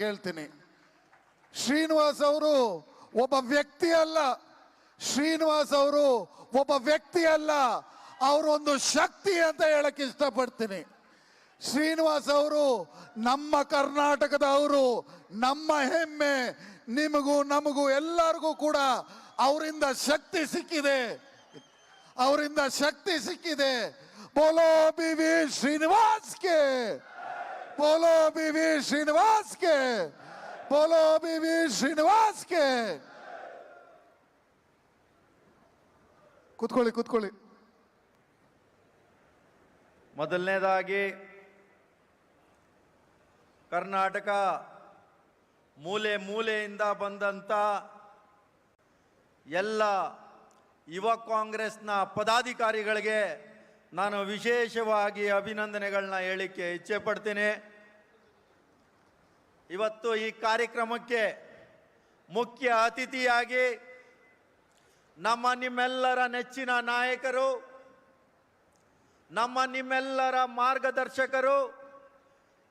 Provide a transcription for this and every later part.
ಹೇಳ್ತೀನಿ. ಶ್ರೀನಿವಾಸ್ ಅವರು ಒಬ್ಬ ವ್ಯಕ್ತಿ ಅಲ್ಲ, ಶ್ರೀನಿವಾಸ್ ಅವರು ಒಬ್ಬ ವ್ಯಕ್ತಿ ಅಲ್ಲ, ಅವರೊಂದು ಶಕ್ತಿ ಅಂತ ಹೇಳಕ್ ಇಷ್ಟಪಡ್ತೀನಿ. ಶ್ರೀನಿವಾಸ್ ಅವರು ನಮ್ಮ ಕರ್ನಾಟಕದವರು, ನಮ್ಮ ಹೆಮ್ಮೆ. ನಿಮಗೂ ನಮಗೂ ಎಲ್ಲರಿಗೂ ಕೂಡ ಅವರಿಂದ ಶಕ್ತಿ ಸಿಕ್ಕಿದೆ, ಅವರಿಂದ ಶಕ್ತಿ ಸಿಕ್ಕಿದೆ. ಬೋಲೋ ಬಿ ವಿ ಶ್ರೀನಿವಾಸ್ಗೆ, ಬೋಲೋ ಬಿ ವಿ ಶ್ರೀನಿವಾಸ್ಗೆ, ಬೋಲೋ ಬಿ ವಿ ಶ್ರೀನಿವಾಸ್ಗೆ. ಕೂತ್ಕೊಳ್ಳಿ ಕೂತ್ಕೊಳ್ಳಿ. ಮೊದಲನೇದಾಗಿ ಕರ್ನಾಟಕ ಮೂಲೆ ಮೂಲೆಯಿಂದ ಬಂದಂಥ ಎಲ್ಲ ಯುವ ಕಾಂಗ್ರೆಸ್ನ ಪದಾಧಿಕಾರಿಗಳಿಗೆ ನಾನು ವಿಶೇಷವಾಗಿ ಅಭಿನಂದನೆಗಳನ್ನ ಹೇಳಲಿಕ್ಕೆ ಇಚ್ಛೆ ಪಡ್ತೀನಿ. ಇವತ್ತು ಈ ಕಾರ್ಯಕ್ರಮಕ್ಕೆ ಮುಖ್ಯ ಅತಿಥಿಯಾಗಿ ನಮ್ಮ ನಿಮ್ಮೆಲ್ಲರ ನೆಚ್ಚಿನ ನಾಯಕರು, ನಮ್ಮ ನಿಮ್ಮೆಲ್ಲರ ಮಾರ್ಗದರ್ಶಕರು,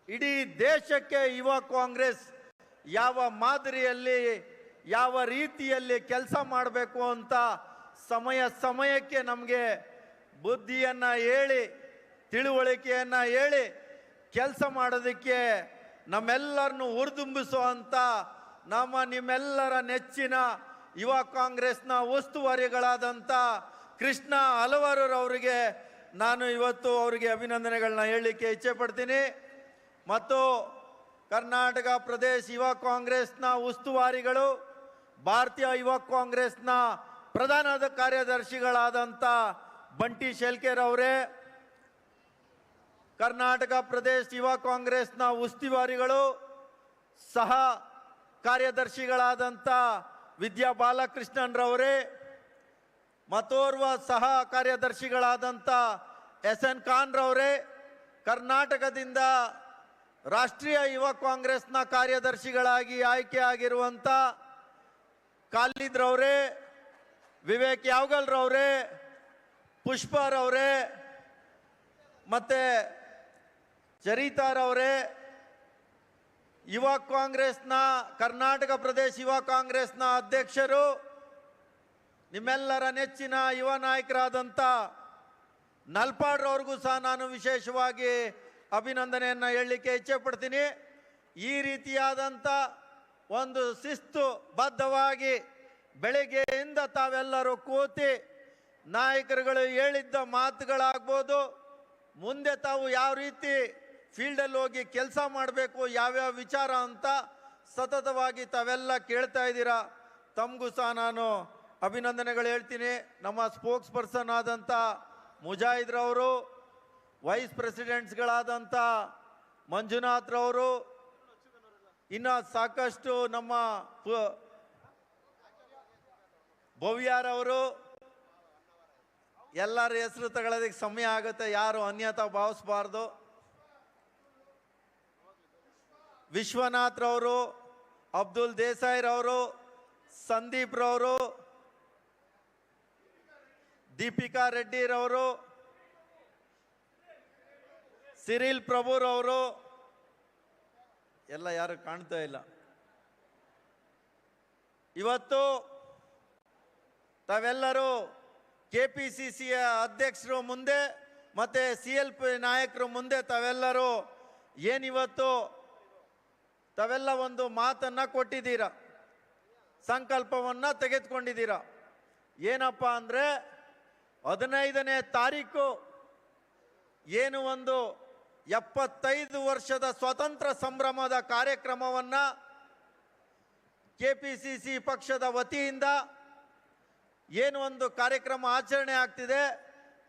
ಇಡೀ ದೇಶಕ್ಕೆ ಯುವ ಕಾಂಗ್ರೆಸ್ ಯಾವ ಮಾದರಿಯಲ್ಲಿ ಯಾವ ರೀತಿಯಲ್ಲಿ ಕೆಲಸ ಮಾಡಬೇಕು ಅಂತ ಸಮಯಕ್ಕೆ ನಮಗೆ ಬುದ್ಧಿಯನ್ನು ಹೇಳಿ ತಿಳುವಳಿಕೆಯನ್ನು ಹೇಳಿ ಕೆಲಸ ಮಾಡೋದಕ್ಕೆ ನಮ್ಮೆಲ್ಲರನ್ನು ಹುರಿದುಂಬಿಸುವಂಥ ನಮ್ಮ ನಿಮ್ಮೆಲ್ಲರ ನೆಚ್ಚಿನ ಯುವ ಕಾಂಗ್ರೆಸ್ನ ಉಸ್ತುವಾರಿಗಳಾದಂಥ ಕೃಷ್ಣ ಹಲವಾರವರಿಗೆ ನಾನು ಇವತ್ತು ಅವರಿಗೆ ಅಭಿನಂದನೆಗಳನ್ನ ಹೇಳಲಿಕ್ಕೆ ಇಚ್ಛೆ ಪಡ್ತೀನಿ. ಮತ್ತು ಕರ್ನಾಟಕ ಪ್ರದೇಶ ಯುವ ಕಾಂಗ್ರೆಸ್ನ ಉಸ್ತುವಾರಿಗಳು, ಭಾರತೀಯ ಯುವ ಕಾಂಗ್ರೆಸ್ನ ಪ್ರಧಾನ ಕಾರ್ಯದರ್ಶಿಗಳಾದಂಥ ಬಂಟಿ ಶೆಲ್ಕೇರ್ ಅವರೇ, ಕರ್ನಾಟಕ ಪ್ರದೇಶ ಯುವ ಕಾಂಗ್ರೆಸ್ನ ಉಸ್ತುವಾರಿಗಳು ಸಹ ಕಾರ್ಯದರ್ಶಿಗಳಾದಂಥ ವಿದ್ಯಾ ಬಾಲಕೃಷ್ಣನ್ರವರೇ, ಮತ್ತೋರ್ವ ಸಹ ಕಾರ್ಯದರ್ಶಿಗಳಾದಂಥ SN ಖಾನ್ರವರೇ, ಕರ್ನಾಟಕದಿಂದ ರಾಷ್ಟ್ರೀಯ ಯುವ ಕಾಂಗ್ರೆಸ್ನ ಕಾರ್ಯದರ್ಶಿಗಳಾಗಿ ಆಯ್ಕೆಯಾಗಿರುವಂಥ ಖಾಲಿದ್ರವರೇ, ವಿವೇಕ್ ಯಾವಗಲ್ರವರೇ, ಪುಷ್ಪರವರೇ, ಮತ್ತು ಚರಿತಾರವರೇ, ಯುವ ಕಾಂಗ್ರೆಸ್ನ ಕರ್ನಾಟಕ ಪ್ರದೇಶ ಯುವ ಕಾಂಗ್ರೆಸ್ನ ಅಧ್ಯಕ್ಷರು, ನಿಮ್ಮೆಲ್ಲರ ನೆಚ್ಚಿನ ಯುವ ನಾಯಕರಾದಂಥ ನಲ್ಪಾಡ್ರವ್ರಿಗೂ ಸಹ ನಾನು ವಿಶೇಷವಾಗಿ ಅಭಿನಂದನೆಯನ್ನು ಹೇಳಲಿಕ್ಕೆ ಇಚ್ಛೆ ಪಡ್ತೀನಿ. ಈ ರೀತಿಯಾದಂಥ ಒಂದು ಶಿಸ್ತು ಬದ್ಧವಾಗಿ ಬೆಳಗ್ಗೆಯಿಂದ ತಾವೆಲ್ಲರೂ ಕೂತಿ ನಾಯಕರುಗಳು ಹೇಳಿದ್ದ ಮಾತುಗಳಾಗ್ಬೋದು, ಮುಂದೆ ತಾವು ಯಾವ ರೀತಿ ಫೀಲ್ಡಲ್ಲಿ ಹೋಗಿ ಕೆಲಸ ಮಾಡಬೇಕು, ಯಾವ್ಯಾವ ವಿಚಾರ ಅಂತ ಸತತವಾಗಿ ತಾವೆಲ್ಲ ಕೇಳ್ತಾ ಇದ್ದೀರಾ. ತಮಗೂ ಸಹ ನಾನು ಅಭಿನಂದನೆಗಳು ಹೇಳ್ತೀನಿ. ನಮ್ಮ ಸ್ಪೋಕ್ಸ್ ಪರ್ಸನ್ ಆದಂಥ ಮುಜಾಹಿದ್ರವರು, ವೈಸ್ ಪ್ರೆಸಿಡೆಂಟ್ಸ್ಗಳಾದಂಥ ಮಂಜುನಾಥ್ರವರು, ಇನ್ನು ಸಾಕಷ್ಟು ನಮ್ಮ ಭವ್ಯಾರವರು, ಎಲ್ಲರ ಹೆಸರು ತಗೊಳ್ಳೋದಕ್ಕೆ ಸಮಯ ಆಗುತ್ತೆ, ಯಾರು ಅನ್ಯತಾ ಭಾವಿಸಬಾರ್ದು. ವಿಶ್ವನಾಥ್ರವರು, ಅಬ್ದುಲ್ ದೇಸಾಯಿರವರು, ಸಂದೀಪ್ರವರು, ದೀಪಿಕಾ ರೆಡ್ಡಿರವರು, ಸಿರಿಲ್ ಪ್ರಭುರವರು, ಎಲ್ಲ ಯಾರು ಕಾಣ್ತಾ ಇಲ್ಲ. ಇವತ್ತು ತಾವೆಲ್ಲರೂ KPCCಯ ಅಧ್ಯಕ್ಷರು ಮುಂದೆ ಮತ್ತು CLP ನಾಯಕರು ಮುಂದೆ ತಾವೆಲ್ಲರೂ ಏನಿವತ್ತು ತಾವೆಲ್ಲ ಒಂದು ಮಾತನ್ನು ಕೊಟ್ಟಿದ್ದೀರಾ, ಸಂಕಲ್ಪವನ್ನು ತೆಗೆದುಕೊಂಡಿದ್ದೀರಾ. ಏನಪ್ಪ ಅಂದರೆ 15ನೇ ತಾರೀಕು ಏನು ಒಂದು 75 ವರ್ಷದ ಸ್ವತಂತ್ರ ಸಂಭ್ರಮದ ಕಾರ್ಯಕ್ರಮವನ್ನು KPCC ಪಕ್ಷದ ವತಿಯಿಂದ ಏನು ಒಂದು ಕಾರ್ಯಕ್ರಮ ಆಚರಣೆ ಆಗ್ತಿದೆ,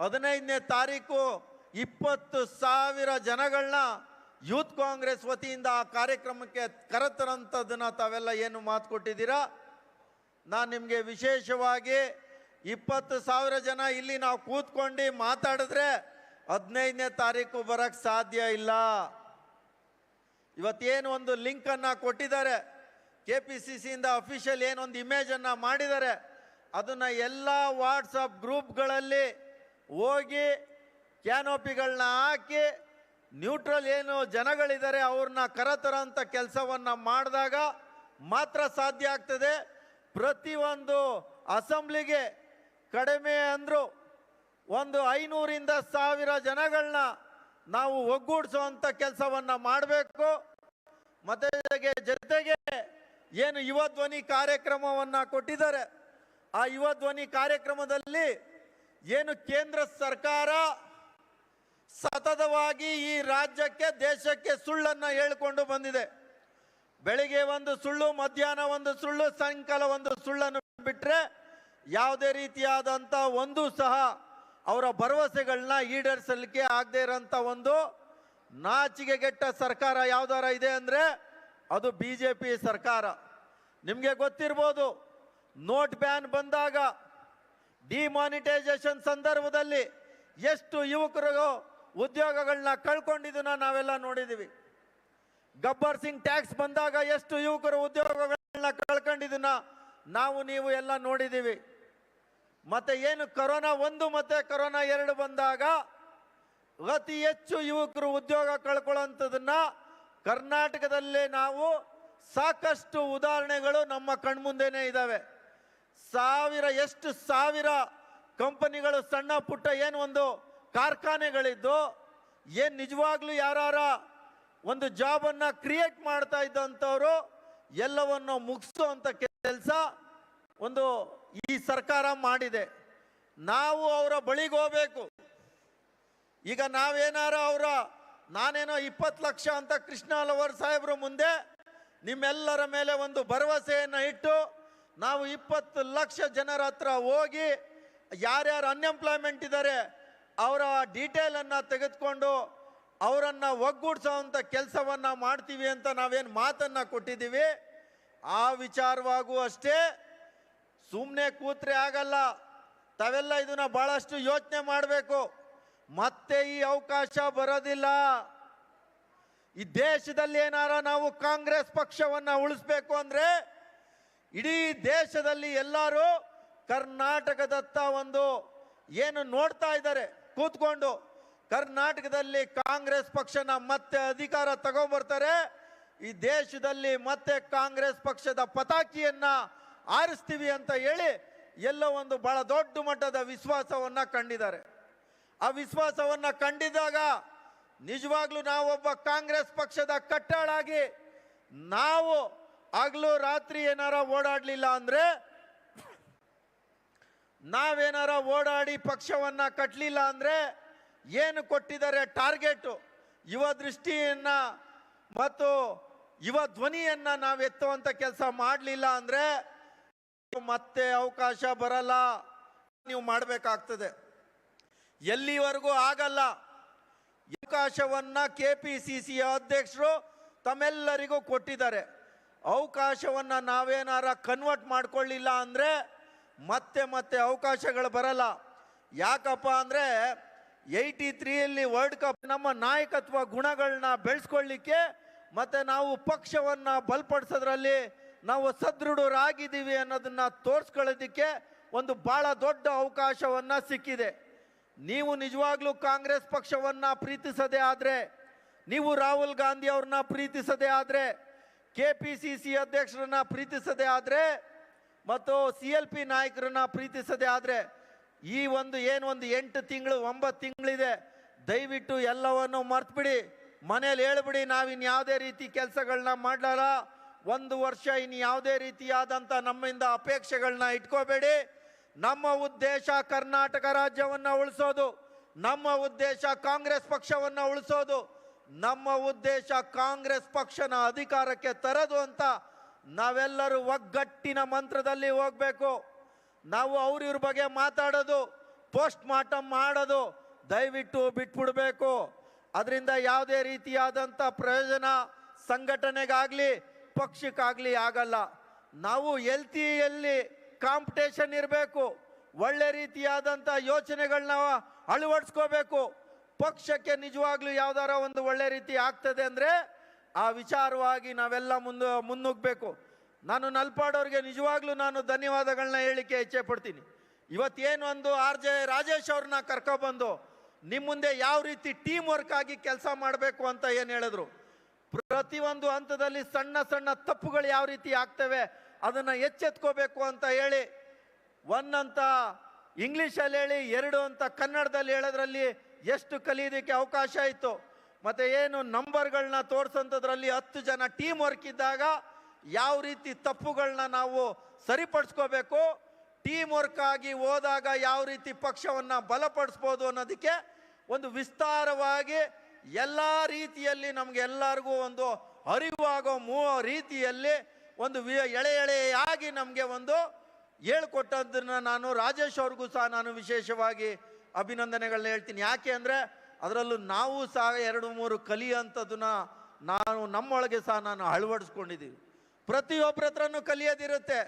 15ನೇ ತಾರೀಕು 20,000 ಜನಗಳನ್ನ ಯೂತ್ ಕಾಂಗ್ರೆಸ್ ವತಿಯಿಂದ ಆ ಕಾರ್ಯಕ್ರಮಕ್ಕೆ ಕರೆತರಂಥದ್ದನ್ನು ತಾವೆಲ್ಲ ಏನು ಮಾತು ಕೊಟ್ಟಿದ್ದೀರಾ. ನಾನು ನಿಮಗೆ ವಿಶೇಷವಾಗಿ 20,000 ಜನ ಇಲ್ಲಿ ನಾವು ಕೂತ್ಕೊಂಡು ಮಾತಾಡಿದ್ರೆ 15ನೇ ತಾರೀಕು ಬರೋಕ್ಕೆ ಸಾಧ್ಯ ಇಲ್ಲ. ಇವತ್ತೇನು ಒಂದು ಲಿಂಕನ್ನು ಕೊಟ್ಟಿದ್ದಾರೆ, KPCCಯಿಂದ ಅಫಿಷಿಯಲ್ ಏನೊಂದು ಇಮೇಜನ್ನು ಮಾಡಿದ್ದಾರೆ, ಅದನ್ನು ಎಲ್ಲ ವಾಟ್ಸಪ್ ಗ್ರೂಪ್ಗಳಲ್ಲಿ ಹೋಗಿ ಕ್ಯಾನೋಪಿಗಳನ್ನ ಹಾಕಿ ನ್ಯೂಟ್ರಲ್ ಏನು ಜನಗಳಿದ್ದಾರೆ ಅವ್ರನ್ನ ಕರತರಂತ ಕೆಲಸವನ್ನ ಮಾಡಿದಾಗ ಮಾತ್ರ ಸಾಧ್ಯ ಆಗ್ತದೆ. ಪ್ರತಿಯೊಂದು ಅಸೆಂಬ್ಲಿಗೆ ಕಡಿಮೆ ಅಂದ್ರು ಒಂದು 500ರಿಂದ 1000 ಜನಗಳನ್ನ ನಾವು ಒಗ್ಗೂಡಿಸುವಂತ ಕೆಲಸವನ್ನ ಮಾಡಬೇಕು. ಮತ್ತೆ ಜೊತೆಗೆ ಏನು ಯುವ ಧ್ವನಿ ಕಾರ್ಯಕ್ರಮವನ್ನ ಕೊಟ್ಟಿದ್ದಾರೆ, ಆ ಯುವ ಧ್ವನಿ ಕಾರ್ಯಕ್ರಮದಲ್ಲಿ ಏನು ಕೇಂದ್ರ ಸರ್ಕಾರ ಸತತವಾಗಿ ಈ ರಾಜ್ಯಕ್ಕೆ ದೇಶಕ್ಕೆ ಸುಳ್ಳನ್ನ ಹೇಳಿಕೊಂಡು ಬಂದಿದೆ. ಬೆಳಿಗ್ಗೆ ಒಂದು ಸುಳ್ಳು, ಮಧ್ಯಾಹ್ನ ಒಂದು ಸುಳ್ಳು, ಸಾಯಂಕಾಲ ಒಂದು ಸುಳ್ಳನ್ನು ಬಿಟ್ಟರೆ ಯಾವುದೇ ರೀತಿಯಾದಂಥ ಒಂದು ಸಹ ಅವರ ಭರವಸೆಗಳನ್ನ ಈಡೇರಿಸಲಿಕ್ಕೆ ಆಗದೆ ಇರೋಂಥ ಒಂದು ನಾಚಿಕೆಗೆಟ್ಟ ಸರ್ಕಾರ ಯಾವ್ದಾರ ಇದೆ ಅಂದರೆ ಅದು BJP ಸರ್ಕಾರ. ನಿಮಗೆ ಗೊತ್ತಿರ್ಬೋದು, ನೋಟ್ ಬ್ಯಾನ್ ಬಂದಾಗ ಡಿಮಾನಿಟೈಸೇಷನ್ ಸಂದರ್ಭದಲ್ಲಿ ಎಷ್ಟು ಯುವಕರು ಉದ್ಯೋಗಗಳನ್ನ ಕಳ್ಕೊಂಡಿದ್ದನ್ನ ನಾವೆಲ್ಲ ನೋಡಿದ್ದೀವಿ. ಗಬ್ಬರ್ ಸಿಂಗ್ ಟ್ಯಾಕ್ಸ್ ಬಂದಾಗ ಎಷ್ಟು ಯುವಕರು ಉದ್ಯೋಗಗಳನ್ನ ಕಳ್ಕೊಂಡಿದ್ದನ್ನ ನೀವು ಎಲ್ಲ ನೋಡಿದ್ದೀವಿ. ಮತ್ತೆ ಏನು ಕೊರೋನಾ 1 ಮತ್ತೆ ಕೊರೋನಾ 2 ಬಂದಾಗ ಅತಿ ಹೆಚ್ಚು ಯುವಕರು ಉದ್ಯೋಗ ಕಳ್ಕೊಳ್ಳುವಂಥದ್ದನ್ನ ಕರ್ನಾಟಕದಲ್ಲೇ ನಾವು ಸಾಕಷ್ಟು ಉದಾಹರಣೆಗಳು ನಮ್ಮ ಕಣ್ಮುಂದೆನೇ ಇದ್ದಾವೆ. ಎಷ್ಟು ಸಾವಿರ ಕಂಪನಿಗಳು, ಸಣ್ಣ ಪುಟ್ಟ ಏನು ಒಂದು ಕಾರ್ಖಾನೆಗಳಿದ್ದು ಏನು ನಿಜವಾಗ್ಲೂ ಯಾರ ಒಂದು ಜಾಬನ್ನು ಕ್ರಿಯೇಟ್ ಮಾಡ್ತಾ ಇದ್ದಂಥವ್ರು ಎಲ್ಲವನ್ನು ಮುಗಿಸುವಂಥ ಕೆಲಸ ಒಂದು ಈ ಸರ್ಕಾರ ಮಾಡಿದೆ. ನಾವು ಅವರ ಬಳಿಗೆ ಹೋಗ್ಬೇಕು. ಈಗ ನಾವೇನಾರ ನಾನೇನೋ 20 ಲಕ್ಷ ಅಂತ ಕೃಷ್ಣಲವರ್ ಸಾಹೇಬ್ರ ಮುಂದೆ ನಿಮ್ಮೆಲ್ಲರ ಮೇಲೆ ಒಂದು ಭರವಸೆಯನ್ನು ಇಟ್ಟು ನಾವು 20 ಲಕ್ಷ ಜನರ ಹತ್ರ ಹೋಗಿ ಯಾರ್ಯಾರು ಅನ್ಎಂಪ್ಲಾಯ್ಮೆಂಟ್ ಇದ್ದಾರೆ ಅವರ ಡೀಟೇಲನ್ನು ತೆಗೆದುಕೊಂಡು ಅವರನ್ನು ಒಗ್ಗೂಡಿಸೋವಂಥ ಕೆಲಸವನ್ನು ಮಾಡ್ತೀವಿ ಅಂತ ನಾವೇನು ಮಾತನ್ನು ಕೊಟ್ಟಿದ್ದೀವಿ. ಆ ವಿಚಾರವಾಗೂ ಅಷ್ಟೇ, ಸುಮ್ಮನೆ ಕೂತ್ರೆ ಆಗಲ್ಲ. ತಾವೆಲ್ಲ ಇದನ್ನ ಬಹಳಷ್ಟು ಯೋಚನೆ ಮಾಡಬೇಕು. ಮತ್ತೆ ಈ ಅವಕಾಶ ಬರೋದಿಲ್ಲ. ಈ ದೇಶದಲ್ಲಿ ಏನಾರ ನಾವು ಕಾಂಗ್ರೆಸ್ ಪಕ್ಷವನ್ನು ಉಳಿಸ್ಬೇಕು ಅಂದ್ರೆ ಇಡೀ ದೇಶದಲ್ಲಿ ಎಲ್ಲರೂ ಕರ್ನಾಟಕದತ್ತ ಒಂದು ಏನು ನೋಡ್ತಾ ಇದ್ದಾರೆ ಕೂತ್ಕೊಂಡು, ಕರ್ನಾಟಕದಲ್ಲಿ ಕಾಂಗ್ರೆಸ್ ಪಕ್ಷನ ಮತ್ತೆ ಅಧಿಕಾರ ತಗೊಂಡ್ಬರ್ತಾರೆ, ಈ ದೇಶದಲ್ಲಿ ಮತ್ತೆ ಕಾಂಗ್ರೆಸ್ ಪಕ್ಷದ ಪತಾಕಿಯನ್ನ ಆರಿಸ್ತೀವಿ ಅಂತ ಹೇಳಿ ಎಲ್ಲೋ ಒಂದು ಬಹಳ ದೊಡ್ಡ ಮಟ್ಟದ ವಿಶ್ವಾಸವನ್ನ ಕಂಡಿದ್ದಾರೆ. ಆ ವಿಶ್ವಾಸವನ್ನ ಕಂಡಿದ್ದಾಗ ನಿಜವಾಗ್ಲೂ ನಾವೊಬ್ಬ ಕಾಂಗ್ರೆಸ್ ಪಕ್ಷದ ಕಟ್ಟಾಳಾಗಿ ನಾವು ಹಗಲು ರಾತ್ರಿ ಏನಾರ ಓಡಾಡ್ಲಿಲ್ಲ ಅಂದ್ರೆ, ನಾವೇನಾರ ಓಡಾಡಿ ಪಕ್ಷವನ್ನ ಕಟ್ಟಲಿಲ್ಲ ಅಂದ್ರೆ, ಏನು ಕೊಟ್ಟಿದ್ದಾರೆ ಟಾರ್ಗೆಟ್, ಯುವ ದೃಷ್ಟಿಯನ್ನ ಮತ್ತು ಯುವ ಧ್ವನಿಯನ್ನ ನಾವು ಎತ್ತುವಂತ ಕೆಲಸ ಮಾಡಲಿಲ್ಲ ಅಂದ್ರೆ ಮತ್ತೆ ಅವಕಾಶ ಬರಲ್ಲ. ನೀವು ಮಾಡಬೇಕಾಗ್ತದೆ. ಎಲ್ಲಿವರೆಗೂ ಆಗಲ್ಲ. ಅವಕಾಶವನ್ನ KPCC ಅಧ್ಯಕ್ಷರು ತಮ್ಮೆಲ್ಲರಿಗೂ ಕೊಟ್ಟಿದ್ದಾರೆ. ಅವಕಾಶವನ್ನ ನಾವೇನಾರ ಕನ್ವರ್ಟ್ ಮಾಡ್ಕೊಳ್ಳಿಲ್ಲ ಅಂದ್ರೆ ಮತ್ತೆ ಮತ್ತೆ ಅವಕಾಶಗಳು ಬರಲ್ಲ. ಯಾಕಪ್ಪ ಅಂದ್ರೆ 83ಯಲ್ಲಿ ವರ್ಲ್ಡ್ ಕಪ್ ನಮ್ಮ ನಾಯಕತ್ವ ಗುಣಗಳನ್ನ ಬೆಳೆಸ್ಕೊಳ್ಳಿಕ್ಕೆ ಮತ್ತೆ ನಾವು ಪಕ್ಷವನ್ನ ಬಲಪಡಿಸೋದ್ರಲ್ಲಿ ನಾವು ಸದೃಢರಾಗಿದ್ದೀವಿ ಅನ್ನೋದನ್ನ ತೋರಿಸ್ಕೊಳ್ಳೋದಕ್ಕೆ ಒಂದು ಬಹಳ ದೊಡ್ಡ ಅವಕಾಶವನ್ನ ಸಿಕ್ಕಿದೆ. ನೀವು ನಿಜವಾಗ್ಲೂ ಕಾಂಗ್ರೆಸ್ ಪಕ್ಷವನ್ನ ಪ್ರೀತಿಸದೇ ಆದ್ರೆ, ನೀವು ರಾಹುಲ್ ಗಾಂಧಿ ಅವ್ರನ್ನ ಪ್ರೀತಿಸದೇ ಆದ್ರೆ, KPCC ಅಧ್ಯಕ್ಷರನ್ನ ಪ್ರೀತಿಸದೇ ಆದ್ರೆ ಮತ್ತು CLP ನಾಯಕರನ್ನ ಪ್ರೀತಿಸದೇ ಆದ್ರೆ, ಈ ಒಂದು 8 ತಿಂಗಳು 9 ತಿಂಗಳಿದೆ, ದಯವಿಟ್ಟು ಎಲ್ಲವನ್ನು ಮರ್ತ್ಬಿಡಿ. ಮನೇಲಿ ಹೇಳ್ಬಿಡಿ, ನಾವಿನ್ಯಾವುದೇ ರೀತಿ ಕೆಲಸಗಳನ್ನ ಮಾಡಲ್ಲ. 1 ವರ್ಷ ಇನ್ನು ಯಾವುದೇ ರೀತಿಯಾದಂಥ ನಮ್ಮಿಂದ ಅಪೇಕ್ಷೆಗಳನ್ನ ಇಟ್ಕೋಬೇಡಿ. ನಮ್ಮ ಉದ್ದೇಶ ಕರ್ನಾಟಕ ರಾಜ್ಯವನ್ನ ಉಳಿಸೋದು, ನಮ್ಮ ಉದ್ದೇಶ ಕಾಂಗ್ರೆಸ್ ಪಕ್ಷವನ್ನ ಉಳಿಸೋದು, ನಮ್ಮ ಉದ್ದೇಶ ಕಾಂಗ್ರೆಸ್ ಪಕ್ಷನ ಅಧಿಕಾರಕ್ಕೆ ತರೋದು ಅಂತ ನಾವೆಲ್ಲರೂ ಒಗ್ಗಟ್ಟಿನ ಮಂತ್ರದಲ್ಲಿ ಹೋಗ್ಬೇಕು. ನಾವು ಇವ್ರ ಬಗ್ಗೆ ಮಾತಾಡೋದು, ಪೋಸ್ಟ್ ಮಾರ್ಟಮ್ ಮಾಡೋದು ದಯವಿಟ್ಟು ಬಿಟ್ಬಿಡ್ಬೇಕು. ಅದರಿಂದ ಯಾವುದೇ ರೀತಿಯಾದಂಥ ಪ್ರಯೋಜನ ಸಂಘಟನೆಗಾಗಲಿ ಪಕ್ಷಕ್ಕಾಗಲಿ ಆಗಲ್ಲ. ನಾವು ಎಲ್ಲಿ ಕಾಂಪಿಟೇಷನ್ ಇರಬೇಕು, ಒಳ್ಳೆ ರೀತಿಯಾದಂಥ ಯೋಚನೆಗಳನ್ನ ಅಳವಡಿಸ್ಕೋಬೇಕು. ಪಕ್ಷಕ್ಕೆ ನಿಜವಾಗ್ಲೂ ಯಾವ್ದಾರ ಒಂದು ಒಳ್ಳೆ ರೀತಿ ಆಗ್ತದೆ ಅಂದರೆ ಆ ವಿಚಾರವಾಗಿ ನಾವೆಲ್ಲ ಮುನ್ನುಗ್ಗಬೇಕು. ನಾನು ನಲ್ಪಾಡೋರಿಗೆ ನಿಜವಾಗ್ಲೂ ನಾನು ಧನ್ಯವಾದಗಳನ್ನ ಹೇಳಿಕೆ ಇಚ್ಛೆ ಪಡ್ತೀನಿ. ಇವತ್ತೇನು ಒಂದು RJ ರಾಜೇಶ್ ಅವ್ರನ್ನ ಕರ್ಕೊಬಂದು ನಿಮ್ಮ ಮುಂದೆ ಯಾವ ರೀತಿ ಟೀಮ್ ವರ್ಕ್ ಆಗಿ ಕೆಲಸ ಮಾಡಬೇಕು ಅಂತ ಏನು ಹೇಳಿದ್ರು. ಪ್ರತಿಯೊಂದು ಹಂತದಲ್ಲಿ ಸಣ್ಣ ಸಣ್ಣ ತಪ್ಪುಗಳು ಯಾವ ರೀತಿ ಆಗ್ತವೆ ಅದನ್ನು ಎಚ್ಚೆತ್ಕೋಬೇಕು ಅಂತ ಹೇಳಿ, ಒನ್ ಅಂತ ಇಂಗ್ಲೀಷಲ್ಲಿ ಹೇಳಿ, 2 ಅಂತ ಕನ್ನಡದಲ್ಲಿ ಹೇಳೋದ್ರಲ್ಲಿ ಎಷ್ಟು ಕಲಿಯೋದಕ್ಕೆ ಅವಕಾಶ ಇತ್ತು. ಮತ್ತು ಏನು ನಂಬರ್ಗಳನ್ನ ತೋರಿಸೋಂಥದ್ರಲ್ಲಿ 10 ಜನ ಟೀಮ್ ವರ್ಕ್ ಇದ್ದಾಗ ಯಾವ ರೀತಿ ತಪ್ಪುಗಳನ್ನ ನಾವು ಸರಿಪಡಿಸ್ಕೋಬೇಕು, ಟೀಮ್ ವರ್ಕ್ ಆಗಿ ಹೋದಾಗ ಯಾವ ರೀತಿ ಪಕ್ಷವನ್ನು ಬಲಪಡಿಸ್ಬೋದು ಅನ್ನೋದಕ್ಕೆ ಒಂದು ವಿಸ್ತಾರವಾಗಿ ಎಲ್ಲ ರೀತಿಯಲ್ಲಿ ನಮಗೆಲ್ಲರಿಗೂ ಒಂದು ಅರಿವಾಗೋ ರೀತಿಯಲ್ಲಿ ಒಂದು ಎಳೆಯಾಗಿ ನಮಗೆ ಒಂದು ಹೇಳ್ಕೊಟ್ಟದನ್ನ ನಾನು ರಾಜೇಶ್ ಅವ್ರಿಗೂ ಸಹ ನಾನು ವಿಶೇಷವಾಗಿ ಅಭಿನಂದನೆಗಳನ್ನ ಹೇಳ್ತೀನಿ. ಯಾಕೆ ಅಂದರೆ ಅದರಲ್ಲೂ ನಾವು ಸಹ 2-3 ಕಲಿಯುವಂಥದ್ದನ್ನ ನಾನು ನಮ್ಮೊಳಗೆ ಸಹ ನಾನು ಅಳವಡಿಸ್ಕೊಂಡಿದ್ದೀವಿ. ಪ್ರತಿಯೊಬ್ಬರ ಹತ್ರನೂ ಕಲಿಯೋದಿರುತ್ತೆ.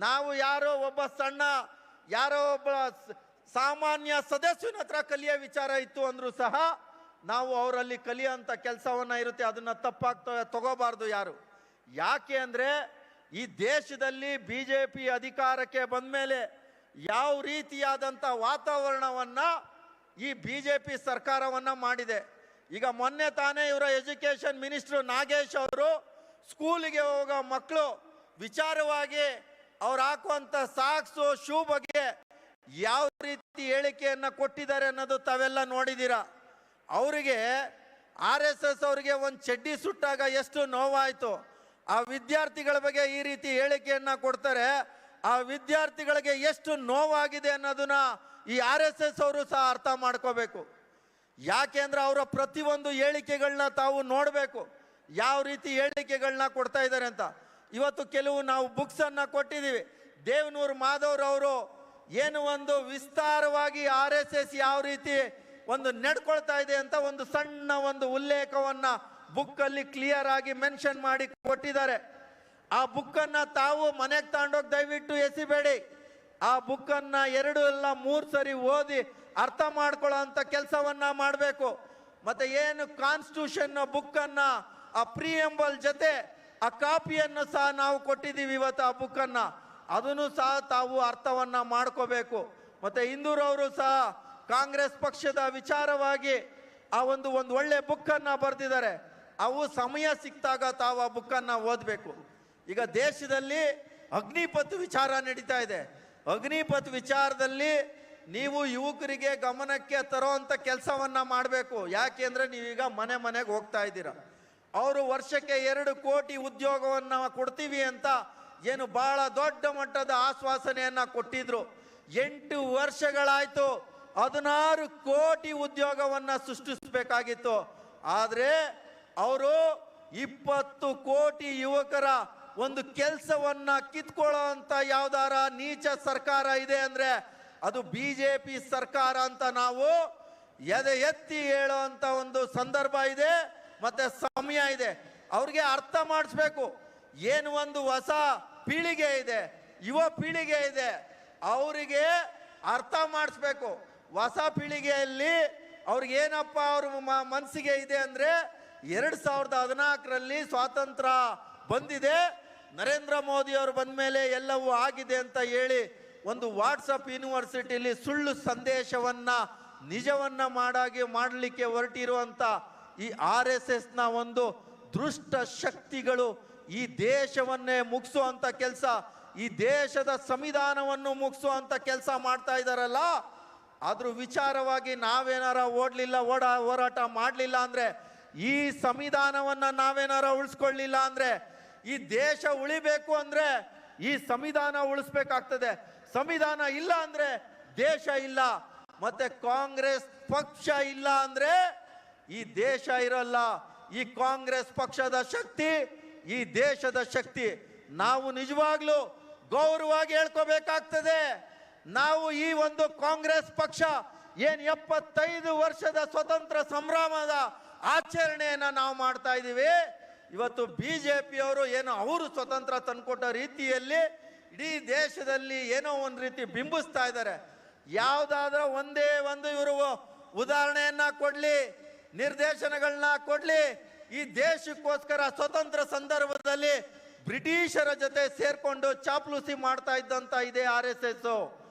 ನಾವು ಯಾರೋ ಒಬ್ಬ ಸಾಮಾನ್ಯ ಸದಸ್ಯನ ಹತ್ರ ಕಲಿಯೋ ವಿಚಾರ ಇತ್ತು ಅಂದರೂ ಸಹ ನಾವು ಅವರಲ್ಲಿ ಕಲಿಯೋಂಥ ಕೆಲಸವನ್ನು ಇರುತ್ತೆ. ಅದನ್ನು ತಪ್ಪಾಗಿ ತಗೋಬಾರ್ದು ಯಾರು. ಯಾಕೆ ಅಂದರೆ ಈ ದೇಶದಲ್ಲಿ BJP ಅಧಿಕಾರಕ್ಕೆ ಬಂದ ಮೇಲೆ ಯಾವ ರೀತಿಯಾದಂಥ ವಾತಾವರಣವನ್ನು ಈ BJP ಸರ್ಕಾರವನ್ನು ಮಾಡಿದೆ. ಈಗ ಮೊನ್ನೆ ತಾನೇ ಇವರ ಎಜುಕೇಷನ್ ಮಿನಿಸ್ಟ್ರು ನಾಗೇಶ್ ಅವರು ಸ್ಕೂಲಿಗೆ ಹೋಗೋ ಮಕ್ಕಳು ವಿಚಾರವಾಗಿ ಅವ್ರು ಹಾಕುವಂಥ ಸಾಕ್ಸು ಶೂ ಬಗ್ಗೆ ಯಾವ ರೀತಿ ಹೇಳಿಕೆಯನ್ನು ಕೊಟ್ಟಿದ್ದಾರೆ ಅನ್ನೋದು ತಾವೆಲ್ಲ ನೋಡಿದ್ದೀರಾ. ಅವರಿಗೆ RSS ಅವರಿಗೆ ಒಂದು ಚಡ್ಡಿ ಸುಟ್ಟಾಗ ಎಷ್ಟು ನೋವಾಯಿತು. ಆ ವಿದ್ಯಾರ್ಥಿಗಳ ಬಗ್ಗೆ ಈ ರೀತಿ ಹೇಳಿಕೆಯನ್ನು ಕೊಡ್ತಾರೆ. ಆ ವಿದ್ಯಾರ್ಥಿಗಳಿಗೆ ಎಷ್ಟು ನೋವಾಗಿದೆ ಅನ್ನೋದನ್ನ ಈ RSS ಅವರು ಸಹ ಅರ್ಥ ಮಾಡ್ಕೋಬೇಕು. ಯಾಕೆ ಅಂದರೆ ಅವರ ಪ್ರತಿಯೊಂದು ಹೇಳಿಕೆಗಳನ್ನ ತಾವು ನೋಡಬೇಕು, ಯಾವ ರೀತಿ ಹೇಳಿಕೆಗಳನ್ನ ಕೊಡ್ತಾ ಇದ್ದಾರೆ ಅಂತ. ಇವತ್ತು ಕೆಲವು ನಾವು ಬುಕ್ಸನ್ನು ಕೊಟ್ಟಿದ್ದೀವಿ. ದೇವನೂರು ಮಾಧವ್ರವರು ಏನು ಒಂದು ವಿಸ್ತಾರವಾಗಿ RSS ಯಾವ ರೀತಿ ಒಂದು ನಡ್ಕೊಳ್ತಾ ಇದೆ ಅಂತ ಒಂದು ಸಣ್ಣ ಒಂದು ಉಲ್ಲೇಖವನ್ನು ಬುಕ್ಕಲ್ಲಿ ಕ್ಲಿಯರ್ ಆಗಿ ಮೆನ್ಷನ್ ಮಾಡಿ ಕೊಟ್ಟಿದ್ದಾರೆ. ಆ ಬುಕ್ಕನ್ನು ತಾವು ಮನೆಗೆ ತಗೊಂಡೋಗಿ ದಯವಿಟ್ಟು ಎಸಿಬೇಡಿ. ಆ ಬುಕ್ಕನ್ನು 2 ಇಲ್ಲ 3 ಸರಿ ಓದಿ ಅರ್ಥ ಮಾಡ್ಕೊಳ್ಳೋ ಅಂಥ ಕೆಲಸವನ್ನು ಮಾಡಬೇಕು. ಮತ್ತು ಏನು ಕಾನ್ಸ್ಟಿಟ್ಯೂಷನ್ ಬುಕ್ಕನ್ನು ಆ ಪ್ರಿಯಂಬಲ್ ಜೊತೆ ಆ ಕಾಪಿಯನ್ನು ಸಹ ನಾವು ಕೊಟ್ಟಿದ್ದೀವಿ ಇವತ್ತು. ಆ ಬುಕ್ಕನ್ನು ಅದನ್ನು ಸಹ ತಾವು ಅರ್ಥವನ್ನು ಮಾಡ್ಕೋಬೇಕು. ಮತ್ತು ಇಂದೂರವರು ಸಹ ಕಾಂಗ್ರೆಸ್ ಪಕ್ಷದ ವಿಚಾರವಾಗಿ ಆ ಒಂದು ಒಳ್ಳೆ ಬುಕ್ಕನ್ನು ಬರೆದಿದ್ದಾರೆ. ಅವು ಸಮಯ ಸಿಕ್ತಾಗ ತಾವು ಆ ಬುಕ್ಕನ್ನು ಓದಬೇಕು. ಈಗ ದೇಶದಲ್ಲಿ ಅಗ್ನಿಪಥ್ ವಿಚಾರ ನಡೀತಾ ಇದೆ. ಅಗ್ನಿಪಥ್ ವಿಚಾರದಲ್ಲಿ ನೀವು ಯುವಕರಿಗೆ ಗಮನಕ್ಕೆ ತರೋವಂಥ ಕೆಲಸವನ್ನು ಮಾಡಬೇಕು. ಯಾಕೆ ಅಂದರೆ ನೀವೀಗ ಮನೆಗೆ ಹೋಗ್ತಾ ಇದ್ದೀರಾ. ಅವರು ವರ್ಷಕ್ಕೆ 2 ಕೋಟಿ ಉದ್ಯೋಗವನ್ನು ಕೊಡ್ತೀವಿ ಅಂತ ಏನು ಬಹಳ ದೊಡ್ಡ ಮಟ್ಟದ ಆಶ್ವಾಸನೆಯನ್ನು ಕೊಟ್ಟಿದ್ರು. 8 ವರ್ಷಗಳಾಯಿತು. 16 ಕೋಟಿ ಉದ್ಯೋಗವನ್ನು ಸೃಷ್ಟಿಸಬೇಕಾಗಿತ್ತು. ಆದರೆ ಅವರು 20 ಕೋಟಿ ಯುವಕರ ಒಂದು ಕೆಲಸವನ್ನ ಕಿತ್ಕೊಳ್ಳೋ ಅಂತ ಯಾವ್ದಾರ ನೀಚ ಸರ್ಕಾರ ಇದೆ ಅಂದ್ರೆ ಅದು BJP ಸರ್ಕಾರ ಅಂತ ನಾವು ಎದೆ ಎತ್ತಿ ಹೇಳೋ ಅಂತ ಒಂದು ಸಂದರ್ಭ ಇದೆ, ಮತ್ತೆ ಸಮಯ ಇದೆ. ಅವ್ರಿಗೆ ಅರ್ಥ ಮಾಡಿಸ್ಬೇಕು. ಏನು ಒಂದು ಹೊಸ ಪೀಳಿಗೆ ಇದೆ, ಯುವ ಪೀಳಿಗೆ ಇದೆ, ಅವರಿಗೆ ಅರ್ಥ ಮಾಡಿಸ್ಬೇಕು. ಹೊಸ ಪೀಳಿಗೆಯಲ್ಲಿ ಅವ್ರಿಗೆ ಏನಪ್ಪ ಅವ್ರ ಮನಸ್ಸಿಗೆ ಇದೆ ಅಂದ್ರೆ 2014ರಲ್ಲಿ ಸ್ವಾತಂತ್ರ್ಯ ಬಂದಿದೆ, ನರೇಂದ್ರ ಮೋದಿ ಅವರು ಬಂದ ಮೇಲೆ ಎಲ್ಲವೂ ಆಗಿದೆ ಅಂತ ಹೇಳಿ ಒಂದು ವಾಟ್ಸಪ್ ಯೂನಿವರ್ಸಿಟಿಯಲ್ಲಿ ಸುಳ್ಳು ಸಂದೇಶವನ್ನ ನಿಜವನ್ನ ಮಾಡಲಿಕ್ಕೆ ಹೊರಟಿರುವಂತ ಈ RSSನ ಒಂದು ದುಷ್ಟ ಶಕ್ತಿಗಳು ಈ ದೇಶವನ್ನೇ ಮುಗಿಸುವಂತ ಕೆಲಸ, ಈ ದೇಶದ ಸಂವಿಧಾನವನ್ನು ಮುಗಿಸುವಂತ ಕೆಲಸ ಮಾಡ್ತಾ ಇದ್ದಾರಲ್ಲ. ಅದ್ರ ವಿಚಾರವಾಗಿ ನಾವೇನಾರ ಹೋರಾಟ ಮಾಡಲಿಲ್ಲ ಅಂದ್ರೆ, ಈ ಸಂವಿಧಾನವನ್ನ ನಾವೇನಾರ ಉಳಿಸ್ಕೊಳ್ಳಿಲ್ಲ ಅಂದ್ರೆ, ಈ ದೇಶ ಉಳಿಬೇಕು ಅಂದ್ರೆ ಈ ಸಂವಿಧಾನ ಉಳಿಸ್ಬೇಕಾಗ್ತದೆ. ಸಂವಿಧಾನ ಇಲ್ಲ ಅಂದ್ರೆ ದೇಶ ಇಲ್ಲ, ಮತ್ತೆ ಕಾಂಗ್ರೆಸ್ ಪಕ್ಷ ಇಲ್ಲ ಅಂದ್ರೆ ಈ ದೇಶ ಇರಲ್ಲ. ಈ ಕಾಂಗ್ರೆಸ್ ಪಕ್ಷದ ಶಕ್ತಿ ಈ ದೇಶದ ಶಕ್ತಿ. ನಾವು ನಿಜವಾಗ್ಲೂ ಗೌರವವಾಗಿ ಹೇಳ್ಕೋಬೇಕಾಗ್ತದೆ. ನಾವು ಈ ಒಂದು ಕಾಂಗ್ರೆಸ್ ಪಕ್ಷ ಏನ್ 75 ವರ್ಷದ ಸ್ವತಂತ್ರ ಸಂಗ್ರಾಮದ ಆಚರಣೆಯನ್ನ ನಾವು ಮಾಡ್ತಾ ಇದ್ದೀವಿ. ಇವತ್ತು BJP ಅವರು ಏನೋ ಅವರು ಸ್ವತಂತ್ರ ತಂದುಕೊಟ್ಟ ರೀತಿಯಲ್ಲಿ ಇಡೀ ದೇಶದಲ್ಲಿ ಏನೋ ಒಂದು ರೀತಿ ಬಿಂಬಿಸ್ತಾ ಇದ್ದಾರೆ. ಯಾವುದಾದ್ರೂ ಒಂದೇ ಒಂದು ಇವರು ಉದಾಹರಣೆಯನ್ನ ಕೊಡ್ಲಿ, ನಿರ್ದೇಶನಗಳನ್ನ ಕೊಡ್ಲಿ. ಈ ದೇಶಕ್ಕೋಸ್ಕರ ಸ್ವತಂತ್ರ ಸಂದರ್ಭದಲ್ಲಿ ಬ್ರಿಟಿಷರ ಜೊತೆ ಸೇರ್ಕೊಂಡು ಚಾಪ್ಲೂಸಿ ಮಾಡ್ತಾ ಇದ್ದಂತ ಇದೆ RSS.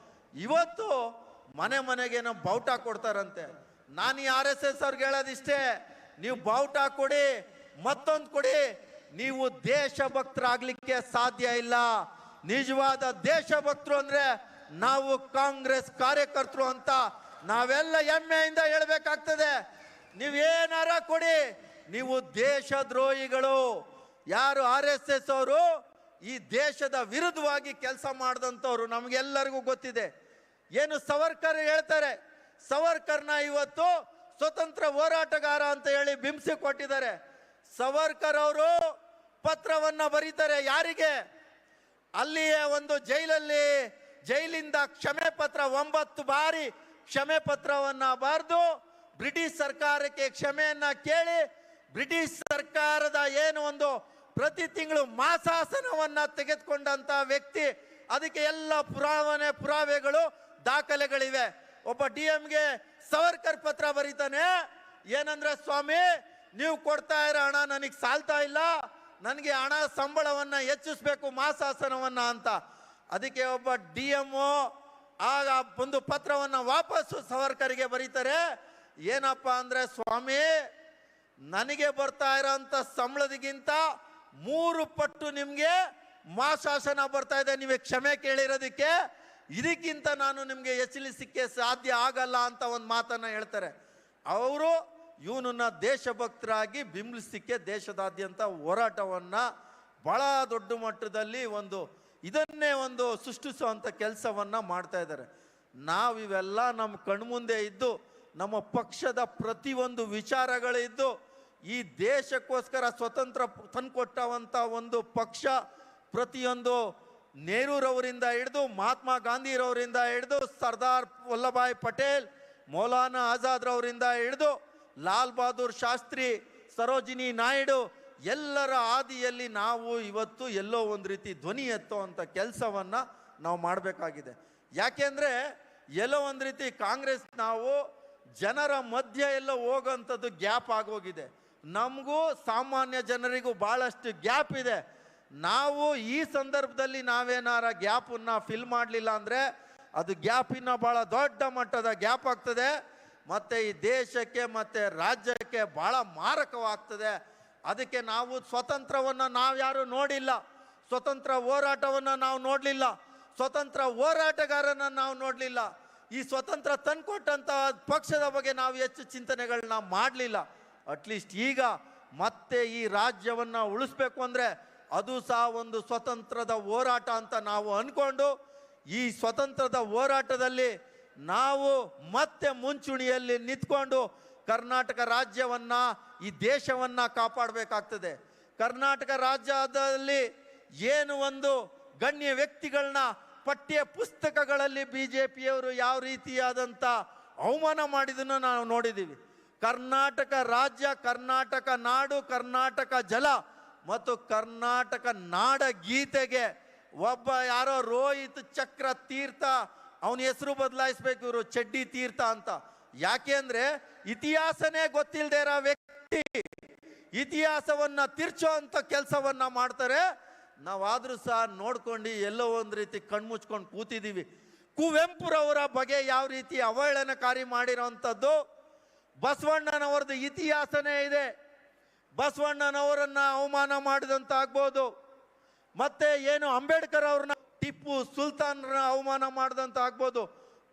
ಇವತ್ತು ಮನೆಗೇನೋ ಬಾವುಟ ಕೊಡ್ತಾರಂತೆ. ನಾನು ಈ RSS ಅವ್ರಿಗೆ ಹೇಳೋದಿಷ್ಟೇ, ನೀವು ಬಾವುಟ ಕೊಡಿ, ಮತ್ತೊಂದು ಕೊಡಿ, ನೀವು ದೇಶಭಕ್ತರಾಗ್ಲಿಕ್ಕೆ ಸಾಧ್ಯ ಇಲ್ಲ. ನಿಜವಾದ ದೇಶಭಕ್ತರು ಅಂದ್ರೆ ನಾವು ಕಾಂಗ್ರೆಸ್ ಕಾರ್ಯಕರ್ತರು ಅಂತ ನಾವೆಲ್ಲ ಹೆಮ್ಮೆಯಿಂದ ಹೇಳ್ಬೇಕಾಗ್ತದೆ. ನೀವೇನಾರ ಕೊಡಿ, ನೀವು ದೇಶದ್ರೋಹಿಗಳು. ಯಾರು RSS ಅವರು ಈ ದೇಶದ ವಿರುದ್ಧವಾಗಿ ಕೆಲಸ ಮಾಡಿದಂಥವ್ರು ನಮಗೆಲ್ಲರಿಗೂ ಗೊತ್ತಿದೆ. ಏನು ಸವರ್ಕರ್ ಹೇಳ್ತಾರೆ, ಸವರ್ಕರ್ನ ಇವತ್ತು ಸ್ವತಂತ್ರ ಹೋರಾಟಗಾರ ಅಂತ ಹೇಳಿ ಬಿಂಬಿಸಿ ಕೊಟ್ಟಿದ್ದಾರೆ. ಸವರ್ಕರ್ ಅವರು ಪತ್ರವನ್ನ ಬರೀತಾರೆ, ಯಾರಿಗೆ? ಅಲ್ಲಿಯೇ ಒಂದು ಜೈಲಿಂದ ಕ್ಷಮೆ ಪತ್ರ, 9 ಬಾರಿ ಕ್ಷಮೆ ಪತ್ರವನ್ನ ಬರೆದು ಬ್ರಿಟಿಷ್ ಸರ್ಕಾರಕ್ಕೆ ಕ್ಷಮೆಯನ್ನ ಕೇಳಿ, ಬ್ರಿಟಿಷ್ ಸರ್ಕಾರದ ಏನು ಒಂದು ಪ್ರತಿ ತಿಂಗಳು ಮಾಸಾಸನವನ್ನ ತೆಗೆದುಕೊಂಡಂತ ವ್ಯಕ್ತಿ. ಅದಕ್ಕೆ ಎಲ್ಲ ಪುರಾವೆಗಳು ದಾಖಲೆಗಳಿವೆ. ಒಬ್ಬ DMಗೆ ಸವರ್ಕರ್ ಪತ್ರ ಬರೀತಾನೆ, ಏನಂದ್ರೆ ಸ್ವಾಮಿ ನೀವು ಕೊಡ್ತಾ ಇರೋ ಹಣ ನನಗೆ ಸಾಲ್ತಾ ಇಲ್ಲ, ನನಗೆ ಹಣ ಸಂಬಳವನ್ನ ಹೆಚ್ಚಿಸ್ಬೇಕು, ಮಾಸಾಸನವನ್ನ ಅಂತ. ಅದಕ್ಕೆ ಒಬ್ಬ DMO ಆಗ ಒಂದು ಪತ್ರವನ್ನ ವಾಪಸ್ಸು ಸವರ್ಕರ್ಗೆ ಬರೀತಾರೆ. ಏನಪ್ಪ ಅಂದ್ರೆ, ಸ್ವಾಮಿ ನನಗೆ ಬರ್ತಾ ಇರೋಂಥ ಸಂಬಳದಿಗಿಂತ 3 ಪಟ್ಟು ನಿಮ್ಗೆ ಮಾಸಾಸನ ಬರ್ತಾ ಇದೆ, ನೀವೇ ಕ್ಷಮೆ ಕೇಳಿರೋದಕ್ಕೆ, ಇದಕ್ಕಿಂತ ನಾನು ನಿಮ್ಗೆ ಹೆಚ್ಚಿಸಲಿಕ್ಕೆ ಸಾಧ್ಯ ಆಗಲ್ಲ ಅಂತ ಒಂದು ಮಾತನ್ನ ಹೇಳ್ತಾರೆ. ಅವರು ಇವನನ್ನ ದೇಶಭಕ್ತರಾಗಿ ಬಿಂಬಿಸಲಿಕ್ಕೆ ದೇಶದಾದ್ಯಂತ ಹೋರಾಟವನ್ನ ಬಹಳ ದೊಡ್ಡ ಮಟ್ಟದಲ್ಲಿ ಇದನ್ನೇ ಸೃಷ್ಟಿಸುವಂತ ಕೆಲಸವನ್ನ ಮಾಡ್ತಾ ಇದ್ದಾರೆ. ನಾವಿವೆಲ್ಲ ನಮ್ಮ ಕಣ್ಮುಂದೆ ಇದ್ದು, ನಮ್ಮ ಪಕ್ಷದ ಪ್ರತಿಯೊಂದು ವಿಚಾರಗಳಿದ್ದು, ಈ ದೇಶಕ್ಕೋಸ್ಕರ ಸ್ವತಂತ್ರ ತಂದುಕೊಟ್ಟವಂತ ಒಂದು ಪಕ್ಷ, ಪ್ರತಿಯೊಂದು ನೆಹರೂರವರಿಂದ ಹಿಡಿದು ಮಹಾತ್ಮ ಗಾಂಧಿರವರಿಂದ ಹಿಡಿದು ಸರ್ದಾರ್ ವಲ್ಲಭಾಯ್ ಪಟೇಲ್, ಮೌಲಾನಾ ಆಜಾದ್ ರವರಿಂದ ಹಿಡಿದು ಲಾಲ್ ಬಹದ್ದೂರ್ ಶಾಸ್ತ್ರಿ, ಸರೋಜಿನಿ ನಾಯ್ಡು, ಎಲ್ಲರ ಆದಿಯಲ್ಲಿ ನಾವು ಇವತ್ತು ಎಲ್ಲೋ ಒಂದು ರೀತಿ ಧ್ವನಿ ಎತ್ತುವಂಥ ಕೆಲಸವನ್ನ ನಾವು ಮಾಡಬೇಕಾಗಿದೆ. ಯಾಕೆಂದ್ರೆ ಎಲ್ಲೋ ಒಂದು ರೀತಿ ಕಾಂಗ್ರೆಸ್ ನಾವು ಜನರ ಮಧ್ಯ ಎಲ್ಲ ಹೋಗೋಂಥದ್ದು ಗ್ಯಾಪ್ ಆಗೋಗಿದೆ. ನಮಗೂ ಸಾಮಾನ್ಯ ಜನರಿಗೂ ಬಹಳಷ್ಟು ಗ್ಯಾಪ್ ಇದೆ. ನಾವು ಈ ಸಂದರ್ಭದಲ್ಲಿ ನಾವೇನಾರ ಗ್ಯಾಪನ್ನ ಫಿಲ್ ಮಾಡಲಿಲ್ಲ ಅಂದ್ರೆ ಅದು ಗ್ಯಾಪಿನ ಬಹಳ ದೊಡ್ಡ ಮಟ್ಟದ ಗ್ಯಾಪ್ ಆಗ್ತದೆ, ಮತ್ತೆ ಈ ದೇಶಕ್ಕೆ ಮತ್ತೆ ರಾಜ್ಯಕ್ಕೆ ಬಹಳ ಮಾರಕವಾಗ್ತದೆ. ಅದಕ್ಕೆ ನಾವು ಸ್ವತಂತ್ರವನ್ನ ನಾವ್ಯಾರು ನೋಡಿಲ್ಲ, ಸ್ವತಂತ್ರ ಹೋರಾಟವನ್ನ ನಾವು ನೋಡಲಿಲ್ಲ, ಸ್ವತಂತ್ರ ಹೋರಾಟಗಾರನ ನಾವು ನೋಡಲಿಲ್ಲ, ಈ ಸ್ವತಂತ್ರ ತಂದುಕೊಟ್ಟಂತ ಪಕ್ಷದ ಬಗ್ಗೆ ನಾವು ಹೆಚ್ಚು ಚಿಂತನೆಗಳನ್ನ ಮಾಡಲಿಲ್ಲ. ಅಟ್ಲೀಸ್ಟ್ ಈಗ ಮತ್ತೆ ಈ ರಾಜ್ಯವನ್ನ ಉಳಿಸ್ಬೇಕು ಅಂದ್ರೆ ಅದು ಸಹ ಒಂದು ಸ್ವತಂತ್ರದ ಹೋರಾಟ ಅಂತ ನಾವು ಅನ್ಕೊಂಡು, ಈ ಸ್ವತಂತ್ರದ ಹೋರಾಟದಲ್ಲಿ ನಾವು ಮತ್ತೆ ಮುಂಚೂಣಿಯಲ್ಲಿ ನಿಂತ್ಕೊಂಡು ಕರ್ನಾಟಕ ರಾಜ್ಯವನ್ನ, ಈ ದೇಶವನ್ನ ಕಾಪಾಡಬೇಕಾಗ್ತದೆ. ಕರ್ನಾಟಕ ರಾಜ್ಯದಲ್ಲಿ ಏನು ಒಂದು ಗಣ್ಯ ವ್ಯಕ್ತಿಗಳನ್ನ ಪಠ್ಯ ಪುಸ್ತಕಗಳಲ್ಲಿ ಬಿಜೆಪಿಯವರು ಯಾವ ರೀತಿಯಾದಂಥ ಅವಮಾನ ಮಾಡಿದನ್ನು ನಾವು ನೋಡಿದ್ದೀವಿ. ಕರ್ನಾಟಕ ರಾಜ್ಯ, ಕರ್ನಾಟಕ ನಾಡು, ಕರ್ನಾಟಕ ಜಲ ಮತ್ತು ಕರ್ನಾಟಕ ನಾಡ ಗೀತೆಗೆ ಒಬ್ಬ ಯಾರೋ ರೋಹಿತ್ ಚಕ್ರ ತೀರ್ಥ, ಅವನ ಹೆಸರು ಬದಲಾಯಿಸ್ಬೇಕು ಇವರು, ಚಡ್ಡಿ ತೀರ್ಥ ಅಂತ. ಯಾಕೆ ಅಂದ್ರೆ ಇತಿಹಾಸನೇ ಗೊತ್ತಿಲ್ಲದೆ ಇರೋ ವ್ಯಕ್ತಿ ಇತಿಹಾಸವನ್ನ ತಿರ್ಚೋ ಅಂತ ಕೆಲಸವನ್ನ ಮಾಡ್ತಾರೆ. ನಾವಾದ್ರೂ ಸಹ ನೋಡ್ಕೊಂಡು ಎಲ್ಲೋ ಒಂದು ರೀತಿ ಕಣ್ಮುಚ್ಕೊಂಡು ಕೂತಿದ್ದೀವಿ. ಕುವೆಂಪುರವರ ಬಗ್ಗೆ ಯಾವ ರೀತಿ ಅವಹೇಳನಕಾರಿ ಮಾಡಿರೋಂಥದ್ದು, ಬಸವಣ್ಣನವರದ್ದು ಇತಿಹಾಸನೇ ಇದೆ. ಬಸವಣ್ಣನವರನ್ನ ಅವಮಾನ ಮಾಡಿದಂತ ಆಗ್ಬೋದು, ಮತ್ತೆ ಏನು ಅಂಬೇಡ್ಕರ್ ಅವ್ರನ್ನ, ಟಿಪ್ಪು ಸುಲ್ತಾನ್ರ ಅವಮಾನ ಮಾಡಿದಂತ ಆಗ್ಬೋದು,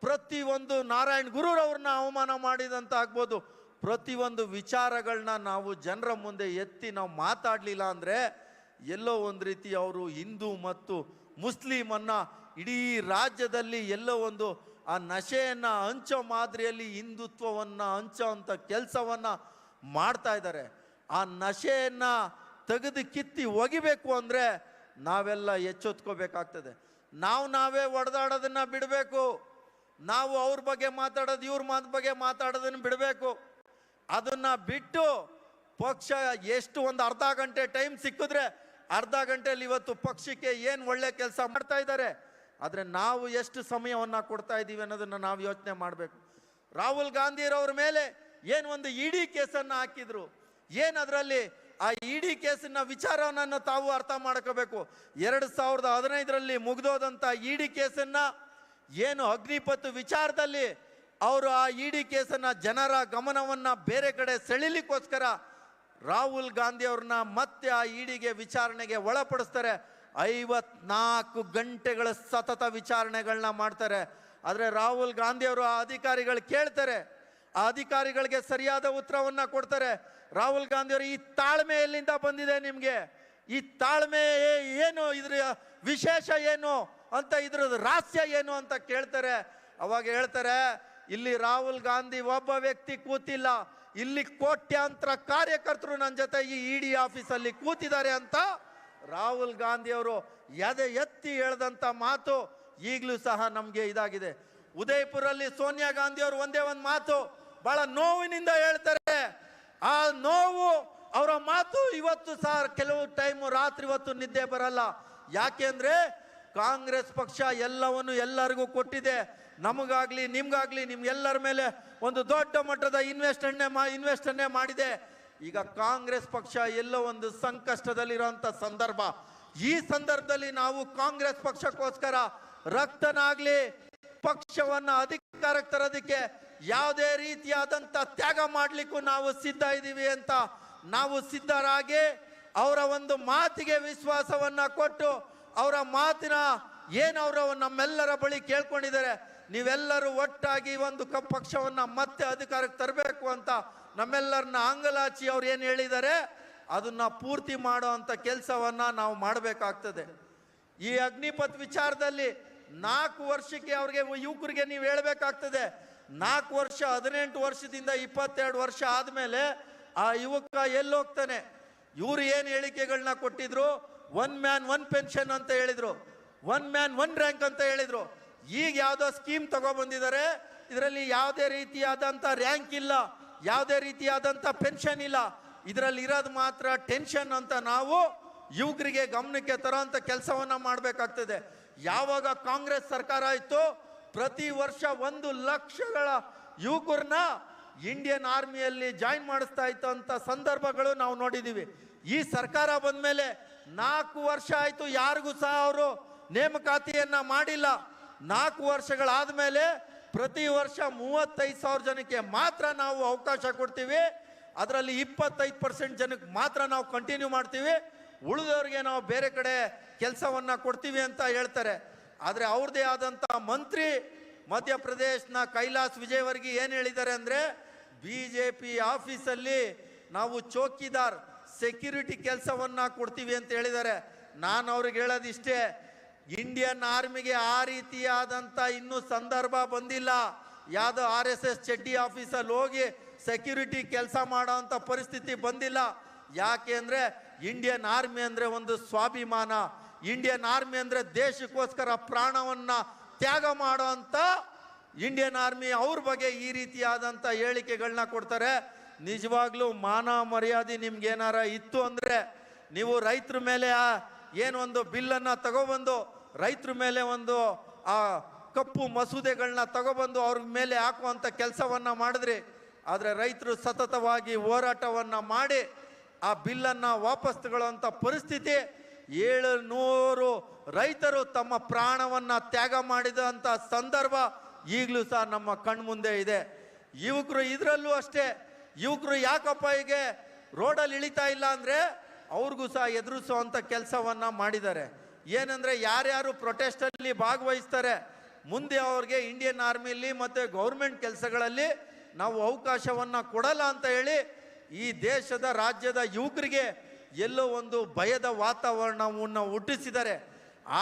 ಪ್ರತಿಯೊಂದು ನಾರಾಯಣ್ ಗುರುರವ್ರನ್ನ ಅವಮಾನ ಮಾಡಿದಂತ ಆಗ್ಬೋದು. ಪ್ರತಿಯೊಂದು ವಿಚಾರಗಳನ್ನ ನಾವು ಜನರ ಮುಂದೆ ಎತ್ತಿ ನಾವು ಮಾತಾಡಲಿಲ್ಲ ಅಂದ್ರೆ ಎಲ್ಲೋ ಒಂದು ರೀತಿ ಅವರು ಹಿಂದೂ ಮತ್ತು ಮುಸ್ಲಿಮನ್ನ ಇಡೀ ರಾಜ್ಯದಲ್ಲಿ ಎಲ್ಲೋ ಒಂದು ಆ ನಶೆಯನ್ನ ಹಂಚೋ ಮಾದರಿಯಲ್ಲಿ ಹಿಂದುತ್ವವನ್ನ ಹಂಚೋ ಅಂತ ಕೆಲಸವನ್ನ ಮಾಡ್ತಾ ಇದ್ದಾರೆ. ಆ ನಶೆಯನ್ನ ತೆಗೆದು ಕಿತ್ತಿ ಒಗಿಬೇಕು ಅಂದ್ರೆ ನಾವೆಲ್ಲ ಎಚ್ಚೆತ್ಕೋಬೇಕಾಗ್ತದೆ. ನಾವೇ ಒಡೆದಾಡೋದನ್ನ ಬಿಡಬೇಕು. ನಾವು ಅವ್ರ ಬಗ್ಗೆ ಮಾತಾಡೋದು, ಇವ್ರ ಬಗ್ಗೆ ಮಾತಾಡೋದನ್ನ ಬಿಡಬೇಕು. ಅದನ್ನ ಬಿಟ್ಟು ಪಕ್ಷ ಎಷ್ಟು ಒಂದು ಅರ್ಧ ಗಂಟೆ ಟೈಮ್ ಸಿಕ್ಕಿದ್ರೆ ಅರ್ಧ ಗಂಟೆಯಲ್ಲಿ ಇವತ್ತು ಪಕ್ಷಕ್ಕೆ ಏನು ಒಳ್ಳೆ ಕೆಲಸ ಮಾಡ್ತಾ ಇದ್ದಾರೆ, ಆದರೆ ನಾವು ಎಷ್ಟು ಸಮಯವನ್ನ ಕೊಡ್ತಾ ಇದ್ದೀವಿ ಅನ್ನೋದನ್ನ ನಾವು ಯೋಚನೆ ಮಾಡಬೇಕು. ರಾಹುಲ್ ಗಾಂಧಿರವ್ರ ಮೇಲೆ ಏನು ಒಂದು ಇಡಿ ಕೇಸನ್ನ ಹಾಕಿದ್ರು, ಏನು ಅದರಲ್ಲಿ ಆ ಇಡಿ ಕೇಸಿನ ವಿಚಾರವನ್ನು ತಾವು ಅರ್ಥ ಮಾಡ್ಕೋಬೇಕು. 2015ರಲ್ಲಿ ಮುಗಿದೋದಂತ ಇಡಿ ಕೇಸನ್ನ ಏನು ಅಗ್ನಿಪಥ್ ವಿಚಾರದಲ್ಲಿ ಅವರು ಆ ಇಡಿ ಕೇಸನ್ನ ಜನರ ಗಮನವನ್ನ ಬೇರೆ ಕಡೆ ಸೆಳಿಲಿಕ್ಕೋಸ್ಕರ ರಾಹುಲ್ ಗಾಂಧಿ ಅವ್ರನ್ನ ಮತ್ತೆ ಆ ಇಡಿಗೆ ವಿಚಾರಣೆಗೆ ಒಳಪಡಿಸ್ತಾರೆ. 54 ಗಂಟೆಗಳ ಸತತ ವಿಚಾರಣೆಗಳನ್ನ ಮಾಡ್ತಾರೆ. ಆದರೆ ರಾಹುಲ್ ಗಾಂಧಿ ಅವರು ಆ ಅಧಿಕಾರಿಗಳು ಕೇಳ್ತಾರೆ, ಆ ಅಧಿಕಾರಿಗಳಿಗೆ ಸರಿಯಾದ ಉತ್ತರವನ್ನ ಕೊಡ್ತಾರೆ. ರಾಹುಲ್ ಗಾಂಧಿ ಅವರು ಈ ತಾಳ್ಮೆ ಎಲ್ಲಿಂದ ಬಂದಿದೆ ನಿಮ್ಗೆ? ಈ ತಾಳ್ಮೆ ಏನು, ಇದ್ರ ವಿಶೇಷ ಏನು ಅಂತ, ಇದ್ರದ್ದು ರಹಸ್ಯ ಏನು ಅಂತ ಕೇಳ್ತಾರೆ. ಅವಾಗ ಹೇಳ್ತಾರೆ, ಇಲ್ಲಿ ರಾಹುಲ್ ಗಾಂಧಿ ಒಬ್ಬ ವ್ಯಕ್ತಿ ಕೂತಿಲ್ಲ, ಇಲ್ಲಿ ಕೋಟ್ಯಾಂತರ ಕಾರ್ಯಕರ್ತರು ನನ್ನ ಜೊತೆ ಈ ಇಡಿ ಆಫೀಸಲ್ಲಿ ಕೂತಿದ್ದಾರೆ ಅಂತ ರಾಹುಲ್ ಗಾಂಧಿ ಅವರು ಎದೆ ಎತ್ತಿ ಹೇಳ್ದಂತ ಮಾತು ಈಗಲೂ ಸಹ ನಮಗೆ ಇದಾಗಿದೆ. ಉದಯಪುರಲ್ಲಿ ಸೋನಿಯಾ ಗಾಂಧಿ ಅವರು ಒಂದೇ ಒಂದು ಮಾತು ಬಹಳ ನೋವಿನಿಂದ ಹೇಳ್ತಾರೆ. ಆ ನೋವು ಅವರ ಮಾತು ಇವತ್ತು ಸಹ ಕೆಲವು ಟೈಮ್ ರಾತ್ರಿ ಹೊತ್ತು ನಿದ್ದೆ ಬರಲ್ಲ. ಯಾಕೆಂದ್ರೆ ಕಾಂಗ್ರೆಸ್ ಪಕ್ಷ ಎಲ್ಲವನ್ನು ಎಲ್ಲರಿಗೂ ಕೊಟ್ಟಿದೆ. ನಮಗಾಗ್ಲಿ ನಿಮ್ಗಾಗ್ಲಿ ನಿಮ್ಗೆಲ್ಲರ ಮೇಲೆ ಒಂದು ದೊಡ್ಡ ಮಟ್ಟದ ಇನ್ವೆಸ್ಟನ್ನೇ ಮಾಡಿದೆ. ಈಗ ಕಾಂಗ್ರೆಸ್ ಪಕ್ಷ ಎಲ್ಲೋ ಒಂದು ಸಂಕಷ್ಟದಲ್ಲಿರುವಂತ ಸಂದರ್ಭ. ಈ ಸಂದರ್ಭದಲ್ಲಿ ನಾವು ಕಾಂಗ್ರೆಸ್ ಪಕ್ಷಕ್ಕೋಸ್ಕರ ರಕ್ತನಾಗ್ಲಿ ಪಕ್ಷವನ್ನ ಅಧಿಕಾರಕ್ಕೆ ತರೋದಕ್ಕೆ ಯಾವುದೇ ರೀತಿಯಾದಂತ ತ್ಯಾಗ ಮಾಡ್ಲಿಕ್ಕೂ ನಾವು ಸಿದ್ಧ ಇದ್ದೀವಿ ಅಂತ ನಾವು ಸಿದ್ಧರಾಗಿ ಅವರ ಒಂದು ಮಾತಿಗೆ ವಿಶ್ವಾಸವನ್ನ ಕೊಟ್ಟು ಅವರ ಮಾತಿನ ಏನವರು ನಮ್ಮೆಲ್ಲರ ಬಳಿ ಕೇಳ್ಕೊಂಡಿದ್ದಾರೆ, ನೀವೆಲ್ಲರೂ ಒಟ್ಟಾಗಿ ಒಂದು ಪಕ್ಷವನ್ನ ಮತ್ತೆ ಅಧಿಕಾರಕ್ಕೆ ತರಬೇಕು ಅಂತ ನಮ್ಮೆಲ್ಲರನ್ನ ಅಂಗಲಾಚಿ ಅವ್ರು ಏನು ಹೇಳಿದ್ದಾರೆ ಅದನ್ನ ಪೂರ್ತಿ ಮಾಡೋ ಅಂತ ಕೆಲಸವನ್ನ ನಾವು ಮಾಡಬೇಕಾಗ್ತದೆ. ಈ ಅಗ್ನಿಪಥ್ ವಿಚಾರದಲ್ಲಿ 4 ವರ್ಷಕ್ಕೆ ಅವ್ರಿಗೆ ಯುವಕರಿಗೆ ನೀವು ಹೇಳ್ಬೇಕಾಗ್ತದೆ. 4 ವರ್ಷ 18 ವರ್ಷದಿಂದ 22 ವರ್ಷ ಆದ್ಮೇಲೆ ಆ ಯುವಕ ಎಲ್ಲೋಗ್ತಾನೆ? ಇವರು ಏನು ಹೇಳಿಕೆಗಳನ್ನ ಕೊಟ್ಟಿದ್ರು, 1 ಮ್ಯಾನ್ 1 ಪೆನ್ಷನ್ ಅಂತ ಹೇಳಿದ್ರು, 1 ಮ್ಯಾನ್ 1 ರ್ಯಾಂಕ್ ಅಂತ ಹೇಳಿದ್ರು. ಈಗ ಯಾವುದೋ ಸ್ಕೀಮ್ ತಗೊಬಂದಿದ್ದಾರೆ, ಇದರಲ್ಲಿ ಯಾವುದೇ ರೀತಿಯಾದಂಥ ರ್ಯಾಂಕ್ ಇಲ್ಲ, ಯಾವುದೇ ರೀತಿಯಾದಂಥ ಪೆನ್ಷನ್ ಇಲ್ಲ, ಇದರಲ್ಲಿ ಇರೋದು ಮಾತ್ರ ಟೆನ್ಷನ್ ಅಂತ ನಾವು ಯುವಕರಿಗೆ ಗಮನಕ್ಕೆ ತರೋಂಥ ಕೆಲಸವನ್ನ ಮಾಡಬೇಕಾಗ್ತದೆ. ಯಾವಾಗ ಕಾಂಗ್ರೆಸ್ ಸರ್ಕಾರ ಇತ್ತು, ಪ್ರತಿ ವರ್ಷ 1 ಲಕ್ಷಗಳ ಯುವಕರನ್ನ ಇಂಡಿಯನ್ ಆರ್ಮಿಯಲ್ಲಿ ಜಾಯಿನ್ ಮಾಡಿಸ್ತಾ ಇತ್ತು ಅಂತ ಸಂದರ್ಭಗಳು ನಾವು ನೋಡಿದ್ದೀವಿ. ಈ ಸರ್ಕಾರ ಬಂದ ಮೇಲೆ 4 ವರ್ಷ ಆಯ್ತು, ಯಾರಿಗೂ ಸಹ ಅವರು ನೇಮಕಾತಿಯನ್ನ ಮಾಡಿಲ್ಲ. 4 ವರ್ಷಗಳಾದ ಮೇಲೆ ಪ್ರತಿ ವರ್ಷ 35,000 ಜನಕ್ಕೆ ಮಾತ್ರ ನಾವು ಅವಕಾಶ ಕೊಡ್ತೀವಿ. ಅದರಲ್ಲಿ 25% ಜನಕ್ಕೆ ಮಾತ್ರ ನಾವು ಕಂಟಿನ್ಯೂ ಮಾಡ್ತೀವಿ, ಉಳಿದವ್ರಿಗೆ ನಾವು ಬೇರೆ ಕಡೆ ಕೆಲಸವನ್ನ ಕೊಡ್ತೀವಿ ಅಂತ ಹೇಳ್ತಾರೆ. ಆದರೆ ಅವ್ರದೇ ಆದಂಥ ಮಂತ್ರಿ ಮಧ್ಯಪ್ರದೇಶನ ಕೈಲಾಸ್ ವಿಜಯವರ್ಗಿ ಏನು ಹೇಳಿದ್ದಾರೆ ಅಂದರೆ, BJP ಆಫೀಸಲ್ಲಿ ನಾವು ಚೌಕಿದಾರ್ ಸೆಕ್ಯೂರಿಟಿ ಕೆಲಸವನ್ನ ಕೊಡ್ತೀವಿ ಅಂತ ಹೇಳಿದ್ದಾರೆ. ನಾನು ಅವ್ರಿಗೆ ಹೇಳೋದಿಷ್ಟೇ, ಇಂಡಿಯನ್ ಆರ್ಮಿಗೆ ಆ ರೀತಿಯಾದಂಥ ಇನ್ನೂ ಸಂದರ್ಭ ಬಂದಿಲ್ಲ. ಯಾವುದೋ RSS ಚಡ್ಡಿ ಆಫೀಸಲ್ಲಿ ಹೋಗಿ ಸೆಕ್ಯೂರಿಟಿ ಕೆಲಸ ಮಾಡೋಂಥ ಪರಿಸ್ಥಿತಿ ಬಂದಿಲ್ಲ. ಯಾಕೆ ಅಂದರೆ ಇಂಡಿಯನ್ ಆರ್ಮಿ ಅಂದರೆ ಒಂದು ಸ್ವಾಭಿಮಾನ, ಇಂಡಿಯನ್ ಆರ್ಮಿ ಅಂದರೆ ದೇಶಕ್ಕೋಸ್ಕರ ಪ್ರಾಣವನ್ನ ತ್ಯಾಗ ಮಾಡೋ ಅಂತ ಇಂಡಿಯನ್ ಆರ್ಮಿ ಅವ್ರ ಬಗ್ಗೆ ಈ ರೀತಿಯಾದಂಥ ಹೇಳಿಕೆಗಳನ್ನ ಕೊಡ್ತಾರೆ. ನಿಜವಾಗ್ಲೂ ಮಾನ ಮರ್ಯಾದೆ ನಿಮ್ಗೇನಾರ ಇತ್ತು ಅಂದರೆ ನೀವು ರೈತರ ಮೇಲೆ ಏನೊಂದು ಬಿಲ್ಲನ್ನು ತಗೊಬಂದು ರೈತರ ಮೇಲೆ ಒಂದು ಆ ಕಪ್ಪು ಮಸೂದೆಗಳನ್ನ ತಗೊಬಂದು ಅವ್ರ ಮೇಲೆ ಹಾಕುವಂಥ ಕೆಲಸವನ್ನ ಮಾಡಿದ್ರಿ. ಆದರೆ ರೈತರು ಸತತವಾಗಿ ಹೋರಾಟವನ್ನ ಮಾಡಿ ಆ ಬಿಲ್ಲನ್ನು ವಾಪಸ್ ತಗೊಳ್ಳುವಂಥ ಪರಿಸ್ಥಿತಿ 700 ರೈತರು ತಮ್ಮ ಪ್ರಾಣವನ್ನ ತ್ಯಾಗ ಮಾಡಿದಂಥ ಸಂದರ್ಭ ಈಗಲೂ ಸಹ ನಮ್ಮ ಕಣ್ಮುಂದೆ ಇದೆ. ಯುವಕರು ಇದರಲ್ಲೂ ಅಷ್ಟೇ, ಯುವಕರು ಯಾಕಪ್ಪ ಹೀಗೆ ರೋಡಲ್ಲಿ ಇಳಿತಾ ಇಲ್ಲ ಅಂದರೆ ಅವ್ರಿಗೂ ಸಹ ಎದುರಿಸುವಂಥ ಕೆಲಸವನ್ನ ಮಾಡಿದ್ದಾರೆ. ಏನಂದರೆ ಯಾರ್ಯಾರು ಪ್ರೊಟೆಸ್ಟಲ್ಲಿ ಭಾಗವಹಿಸ್ತಾರೆ ಮುಂದೆ ಅವ್ರಿಗೆ ಇಂಡಿಯನ್ ಆರ್ಮಿಲಿ ಮತ್ತು ಗೌರ್ಮೆಂಟ್ ಕೆಲಸಗಳಲ್ಲಿ ನಾವು ಅವಕಾಶವನ್ನು ಕೊಡಲ್ಲ ಅಂತ ಹೇಳಿ ಈ ದೇಶದ ರಾಜ್ಯದ ಯುವಕರಿಗೆ ಎಲ್ಲೋ ಒಂದು ಭಯದ ವಾತಾವರಣವನ್ನು ಹುಟ್ಟಿಸಿದ್ದಾರೆ.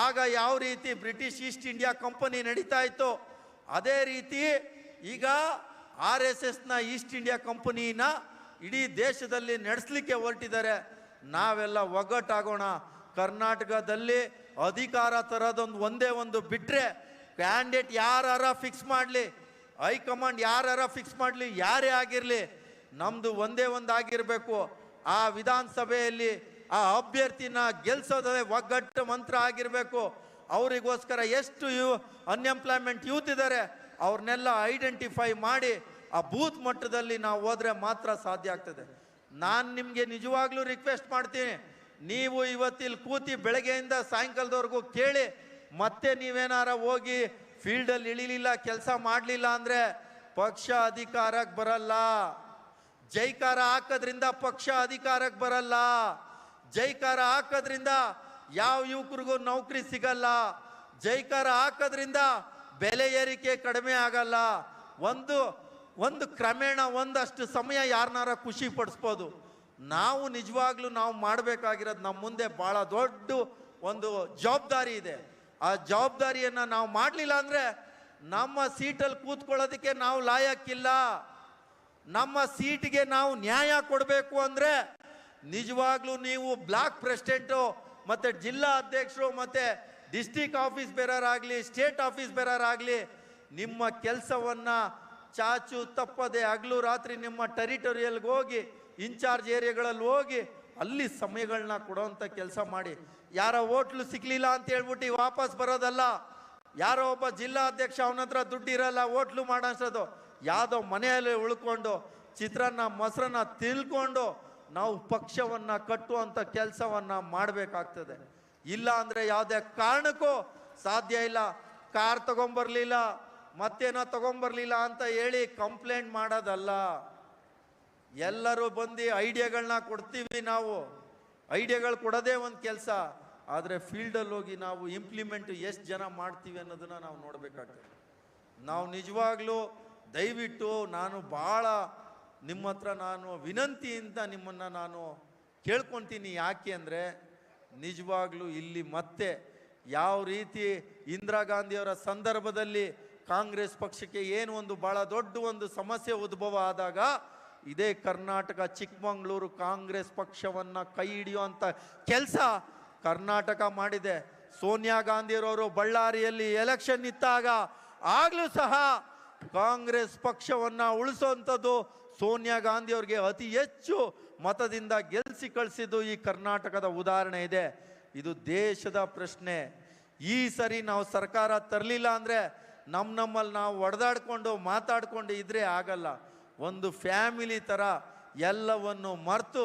ಆಗ ಯಾವ ರೀತಿ ಬ್ರಿಟಿಷ್ ಈಸ್ಟ್ ಇಂಡಿಯಾ ಕಂಪನಿ ನಡೀತಾ ಇತ್ತು, ಅದೇ ರೀತಿ ಈಗ RSSನ ಈಸ್ಟ್ ಇಂಡಿಯಾ ಕಂಪನಿನ ಇಡೀ ದೇಶದಲ್ಲಿ ನಡೆಸಲಿಕ್ಕೆ ಹೊರಟಿದ್ದಾರೆ. ನಾವೆಲ್ಲ ಒಗ್ಗಟ್ಟಾಗೋಣ. ಕರ್ನಾಟಕದಲ್ಲಿ ಅಧಿಕಾರ ತರೋದೊಂದು ಒಂದೇ ಒಂದು ಬಿಟ್ಟರೆ, ಕ್ಯಾಂಡಿಡೇಟ್ ಯಾರ ಫಿಕ್ಸ್ ಮಾಡಲಿ, ಹೈಕಮಾಂಡ್ ಯಾರ ಫಿಕ್ಸ್ ಮಾಡಲಿ, ಯಾರೇ ಆಗಿರಲಿ, ನಮ್ಮದು ಒಂದೇ ಒಂದು ಆಗಿರಬೇಕು. ಆ ವಿಧಾನಸಭೆಯಲ್ಲಿ ಆ ಅಭ್ಯರ್ಥಿನ ಗೆಲ್ಸೋದೇ ಒಗ್ಗಟ್ಟು ಮಂತ್ರ ಆಗಿರಬೇಕು. ಅವರಿಗೋಸ್ಕರ ಎಷ್ಟು ಅನ್ಎಂಪ್ಲಾಯ್ಮೆಂಟ್ ಯೂತ್ ಇದ್ದಾರೆ ಅವ್ರನ್ನೆಲ್ಲ ಐಡೆಂಟಿಫೈ ಮಾಡಿ ಆ ಬೂತ್ ಮಟ್ಟದಲ್ಲಿ ನಾವು ಹೋದ್ರೆ ಮಾತ್ರ ಸಾಧ್ಯ ಆಗ್ತದೆ. ನಾನು ನಿಮಗೆ ನಿಜವಾಗ್ಲೂ ರಿಕ್ವೆಸ್ಟ್ ಮಾಡ್ತೀನಿ, ನೀವು ಇವತ್ತಿಲ್ಲಿ ಕೂತಿ ಬೆಳಗ್ಗೆಯಿಂದ ಸಾಯಂಕಾಲದವರೆಗೂ ಕೇಳಿ, ಮತ್ತೆ ನೀವೇನಾರ ಹೋಗಿ ಫೀಲ್ಡಲ್ಲಿ ಇಳಿಲಿಲ್ಲ, ಕೆಲಸ ಮಾಡಲಿಲ್ಲ ಅಂದರೆ ಪಕ್ಷ ಅಧಿಕಾರಕ್ಕೆ ಬರಲ್ಲ. ಜೈಕಾರ ಹಾಕೋದ್ರಿಂದ ಪಕ್ಷ ಅಧಿಕಾರಕ್ಕೆ ಬರಲ್ಲ. ಜೈಕಾರ ಹಾಕೋದ್ರಿಂದ ಯಾವ ಯುವಕರಿಗೂ ನೌಕರಿ ಸಿಗಲ್ಲ. ಜೈಕಾರ ಹಾಕೋದ್ರಿಂದ ಬೆಲೆ ಏರಿಕೆ ಕಡಿಮೆ ಆಗಲ್ಲ. ಒಂದು ಕ್ರಮೇಣ ಒಂದಷ್ಟು ಸಮಯ ಯಾರನ್ನಾರ ಖುಷಿ ಪಡಿಸ್ಬೋದು. ನಾವು ನಿಜವಾಗ್ಲೂ ನಾವು ಮಾಡಬೇಕಾಗಿರೋದು ನಮ್ಮ ಮುಂದೆ ಬಹಳ ದೊಡ್ಡ ಒಂದು ಜವಾಬ್ದಾರಿ ಇದೆ. ಆ ಜವಾಬ್ದಾರಿಯನ್ನ ನಾವು ಮಾಡಲಿಲ್ಲ ಅಂದ್ರೆ ನಮ್ಮ ಸೀಟಲ್ಲಿ ಕೂತ್ಕೊಳ್ಳೋದಕ್ಕೆ ನಾವು ಲಾಯಕ್ಕಿಲ್ಲ. ನಮ್ಮ ಸೀಟ್ಗೆ ನಾವು ನ್ಯಾಯ ಕೊಡಬೇಕು ಅಂದ್ರೆ ನಿಜವಾಗ್ಲೂ ನೀವು ಬ್ಲಾಕ್ ಪ್ರೆಸಿಡೆಂಟು ಮತ್ತೆ ಜಿಲ್ಲಾ ಅಧ್ಯಕ್ಷರು ಮತ್ತೆ ಡಿಸ್ಟಿಕ್ ಆಫೀಸ್ ಬೇರರಾಗಲಿ ಸ್ಟೇಟ್ ಆಫೀಸ್ ಬೇರರಾಗಲಿ ನಿಮ್ಮ ಕೆಲಸವನ್ನ ಚಾಚು ತಪ್ಪದೆ ಹಗಲು ರಾತ್ರಿ ನಿಮ್ಮ ಟೆರಿಟೋರಿಯಲ್ಗೆ ಹೋಗಿ ಇನ್ಚಾರ್ಜ್ ಏರಿಯಾಗಳಲ್ಲಿ ಹೋಗಿ ಅಲ್ಲಿ ಸಮಯಗಳನ್ನ ಕೊಡೋಂಥ ಕೆಲಸ ಮಾಡಿ. ಯಾರ ಹೋಟ್ಲು ಸಿಗ್ಲಿಲ್ಲ ಅಂತ ಹೇಳ್ಬಿಟ್ಟು ವಾಪಸ್ ಬರೋದಲ್ಲ. ಯಾರೋ ಒಬ್ಬ ಜಿಲ್ಲಾ ಅಧ್ಯಕ್ಷ ಅವನ ಹತ್ರ ದುಡ್ಡಿರಲ್ಲ ಹೋಟ್ಲು ಮಾಡೋದು, ಯಾವುದೋ ಮನೆಯಲ್ಲಿ ಉಳ್ಕೊಂಡು ಚಿತ್ರಾನ್ನ ಮೊಸರನ್ನ ತಿಳ್ಕೊಂಡು ನಾವು ಪಕ್ಷವನ್ನ ಕಟ್ಟುವಂಥ ಕೆಲಸವನ್ನ ಮಾಡಬೇಕಾಗ್ತದೆ. ಇಲ್ಲ ಅಂದ್ರೆ ಯಾವುದೇ ಕಾರಣಕ್ಕೂ ಸಾಧ್ಯ ಇಲ್ಲ. ಕಾರ್ ತಗೊಂಬರ್ಲಿಲ್ಲ ಮತ್ತೇನೋ ತಗೊಂಬರ್ಲಿಲ್ಲ ಅಂತ ಹೇಳಿ ಕಂಪ್ಲೇಂಟ್ ಮಾಡೋದಲ್ಲ. ಎಲ್ಲರೂ ಬಂದು ಐಡಿಯಾಗಳನ್ನ ಕೊಡ್ತೀವಿ. ನಾವು ಐಡಿಯಾಗಳು ಕೊಡೋದೇ ಒಂದು ಕೆಲಸ, ಆದರೆ ಫೀಲ್ಡಲ್ಲಿ ಹೋಗಿ ನಾವು ಇಂಪ್ಲಿಮೆಂಟ್ ಎಷ್ಟು ಜನ ಮಾಡ್ತೀವಿ ಅನ್ನೋದನ್ನ ನಾವು ನೋಡಬೇಕಾಗ್ತದೆ. ನಾವು ನಿಜವಾಗ್ಲೂ ದಯವಿಟ್ಟು ನಾನು ಭಾಳ ನಿಮ್ಮ ಹತ್ರ ನಾನು ವಿನಂತಿಯಿಂದ ನಿಮ್ಮನ್ನು ನಾನು ಕೇಳ್ಕೊತೀನಿ. ಯಾಕೆ ಅಂದರೆ ನಿಜವಾಗ್ಲೂ ಇಲ್ಲಿ ಮತ್ತೆ ಯಾವ ರೀತಿ ಇಂದಿರಾ ಗಾಂಧಿಯವರ ಸಂದರ್ಭದಲ್ಲಿ ಕಾಂಗ್ರೆಸ್ ಪಕ್ಷಕ್ಕೆ ಏನು ಒಂದು ಭಾಳ ದೊಡ್ಡ ಒಂದು ಸಮಸ್ಯೆ ಉದ್ಭವ ಆದಾಗ ಇದೇ ಕರ್ನಾಟಕ ಚಿಕ್ಕಮಗಳೂರು ಕಾಂಗ್ರೆಸ್ ಪಕ್ಷವನ್ನು ಕೈ ಹಿಡಿಯುವಂಥ ಕೆಲಸ ಕರ್ನಾಟಕ ಮಾಡಿದೆ. ಸೋನಿಯಾ ಗಾಂಧಿಯವರು ಬಳ್ಳಾರಿಯಲ್ಲಿ ಎಲೆಕ್ಷನ್ ನಿಂತಾಗ ಆಗಲೂ ಸಹ ಕಾಂಗ್ರೆಸ್ ಪಕ್ಷವನ್ನು ಉಳಿಸುವಂಥದ್ದು ಸೋನಿಯಾ ಗಾಂಧಿಯವ್ರಿಗೆ ಅತಿ ಹೆಚ್ಚು ಮತದಿಂದ ಗೆಲ್ಲಿಸಿ ಕಳಿಸಿದ್ದು ಈ ಕರ್ನಾಟಕದ ಉದಾಹರಣೆ ಇದೆ. ಇದು ದೇಶದ ಪ್ರಶ್ನೆ. ಈ ಸರಿ ನಾವು ಸರ್ಕಾರ ತರಲಿಲ್ಲ ಅಂದರೆ ನಮ್ಮಲ್ಲಿ ನಾವು ಒಡೆದಾಡ್ಕೊಂಡು ಮಾತಾಡ್ಕೊಂಡು ಇದ್ರೆ ಆಗಲ್ಲ. ಒಂದು ಫ್ಯಾಮಿಲಿ ಥರ ಎಲ್ಲವನ್ನು ಮರೆತು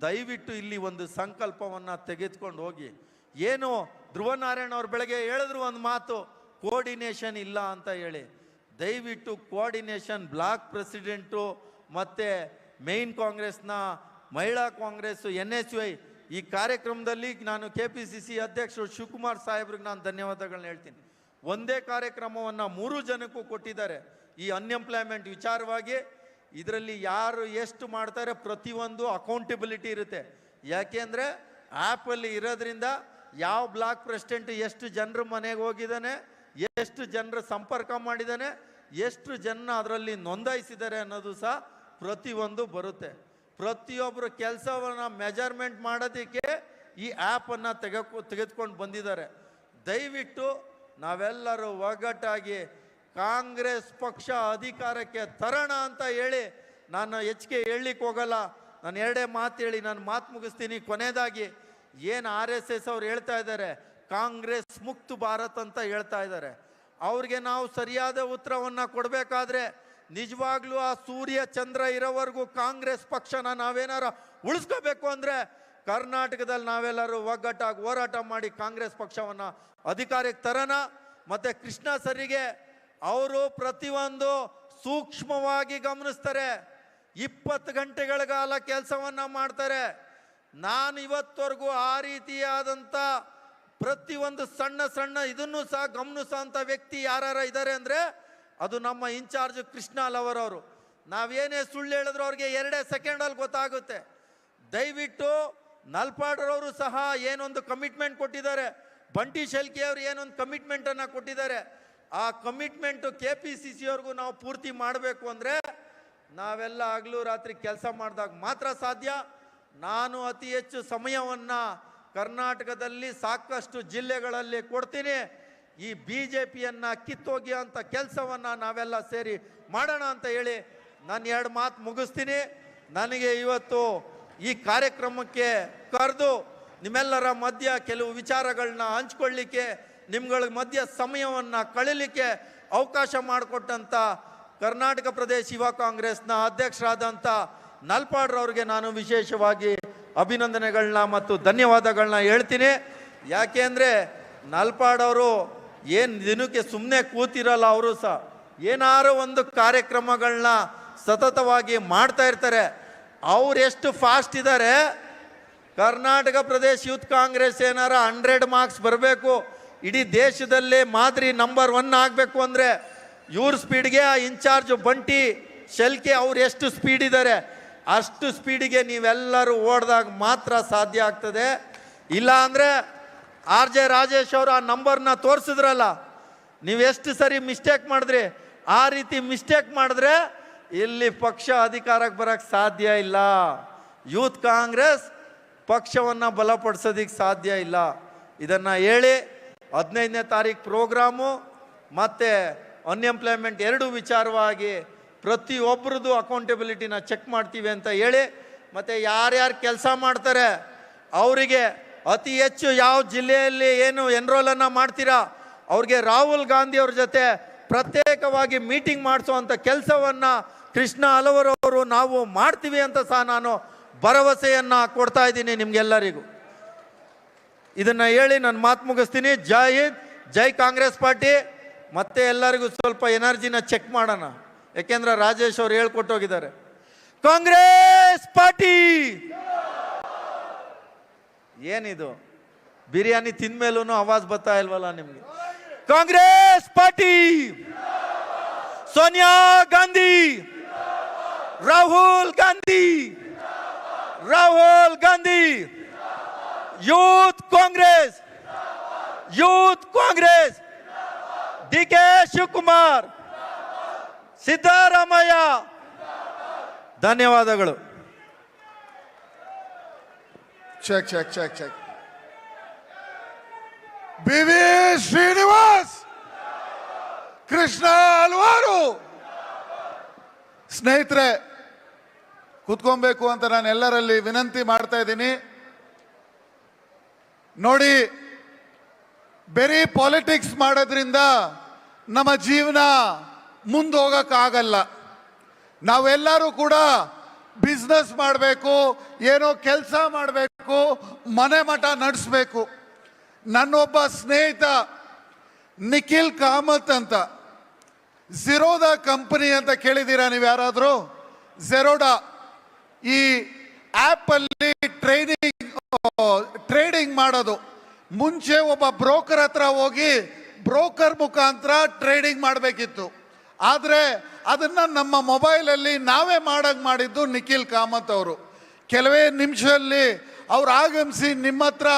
ದಯವಿಟ್ಟು ಇಲ್ಲಿ ಒಂದು ಸಂಕಲ್ಪವನ್ನು ತೆಗೆದುಕೊಂಡು ಹೋಗಿ. ಏನು ಧ್ರುವನಾರಾಯಣ ಅವ್ರು ಬೆಳಗ್ಗೆ ಹೇಳಿದ್ರು ಒಂದು ಮಾತು, ಕೋಆರ್ಡಿನೇಷನ್ ಇಲ್ಲ ಅಂತ ಹೇಳಿ. ದಯವಿಟ್ಟು ಕೋಆರ್ಡಿನೇಷನ್ ಬ್ಲಾಕ್ ಪ್ರೆಸಿಡೆಂಟು ಮತ್ತು ಮೇನ್ ಕಾಂಗ್ರೆಸ್ನ ಮಹಿಳಾ ಕಾಂಗ್ರೆಸ್ಸು NSY ಈ ಕಾರ್ಯಕ್ರಮದಲ್ಲಿ ನಾನು KPCC ಅಧ್ಯಕ್ಷರು ಶಿವಕುಮಾರ್ ಸಾಹೇಬ್ರಿಗೆ ನಾನು ಧನ್ಯವಾದಗಳನ್ನ ಹೇಳ್ತೀನಿ. ಒಂದೇ ಕಾರ್ಯಕ್ರಮವನ್ನು 3 ಜನಕ್ಕೂ ಕೊಟ್ಟಿದ್ದಾರೆ. ಈ ಅನ್ಎಂಪ್ಲಾಯ್ಮೆಂಟ್ ವಿಚಾರವಾಗಿ ಇದರಲ್ಲಿ ಯಾರು ಎಷ್ಟು ಮಾಡ್ತಾರೆ ಪ್ರತಿಯೊಂದು ಅಕೌಂಟಬಿಲಿಟಿ ಇರುತ್ತೆ. ಯಾಕೆಂದರೆ ಆ್ಯಪಲ್ಲಿ ಇರೋದ್ರಿಂದ ಯಾವ ಬ್ಲಾಕ್ ಪ್ರೆಸಿಡೆಂಟ್ ಎಷ್ಟು ಜನರ ಮನೆಗೆ ಹೋಗಿದ್ದಾನೆ, ಎಷ್ಟು ಜನರ ಸಂಪರ್ಕ ಮಾಡಿದ್ದಾನೆ, ಎಷ್ಟು ಜನ ಅದರಲ್ಲಿ ನೋಂದಾಯಿಸಿದ್ದಾರೆ ಅನ್ನೋದು ಸಹ ಪ್ರತಿಯೊಂದು ಬರುತ್ತೆ. ಪ್ರತಿಯೊಬ್ಬರು ಕೆಲಸವನ್ನು ಮೆಜರ್ಮೆಂಟ್ ಮಾಡೋದಕ್ಕೆ ಈ ಆ್ಯಪನ್ನು ತೆಗೆದುಕೊಂಡು ಬಂದಿದ್ದಾರೆ. ದಯವಿಟ್ಟು ನಾವೆಲ್ಲರೂ ಒಗ್ಗಟ್ಟಾಗಿ ಕಾಂಗ್ರೆಸ್ ಪಕ್ಷ ಅಧಿಕಾರಕ್ಕೆ ತರೋಣ ಅಂತ ಹೇಳಿ ನಾನು ಹೆಚ್ಚಿಗೆ ಹೇಳಲಿಕ್ಕೆ ಹೋಗಲ್ಲ. ನಾನು 2 ಮಾತು ಹೇಳಿ ನಾನು ಮಾತು ಮುಗಿಸ್ತೀನಿ. ಕೊನೆಯದಾಗಿ ಏನು RSS ಅವ್ರು ಹೇಳ್ತಾ ಇದ್ದಾರೆ ಕಾಂಗ್ರೆಸ್ ಮುಕ್ತ ಭಾರತ್ ಅಂತ ಹೇಳ್ತಾ ಇದ್ದಾರೆ. ಅವ್ರಿಗೆ ನಾವು ಸರಿಯಾದ ಉತ್ತರವನ್ನು ಕೊಡಬೇಕಾದ್ರೆ ನಿಜವಾಗ್ಲೂ ಆ ಸೂರ್ಯ ಚಂದ್ರ ಇರೋವರೆಗೂ ಕಾಂಗ್ರೆಸ್ ಪಕ್ಷನ ನಾವೇನಾರ ಉಳಿಸ್ಕೋಬೇಕು ಅಂದರೆ ಕರ್ನಾಟಕದಲ್ಲಿ ನಾವೆಲ್ಲರೂ ಒಗ್ಗಟ್ಟಾಗಿ ಹೋರಾಟ ಮಾಡಿ ಕಾಂಗ್ರೆಸ್ ಪಕ್ಷವನ್ನು ಅಧಿಕಾರಕ್ಕೆ ತರೋಣ. ಮತ್ತು ಕೃಷ್ಣ ಸರಿಗೆ ಅವರು ಪ್ರತಿಯೊಂದು ಸೂಕ್ಷ್ಮವಾಗಿ ಗಮನಿಸ್ತಾರೆ. 20 ಗಂಟೆಗಳ ಕಾಲ ಕೆಲಸವನ್ನು ಮಾಡ್ತಾರೆ. ನಾನು ಇವತ್ತವರೆಗೂ ಆ ರೀತಿಯಾದಂಥ ಪ್ರತಿಯೊಂದು ಸಣ್ಣ ಇದನ್ನು ಸಹ ಗಮನಿಸೋಂಥ ವ್ಯಕ್ತಿ ಯಾರು ಇದ್ದಾರೆ ಅಂದರೆ ಅದು ನಮ್ಮ ಇನ್ಚಾರ್ಜ್ ಕೃಷ್ಣ ಲವರವರು. ನಾವೇನೇ ಸುಳ್ಳು ಹೇಳಿದ್ರು ಅವ್ರಿಗೆ 2 ಸೆಕೆಂಡಲ್ಲಿ ಗೊತ್ತಾಗುತ್ತೆ. ದಯವಿಟ್ಟು ನಲ್ಪಾಡ್ರವರು ಸಹ ಏನೊಂದು ಕಮಿಟ್ಮೆಂಟ್ ಕೊಟ್ಟಿದ್ದಾರೆ, ಬಂಟಿ ಶೆಲ್ಕೆ ಅವರು ಏನೊಂದು ಕಮಿಟ್ಮೆಂಟನ್ನು ಕೊಟ್ಟಿದ್ದಾರೆ. ಆ ಕಮಿಟ್ಮೆಂಟು KPCC ಅವ್ರಿಗೂ ನಾವು ಪೂರ್ತಿ ಮಾಡಬೇಕು ಅಂದರೆ ನಾವೆಲ್ಲ ಹಗಲು ರಾತ್ರಿ ಕೆಲಸ ಮಾಡಿದಾಗ ಮಾತ್ರ ಸಾಧ್ಯ. ನಾನು ಅತಿ ಹೆಚ್ಚು ಸಮಯವನ್ನು ಕರ್ನಾಟಕದಲ್ಲಿ ಸಾಕಷ್ಟು ಜಿಲ್ಲೆಗಳಲ್ಲಿ ಕೊಡ್ತೀನಿ. ಈ BJPಯನ್ನು ಕಿತ್ತೋಗಿ ಅಂತ ಕೆಲಸವನ್ನು ನಾವೆಲ್ಲ ಸೇರಿ ಮಾಡೋಣ ಅಂತ ಹೇಳಿ ನಾನು 2 ಮಾತು ಮುಗಿಸ್ತೀನಿ. ನನಗೆ ಇವತ್ತು ಈ ಕಾರ್ಯಕ್ರಮಕ್ಕೆ ಕರೆದು ನಿಮ್ಮೆಲ್ಲರ ಮಧ್ಯ ಕೆಲವು ವಿಚಾರಗಳನ್ನ ಹಂಚ್ಕೊಳ್ಳಿಕ್ಕೆ, ನಿಮ್ಗಳ ಮಧ್ಯ ಸಮಯವನ್ನು ಕಳೀಲಿಕ್ಕೆ ಅವಕಾಶ ಮಾಡಿಕೊಟ್ಟಂಥ ಕರ್ನಾಟಕ ಪ್ರದೇಶ ಯುವ ಕಾಂಗ್ರೆಸ್ನ ಅಧ್ಯಕ್ಷರಾದಂಥ ನಲ್ಪಾಡ್ರವ್ರಿಗೆ ನಾನು ವಿಶೇಷವಾಗಿ ಅಭಿನಂದನೆಗಳನ್ನ ಮತ್ತು ಧನ್ಯವಾದಗಳನ್ನ ಹೇಳ್ತೀನಿ. ಯಾಕೆ ಅಂದರೆ ನಲ್ಪಾಡವರು ಏನು ದಿನಕ್ಕೆ ಸುಮ್ಮನೆ ಕೂತಿರಲ್ಲ, ಅವರು ಸಹ ಏನಾರು ಒಂದು ಕಾರ್ಯಕ್ರಮಗಳನ್ನ ಸತತವಾಗಿ ಮಾಡ್ತಾ ಇರ್ತಾರೆ. ಅವ್ರು ಎಷ್ಟು ಫಾಸ್ಟ್ ಇದ್ದಾರೆ, ಕರ್ನಾಟಕ ಪ್ರದೇಶ ಯೂತ್ ಕಾಂಗ್ರೆಸ್ ಏನಾರ 100 ಮಾರ್ಕ್ಸ್ ಬರಬೇಕು, ಇಡೀ ದೇಶದಲ್ಲೇ ಮಾದರಿ ನಂಬರ್ 1 ಆಗಬೇಕು ಅಂದರೆ ಇವ್ರ ಸ್ಪೀಡ್ಗೆ ಆ ಇನ್ಚಾರ್ಜ್ ಬಂಟಿ ಶೆಲ್ಕೆ ಅವ್ರು ಎಷ್ಟು ಸ್ಪೀಡ್ ಇದ್ದಾರೆ, ಅಷ್ಟು ಸ್ಪೀಡಿಗೆ ನೀವೆಲ್ಲರೂ ಓಡಿದಾಗ ಮಾತ್ರ ಸಾಧ್ಯ ಆಗ್ತದೆ. ಇಲ್ಲ ಅಂದರೆ RJ ರಾಜೇಶ್ ಅವರು ಆ ನಂಬರ್ನ ತೋರಿಸಿದ್ರಲ್ಲ, ನೀವೆಷ್ಟು ಸರಿ ಮಿಸ್ಟೇಕ್ ಮಾಡಿದ್ರಿ, ಆ ರೀತಿ ಮಿಸ್ಟೇಕ್ ಮಾಡಿದ್ರೆ ಇಲ್ಲಿ ಪಕ್ಷ ಅಧಿಕಾರಕ್ಕೆ ಬರೋಕ್ಕೆ ಸಾಧ್ಯ ಇಲ್ಲ. ಯೂತ್ ಕಾಂಗ್ರೆಸ್ ಪಕ್ಷವನ್ನು ಬಲಪಡಿಸೋದಕ್ಕೆ ಸಾಧ್ಯ ಇಲ್ಲ. ಇದನ್ನು ಹೇಳಿ 15ನೇ ತಾರೀಕು ಪ್ರೋಗ್ರಾಮು ಮತ್ತು ಅನ್ಎಂಪ್ಲಾಯ್ಮೆಂಟ್ ಎರಡೂ ವಿಚಾರವಾಗಿ ಪ್ರತಿಯೊಬ್ಬರದ್ದು ಅಕೌಂಟಬಿಲಿಟಿನ ಚೆಕ್ ಮಾಡ್ತೀವಿ ಅಂತ ಹೇಳಿ, ಮತ್ತು ಯಾರ್ಯಾರು ಕೆಲಸ ಮಾಡ್ತಾರೆ ಅವರಿಗೆ ಅತಿ ಹೆಚ್ಚು ಯಾವ ಜಿಲ್ಲೆಯಲ್ಲಿ ಏನು ಎನ್ರೋಲನ್ನು ಮಾಡ್ತೀರಾ ಅವ್ರಿಗೆ ರಾಹುಲ್ ಗಾಂಧಿ ಅವ್ರ ಜೊತೆ ಪ್ರತ್ಯೇಕವಾಗಿ ಮೀಟಿಂಗ್ ಮಾಡಿಸುವಂಥ ಕೆಲಸವನ್ನು ಕೃಷ್ಣ ಹಲವರವರು ನಾವು ಮಾಡ್ತೀವಿ ಅಂತ ಸಹ ನಾನು ಭರವಸೆಯನ್ನು ಕೊಡ್ತಾ ಇದ್ದೀನಿ ನಿಮಗೆಲ್ಲರಿಗೂ. ಇದನ್ನು ಹೇಳಿ ನನ್ನ ಮಾತು ಮುಗಿಸ್ತೀನಿ. ಜೈ ಹಿಂದ್, ಜೈ ಕಾಂಗ್ರೆಸ್ ಪಾರ್ಟಿ. ಮತ್ತೆ ಎಲ್ಲರಿಗೂ ಸ್ವಲ್ಪ ಎನರ್ಜಿನ ಚೆಕ್ ಮಾಡೋಣ, ಯಾಕೆಂದ್ರೆ ರಾಜೇಶ್ ಅವರು ಹೇಳ್ಕೊಟ್ಟೋಗಿದ್ದಾರೆ. ಕಾಂಗ್ರೆಸ್ ಪಾರ್ಟಿ ಏನಿದು ಬಿರಿಯಾನಿ ತಿಂದ್ಮೇಲೂ ಆವಾಜ್ ಬರ್ತಾ ಇಲ್ವಲ್ಲ ನಿಮ್ಗೆ? Congress party, Sonia Gandhi, Rahul Gandhi, Rahul Gandhi, youth Congress, youth Congress, DK Shivakumar, Siddaramaiah. ಧನ್ಯವಾದಗಳು. Check check check check. BV Srinivas, Krishna ಹಲವಾರು. ಸ್ನೇಹಿತರೆ, ಕೂತ್ಕೊಬೇಕು ಅಂತ ನಾನು ಎಲ್ಲರಲ್ಲಿ ವಿನಂತಿ ಮಾಡ್ತಾ ಇದ್ದೀನಿ. ನೋಡಿ, ಬರೀ ಪಾಲಿಟಿಕ್ಸ್ ಮಾಡೋದ್ರಿಂದ ನಮ್ಮ ಜೀವನ ಮುಂದೆ ಹೋಗಕ್ಕಾಗಲ್ಲ. ನಾವೆಲ್ಲರೂ ಕೂಡ ಬಿಸ್ನೆಸ್ ಮಾಡಬೇಕು, ಏನೋ ಕೆಲಸ ಮಾಡಬೇಕು, ಮನೆ ಮಠ ನಡೆಸಬೇಕು. ನನ್ನೊಬ್ಬ ಸ್ನೇಹಿತ ನಿಖಿಲ್ ಕಾಮತ್ ಅಂತ, ಝೆರೋಡಾ ಕಂಪನಿ ಅಂತ ಕೇಳಿದ್ದೀರಾ ನೀವು ಯಾರಾದರೂ? ಝೆರೋಡಾ ಈ ಆ್ಯಪಲ್ಲಿ ಟ್ರೇಡಿಂಗ್ ಮಾಡೋದು. ಮುಂಚೆ ಒಬ್ಬ ಬ್ರೋಕರ್ ಹತ್ರ ಹೋಗಿ ಬ್ರೋಕರ್ ಮುಖಾಂತರ ಟ್ರೇಡಿಂಗ್ ಮಾಡಬೇಕಿತ್ತು. ಆದರೆ ಅದನ್ನು ನಮ್ಮ ಮೊಬೈಲಲ್ಲಿ ನಾವೇ ಮಾಡಿದ್ದು ನಿಖಿಲ್ ಕಾಮತ್ ಅವರು. ಕೆಲವೇ ನಿಮಿಷದಲ್ಲಿ ಅವ್ರು ಆಗಮಿಸಿ ನಿಮ್ಮ ಹತ್ರ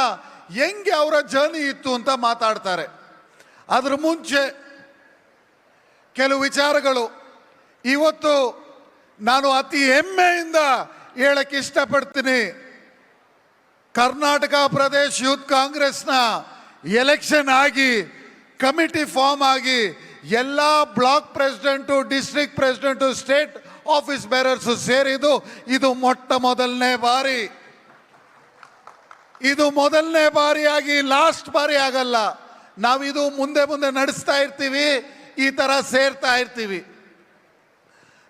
ಹೆಂಗೆ ಅವರ ಜರ್ನಿ ಇತ್ತು ಅಂತ ಮಾತಾಡ್ತಾರೆ. ಅದ್ರ ಮುಂಚೆ ಕೆಲವು ವಿಚಾರಗಳು ಇವತ್ತು ನಾನು ಅತಿ ಹೆಮ್ಮೆಯಿಂದ ಹೇಳಕ್ಕೆ ಇಷ್ಟಪಡ್ತೀನಿ. ಕರ್ನಾಟಕ ಪ್ರದೇಶ ಯೂತ್ ಕಾಂಗ್ರೆಸ್ನ ಎಲೆಕ್ಷನ್ ಆಗಿ ಕಮಿಟಿ ಫಾರ್ಮ್ ಆಗಿ ಎಲ್ಲ block president, district president, state office bearers ಸೇರಿದು ಇದು ಮೊಟ್ಟ ಮೊದಲನೇ ಬಾರಿ. ಇದು ಮೊದಲನೇ ಬಾರಿಯಾಗಿ ಲಾಸ್ಟ್ ಬಾರಿ ಆಗಲ್ಲ. ನಾವಿದು ಮುಂದೆ ಮುಂದೆ ನಡೆಸ್ತಾ ಇರ್ತೀವಿ, ಈ ಥರ ಸೇರ್ತಾ ಇರ್ತೀವಿ.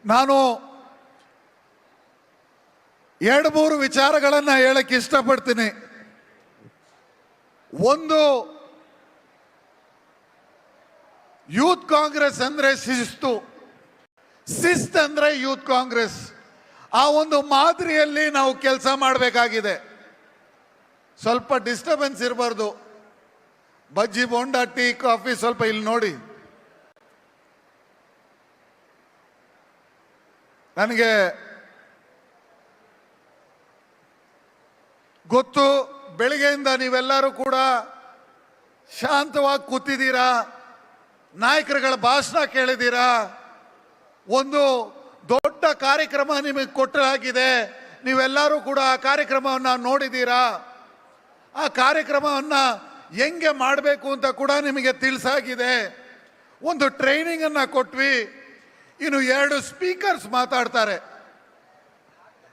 ನಾನು 2-3 ವಿಚಾರಗಳನ್ನು ಹೇಳಕ್ಕೆ ಇಷ್ಟಪಡ್ತೀನಿ. ಒಂದು, ಯೂತ್ ಕಾಂಗ್ರೆಸ್ ಅಂದರೆ ಶಿಸ್ತು ಅಂದ್ರೆ ಯೂತ್ ಕಾಂಗ್ರೆಸ್. ಆ ಒಂದು ಮಾದರಿಯಲ್ಲಿ ನಾವು ಕೆಲಸ ಮಾಡಬೇಕಾಗಿದೆ. ಸ್ವಲ್ಪ ಡಿಸ್ಟರ್ಬೆನ್ಸ್ ಇರಬಾರ್ದು. ಬಜ್ಜಿ ಬೋಂಡಾ ಟೀ ಕಾಫಿ ಸ್ವಲ್ಪ ಇಲ್ಲಿ ನೋಡಿ. ನನಗೆ ಗೊತ್ತು, ಬೆಳಿಗ್ಗೆಯಿಂದ ನೀವೆಲ್ಲರೂ ಕೂಡ ಶಾಂತವಾಗಿ ಕೂತಿದ್ದೀರಾ, ನಾಯಕರುಗಳ ಭಾಷಣ ಕೇಳಿದ್ದೀರಾ, ಒಂದು ದೊಡ್ಡ ಕಾರ್ಯಕ್ರಮ ನಿಮಗೆ ಕೊಟ್ಟಲಾಗಿದೆ, ನೀವೆಲ್ಲರೂ ಕೂಡ ಆ ಕಾರ್ಯಕ್ರಮವನ್ನು ನೋಡಿದ್ದೀರಾ. ಆ ಕಾರ್ಯಕ್ರಮವನ್ನು ಹೆಂಗೆ ಮಾಡಬೇಕು ಅಂತ ಕೂಡ ನಿಮಗೆ ತಿಳಿಸಾಗಿದೆ. ಒಂದು ಟ್ರೈನಿಂಗನ್ನು ಕೊಟ್ವಿ. ಇನ್ನು 2 ಸ್ಪೀಕರ್ಸ್ ಮಾತಾಡ್ತಾರೆ.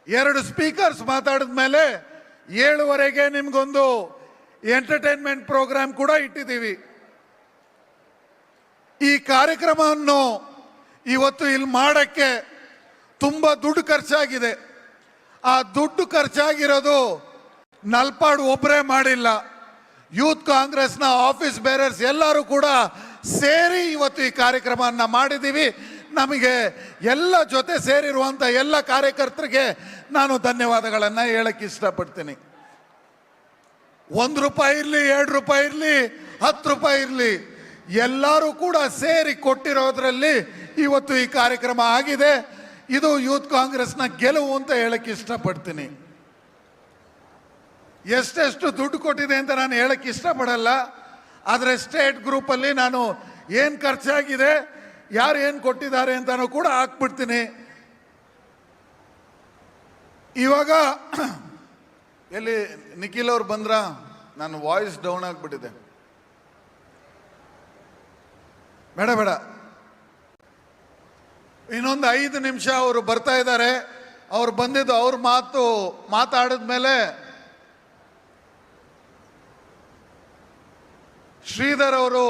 2 ಸ್ಪೀಕರ್ಸ್ ಮಾತಾಡಿದ ಮೇಲೆ 7:15 ನಿಮ್ಗೊಂದು ಎಂಟರ್ಟೈನ್ಮೆಂಟ್ ಪ್ರೋಗ್ರಾಮ್ ಕೂಡ ಇಟ್ಟಿದ್ದೀವಿ. ಈ ಕಾರ್ಯಕ್ರಮವನ್ನು ಇವತ್ತು ಇಲ್ಲಿ ಮಾಡಕ್ಕೆ ತುಂಬ ದುಡ್ಡು ಖರ್ಚಾಗಿದೆ. ಆ ದುಡ್ಡು ಖರ್ಚಾಗಿರೋದು ನಲ್ಪಾಡು ಒಬ್ಬರೇ ಮಾಡಿಲ್ಲ. ಯೂತ್ ಕಾಂಗ್ರೆಸ್ನ ಆಫೀಸ್ ಬೇರರ್ಸ್ ಎಲ್ಲರೂ ಕೂಡ ಸೇರಿ ಇವತ್ತು ಈ ಕಾರ್ಯಕ್ರಮವನ್ನು ಮಾಡಿದ್ದೀವಿ. ನಮಗೆ ಎಲ್ಲ ಜೊತೆ ಸೇರಿರುವಂಥ ಎಲ್ಲ ಕಾರ್ಯಕರ್ತರಿಗೆ ನಾನು ಧನ್ಯವಾದಗಳನ್ನು ಹೇಳಕ್ಕೆ ಇಷ್ಟಪಡ್ತೀನಿ. 1 ರೂಪಾಯಿ ಇರಲಿ, 2 ರೂಪಾಯಿ ಇರಲಿ, 10 ರೂಪಾಯಿ ಇರಲಿ, ಎಲ್ಲರೂ ಕೂಡ ಸೇರಿ ಕೊಟ್ಟಿರೋದ್ರಲ್ಲಿ ಇವತ್ತು ಈ ಕಾರ್ಯಕ್ರಮ ಆಗಿದೆ. ಇದು ಯೂತ್ ಕಾಂಗ್ರೆಸ್ನ ಗೆಲುವು ಅಂತ ಹೇಳಕ್ಕೆ ಇಷ್ಟಪಡ್ತೀನಿ. ಎಷ್ಟೆಷ್ಟು ದುಡ್ಡು ಕೊಟ್ಟಿದೆ ಅಂತ ನಾನು ಹೇಳಕ್ಕೆ ಇಷ್ಟಪಡಲ್ಲ. ಆದರೆ ಸ್ಟೇಟ್ ಗ್ರೂಪಲ್ಲಿ ನಾನು ಏನು ಖರ್ಚಾಗಿದೆ, ಯಾರು ಏನು ಕೊಟ್ಟಿದ್ದಾರೆ ಅಂತಲೂ ಕೂಡ ಹಾಕ್ಬಿಡ್ತೀನಿ. ಇವಾಗ ಎಲ್ಲಿ ನಿಖಿಲ್ ಅವ್ರು ಬಂದ್ರ, ನಾನು ವಾಯ್ಸ್ ಡೌನ್ ಆಗಿಬಿಟ್ಟಿದೆ. ಬೇಡ, ಇನ್ನೊಂದು 5 ನಿಮಿಷ ಅವರು ಬರ್ತಾ ಇದ್ದಾರೆ. ಅವ್ರು ಬಂದಿದ್ದು ಅವ್ರ ಮಾತಾಡಿದ್ಮೇಲೆ ಶ್ರೀಧರ್ ಅವರು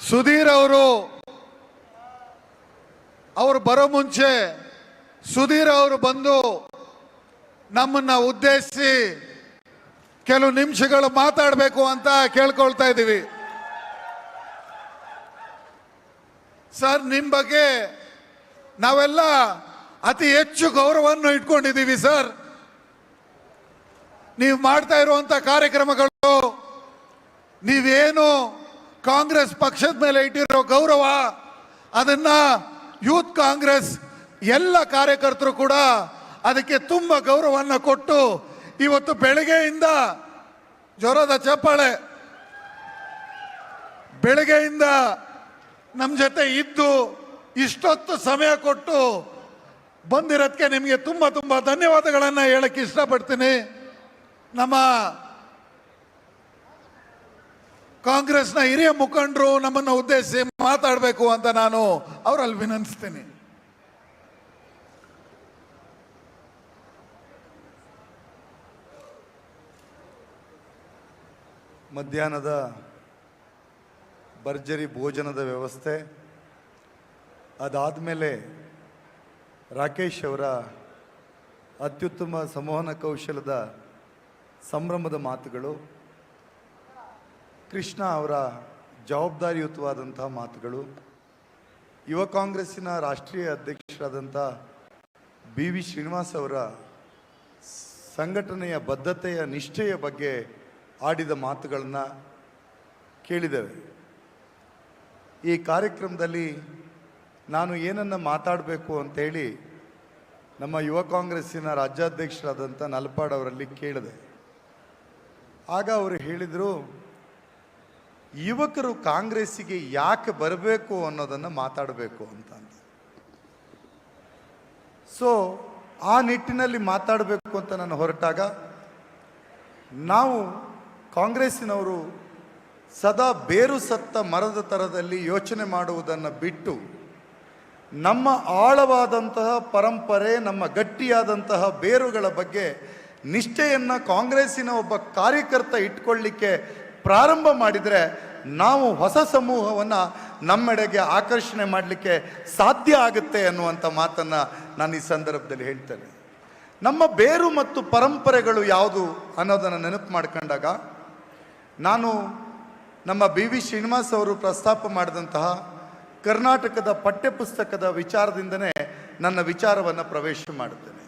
ಸುಧೀರ್ ಅವರು ಬರೋ ಮುಂಚೆ ಸುಧೀರ್ ಅವರು ಬಂದು ನಮ್ಮನ್ನ ಉದ್ದೇಶಿಸಿ ಕೆಲವು ನಿಮಿಷಗಳು ಮಾತಾಡಬೇಕು ಅಂತ ಕೇಳ್ಕೊಳ್ತಾ ಇದ್ದೀವಿ. ಸರ್, ನಿಮ್ಮ ಬಗ್ಗೆ ನಾವೆಲ್ಲ ಅತಿ ಹೆಚ್ಚು ಗೌರವವನ್ನು ಇಟ್ಕೊಂಡಿದ್ದೀವಿ ಸರ್. ನೀವು ಮಾಡ್ತಾ ಇರುವಂತ ಕಾರ್ಯಕ್ರಮಗಳು, ನೀವೇನು ಕಾಂಗ್ರೆಸ್ ಪಕ್ಷದ ಮೇಲೆ ಇಟ್ಟಿರೋ ಗೌರವ, ಅದನ್ನ ಯೂತ್ ಕಾಂಗ್ರೆಸ್ ಎಲ್ಲ ಕಾರ್ಯಕರ್ತರು ಕೂಡ ಅದಕ್ಕೆ ತುಂಬ ಗೌರವವನ್ನು ಕೊಟ್ಟು ಇವತ್ತು ಬೆಳಗ್ಗೆಯಿಂದ ಜ್ವರದ ಚಪ್ಪಾಳೆ, ಬೆಳಗ್ಗೆಯಿಂದ ನಮ್ಮ ಜೊತೆ ಇದ್ದು ಇಷ್ಟೊತ್ತು ಸಮಯ ಕೊಟ್ಟು ಬಂದಿರೋದಕ್ಕೆ ನಿಮಗೆ ತುಂಬ ತುಂಬ ಧನ್ಯವಾದಗಳನ್ನು ಹೇಳಕ್ಕೆ ಇಷ್ಟಪಡ್ತೀನಿ. ನಮ್ಮ ಕಾಂಗ್ರೆಸ್ನ ಹಿರಿಯ ಮುಖಂಡರು ನಮ್ಮನ್ನು ಉದ್ದೇಶಿಸಿ ಮಾತಾಡಬೇಕು ಅಂತ ನಾನು ಅವರಲ್ಲಿ ವಿನಂತಿಸ್ತೀನಿ. ಮಧ್ಯಾಹ್ನದ ಭರ್ಜರಿ ಭೋಜನದ ವ್ಯವಸ್ಥೆ, ಅದಾದಮೇಲೆ ರಾಕೇಶ್ ಅವರ ಅತ್ಯುತ್ತಮ ಸಂವಹನ ಕೌಶಲದ ಸಂಭ್ರಮದ ಮಾತುಗಳು, ಕೃಷ್ಣ ಅವರ ಜವಾಬ್ದಾರಿಯುತವಾದಂತಹ ಮಾತುಗಳು, ಯುವ ಕಾಂಗ್ರೆಸ್ಸಿನ ರಾಷ್ಟ್ರೀಯ ಅಧ್ಯಕ್ಷರಾದಂಥ BV ಶ್ರೀನಿವಾಸ್ ಅವರ ಸಂಘಟನೆಯ ಬದ್ಧತೆಯ ನಿಷ್ಠೆಯ ಬಗ್ಗೆ ಆಡಿದ ಮಾತುಗಳನ್ನು ಕೇಳಿದ್ದೇವೆ. ಈ ಕಾರ್ಯಕ್ರಮದಲ್ಲಿ ನಾನು ಏನನ್ನು ಮಾತಾಡಬೇಕು ಅಂತೇಳಿ ನಮ್ಮ ಯುವ ಕಾಂಗ್ರೆಸ್ಸಿನ ರಾಜ್ಯಾಧ್ಯಕ್ಷರಾದಂಥ ನಲ್ಪಾಡ್ ಅವರಲ್ಲಿ ಕೇಳಿದೆ. ಆಗ ಅವರು ಹೇಳಿದರು, ಯುವಕರು ಕಾಂಗ್ರೆಸ್ಸಿಗೆ ಯಾಕೆ ಬರಬೇಕು ಅನ್ನೋದನ್ನು ಮಾತಾಡಬೇಕು ಅಂತ. ಸೊ ಆ ನಿಟ್ಟಿನಲ್ಲಿ ಮಾತಾಡಬೇಕು ಅಂತ ನಾನು ಹೊರಟಾಗ, ನಾವು ಕಾಂಗ್ರೆಸ್ಸಿನವರು ಸದಾ ಬೇರು ಸತ್ತ ಮರದ ಥರದಲ್ಲಿ ಯೋಚನೆ ಮಾಡುವುದನ್ನು ಬಿಟ್ಟು ನಮ್ಮ ಆಳವಾದಂತಹ ಪರಂಪರೆ, ನಮ್ಮ ಗಟ್ಟಿಯಾದಂತಹ ಬೇರುಗಳ ಬಗ್ಗೆ ನಿಷ್ಠೆಯನ್ನು ಕಾಂಗ್ರೆಸ್ಸಿನ ಒಬ್ಬ ಕಾರ್ಯಕರ್ತ ಇಟ್ಕೊಳ್ಳಿಕ್ಕೆ ಪ್ರಾರಂಭ ಮಾಡಿದರೆ ನಾವು ಹೊಸ ಸಮೂಹವನ್ನು ನಮ್ಮೆಡೆಗೆ ಆಕರ್ಷಣೆ ಮಾಡಲಿಕ್ಕೆ ಸಾಧ್ಯ ಆಗುತ್ತೆ ಅನ್ನುವಂಥ ಮಾತನ್ನು ನಾನು ಈ ಸಂದರ್ಭದಲ್ಲಿ ಹೇಳ್ತೇನೆ. ನಮ್ಮ ಬೇರು ಮತ್ತು ಪರಂಪರೆಗಳು ಯಾವುದು ಅನ್ನೋದನ್ನು ನೆನಪು ಮಾಡ್ಕೊಂಡಾಗ, ನಾನು ನಮ್ಮ BV ಶ್ರೀನಿವಾಸ್ ಅವರು ಪ್ರಸ್ತಾಪ ಮಾಡಿದಂತಹ ಕರ್ನಾಟಕದ ಪಠ್ಯಪುಸ್ತಕದ ವಿಚಾರದಿಂದನೇ ನನ್ನ ವಿಚಾರವನ್ನು ಪ್ರವೇಶ ಮಾಡುತ್ತೇನೆ.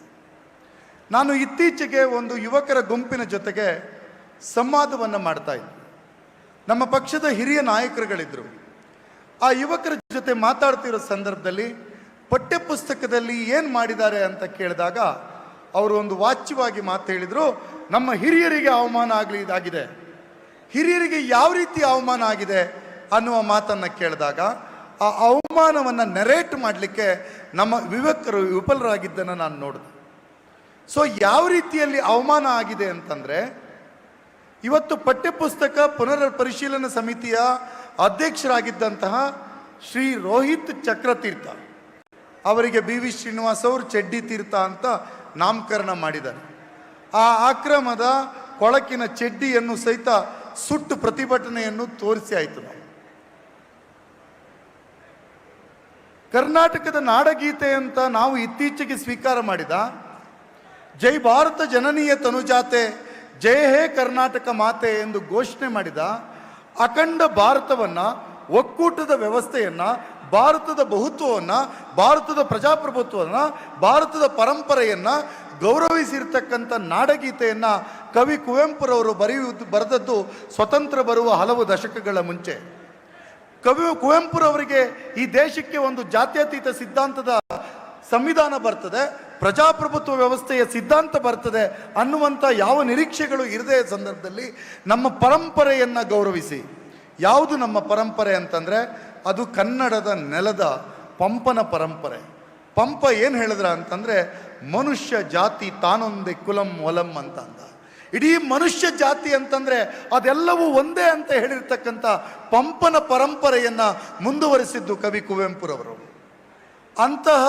ನಾನು ಇತ್ತೀಚೆಗೆ ಒಂದು ಯುವಕರ ಗುಂಪಿನ ಜೊತೆಗೆ ಸಂವಾದವನ್ನು ಮಾಡ್ತಾ ಇದ್ದೆ. ನಮ್ಮ ಪಕ್ಷದ ಹಿರಿಯ ನಾಯಕರುಗಳಿದ್ದರು. ಆ ಯುವಕರ ಜೊತೆ ಮಾತಾಡ್ತಿರೋ ಸಂದರ್ಭದಲ್ಲಿ ಪಠ್ಯಪುಸ್ತಕದಲ್ಲಿ ಏನು ಮಾಡಿದ್ದಾರೆ ಅಂತ ಕೇಳಿದಾಗ ಅವರು ಒಂದು ವಾಚ್ಯವಾಗಿ ಮಾತು ಹೇಳಿದರು, ನಮ್ಮ ಹಿರಿಯರಿಗೆ ಅವಮಾನ ಇದಾಗಿದೆ. ಹಿರಿಯರಿಗೆ ಯಾವ ರೀತಿ ಅವಮಾನ ಆಗಿದೆ ಅನ್ನುವ ಮಾತನ್ನು ಕೇಳಿದಾಗ ಆ ಅವಮಾನವನ್ನು ನೆರೇಟ್ ಮಾಡಲಿಕ್ಕೆ ನಮ್ಮ ಯುವಕರು ವಿಫಲರಾಗಿದ್ದನ್ನು ನಾನು ನೋಡಿದೆ. ಸೊ ಯಾವ ರೀತಿಯಲ್ಲಿ ಅವಮಾನ ಆಗಿದೆ ಅಂತಂದರೆ, ಇವತ್ತು ಪಠ್ಯಪುಸ್ತಕ ಪುನರ್ ಪರಿಶೀಲನಾ ಸಮಿತಿಯ ಅಧ್ಯಕ್ಷರಾಗಿದ್ದಂತಹ ಶ್ರೀ ರೋಹಿತ್ ಚಕ್ರತೀರ್ಥ ಅವರಿಗೆ BV ಶ್ರೀನಿವಾಸ್ ಅವರು ಚೆಡ್ಡಿ ತೀರ್ಥ ಅಂತ ನಾಮಕರಣ ಮಾಡಿದ್ದಾರೆ. ಆ ಆಕ್ರಮದ ಕೊಳಕಿನ ಚೆಡ್ಡಿಯನ್ನು ಸಹಿತ ಸುಟ್ಟು ಪ್ರತಿಭಟನೆಯನ್ನು ತೋರಿಸಿ ಆಯಿತು. ನಾವು ಕರ್ನಾಟಕದ ನಾಡಗೀತೆ ಅಂತ ನಾವು ಇತ್ತೀಚೆಗೆ ಸ್ವೀಕಾರ ಮಾಡಿದ ಜೈ ಭಾರತ ಜನನೀಯ ತನುಜಾತೆ ಜಯ ಹೇ ಕರ್ನಾಟಕ ಮಾತೆ ಎಂದು ಘೋಷಣೆ ಮಾಡಿದ ಅಖಂಡ ಭಾರತವನ್ನು, ಒಕ್ಕೂಟದ ವ್ಯವಸ್ಥೆಯನ್ನು, ಭಾರತದ ಬಹುತ್ವವನ್ನು, ಭಾರತದ ಪ್ರಜಾಪ್ರಭುತ್ವವನ್ನು, ಭಾರತದ ಪರಂಪರೆಯನ್ನು ಗೌರವಿಸಿರ್ತಕ್ಕಂಥ ನಾಡಗೀತೆಯನ್ನು ಕವಿ ಕುವೆಂಪುರವರು ಬರೆದದ್ದು ಸ್ವತಂತ್ರ ಬರುವ ಹಲವು ದಶಕಗಳ ಮುಂಚೆ. ಕುವೆಂಪುರವರಿಗೆ ಈ ದೇಶಕ್ಕೆ ಒಂದು ಜಾತ್ಯತೀತ ಸಿದ್ಧಾಂತದ ಸಂವಿಧಾನ ಬರ್ತದೆ, ಪ್ರಜಾಪ್ರಭುತ್ವ ವ್ಯವಸ್ಥೆಯ ಸಿದ್ಧಾಂತ ಬರ್ತದೆ ಅನ್ನುವಂಥ ಯಾವ ನಿರೀಕ್ಷೆಗಳು ಇರದೇ ಸಂದರ್ಭದಲ್ಲಿ ನಮ್ಮ ಪರಂಪರೆಯನ್ನು ಗೌರವಿಸಿ. ಯಾವುದು ನಮ್ಮ ಪರಂಪರೆ ಅಂತಂದರೆ ಅದು ಕನ್ನಡದ ನೆಲದ ಪಂಪನ ಪರಂಪರೆ. ಪಂಪ ಏನು ಹೇಳಿದ್ರ ಅಂತಂದರೆ ಮನುಷ್ಯ ಜಾತಿ ತಾನೊಂದೇ ಕುಲಂ ಒಲಂ ಅಂತ ಅಂದ. ಇಡೀ ಮನುಷ್ಯ ಜಾತಿ ಅಂತಂದರೆ ಅದೆಲ್ಲವೂ ಒಂದೇ ಅಂತ ಹೇಳಿರ್ತಕ್ಕಂಥ ಪಂಪನ ಪರಂಪರೆಯನ್ನು ಮುಂದುವರಿಸಿದ್ದು ಕವಿ ಕುವೆಂಪುರವರು. ಅಂತಹ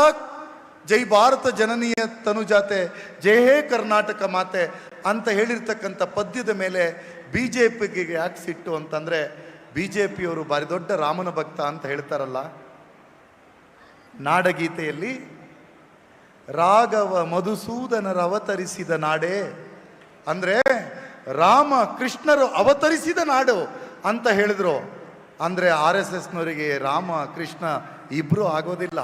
ಜೈ ಭಾರತ ಜನನೀಯ ತನುಜಾತೆ ಜೈ ಹೇ ಕರ್ನಾಟಕ ಮಾತೆ ಅಂತ ಹೇಳಿರ್ತಕ್ಕಂಥ ಪದ್ಯದ ಮೇಲೆ ಬಿ ಜೆ ಪಿಗೆ ಯಾಕೆ ಸಿಟ್ಟು ಅಂತಂದರೆ ಬಿ ಜೆ ಪಿಯವರು ಭಾರಿ ದೊಡ್ಡ ರಾಮನ ಭಕ್ತ ಅಂತ ಹೇಳ್ತಾರಲ್ಲ. ನಾಡಗೀತೆಯಲ್ಲಿ ರಾಘವ ಮಧುಸೂದನರ ಅವತರಿಸಿದ ನಾಡೇ ಅಂದರೆ ರಾಮ ಕೃಷ್ಣರು ಅವತರಿಸಿದ ನಾಡು ಅಂತ ಹೇಳಿದ್ರು. ಅಂದರೆ RSSನವರಿಗೆ ರಾಮ ಕೃಷ್ಣ ಇಬ್ಬರು ಆಗೋದಿಲ್ಲ.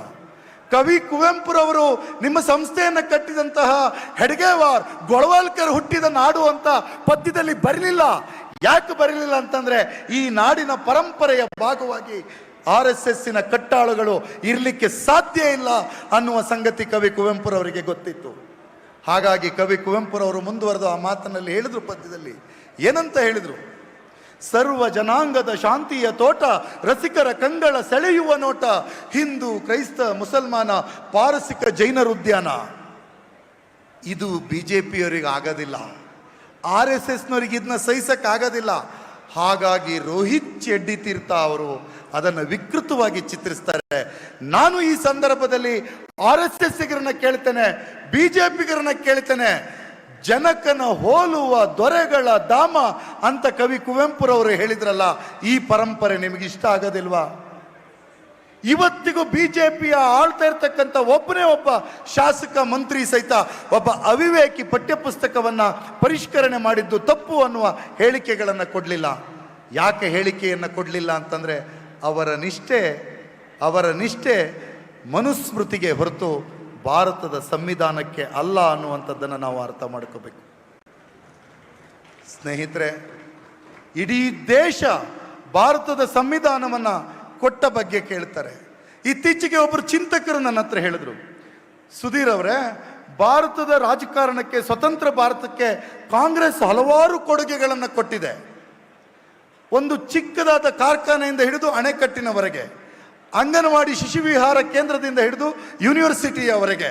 ಕವಿ ಕುವೆಂಪುರವರು ನಿಮ್ಮ ಸಂಸ್ಥೆಯನ್ನು ಕಟ್ಟಿದಂತಹ ಹೆಡ್ಗೇವಾರ್ ಗೊಳವಾಲ್ಕರ್ ಹುಟ್ಟಿದ ನಾಡು ಅಂತ ಪದ್ಯದಲ್ಲಿ ಬರಲಿಲ್ಲ. ಯಾಕೆ ಬರಲಿಲ್ಲ ಅಂತಂದರೆ ಈ ನಾಡಿನ ಪರಂಪರೆಯ ಭಾಗವಾಗಿ RSSನ ಕಟ್ಟಾಳುಗಳು ಇರಲಿಕ್ಕೆ ಸಾಧ್ಯ ಇಲ್ಲ ಅನ್ನುವ ಸಂಗತಿ ಕವಿ ಕುವೆಂಪುರವರಿಗೆ ಗೊತ್ತಿತ್ತು. ಹಾಗಾಗಿ ಕವಿ ಕುವೆಂಪುರವರು ಮುಂದುವರೆದು ಆ ಮಾತನಲ್ಲಿ ಹೇಳಿದ್ರು, ಪದ್ಯದಲ್ಲಿ ಏನಂತ ಹೇಳಿದರು? ಸರ್ವ ಜನಾಂಗದ ಶಾಂತಿಯ ತೋಟ, ರಸಿಕರ ಕಂಗಳ ಸೆಳೆಯುವ ನೋಟ, ಹಿಂದೂ ಕ್ರೈಸ್ತ ಮುಸಲ್ಮಾನ ಪಾರಸಿಕ ಜೈನರ ಉದ್ಯಾನ. ಇದು BJPಯವರಿಗೆ ಆಗೋದಿಲ್ಲ, RSSನವರಿಗೆ ಇದನ್ನ ಸಹಿಸಕ್ಕಾಗೋದಿಲ್ಲ. ಹಾಗಾಗಿ ರೋಹಿತ್ ಚೆಡ್ಡಿ ತೀರ್ಥ ಅವರು ಅದನ್ನು ವಿಕೃತವಾಗಿ ಚಿತ್ರಿಸ್ತಾರೆ. ನಾನು ಈ ಸಂದರ್ಭದಲ್ಲಿ RSSಗರನ್ನ ಕೇಳ್ತೇನೆ, BJPಗರನ್ನ ಕೇಳ್ತೇನೆ, ಜನಕನ ಹೋಲುವ ದೊರೆಗಳ ಧಾಮ ಅಂತ ಕವಿ ಕುವೆಂಪುರವರು ಹೇಳಿದ್ರಲ್ಲ, ಈ ಪರಂಪರೆ ನಿಮಗೆ ಇಷ್ಟ ಆಗೋದಿಲ್ವಾ? ಇವತ್ತಿಗೂ BJPಯ ಆಳ್ತಾ ಇರ್ತಕ್ಕಂಥ ಒಬ್ಬನೇ ಒಬ್ಬ ಶಾಸಕ ಮಂತ್ರಿ ಸಹಿತ ಒಬ್ಬ ಅವಿವೇಕಿ ಪಠ್ಯಪುಸ್ತಕವನ್ನು ಪರಿಷ್ಕರಣೆ ಮಾಡಿದ್ದು ತಪ್ಪು ಅನ್ನುವ ಹೇಳಿಕೆಗಳನ್ನು ಕೊಡಲಿಲ್ಲ. ಯಾಕೆ ಹೇಳಿಕೆಯನ್ನು ಕೊಡಲಿಲ್ಲ ಅಂತಂದರೆ ಅವರ ನಿಷ್ಠೆ ಮನುಸ್ಮೃತಿಗೆ ಹೊರತು ಭಾರತದ ಸಂವಿಧಾನಕ್ಕೆ ಅಲ್ಲ ಅನ್ನುವಂಥದ್ದನ್ನು ನಾವು ಅರ್ಥ ಮಾಡ್ಕೋಬೇಕು. ಸ್ನೇಹಿತರೆ, ಇಡೀ ದೇಶ ಭಾರತದ ಸಂವಿಧಾನವನ್ನು ಕೊಟ್ಟ ಬಗ್ಗೆ ಕೇಳ್ತಾರೆ. ಇತ್ತೀಚೆಗೆ ಒಬ್ಬರು ಚಿಂತಕರು ನನ್ನ ಹತ್ರ ಹೇಳಿದ್ರು, ಸುಧೀರ್ ಅವರೇ, ಭಾರತದ ರಾಜಕಾರಣಕ್ಕೆ, ಸ್ವತಂತ್ರ ಭಾರತಕ್ಕೆ ಕಾಂಗ್ರೆಸ್ ಹಲವಾರು ಕೊಡುಗೆಗಳನ್ನು ಕೊಟ್ಟಿದೆ. ಒಂದು ಚಿಕ್ಕದಾದ ಕಾರ್ಖಾನೆಯಿಂದ ಹಿಡಿದು ಅಣೆಕಟ್ಟಿನವರೆಗೆ, ಅಂಗನವಾಡಿ ಶಿಶುವಿಹಾರ ಕೇಂದ್ರದಿಂದ ಹಿಡಿದು ಯೂನಿವರ್ಸಿಟಿಯವರೆಗೆ,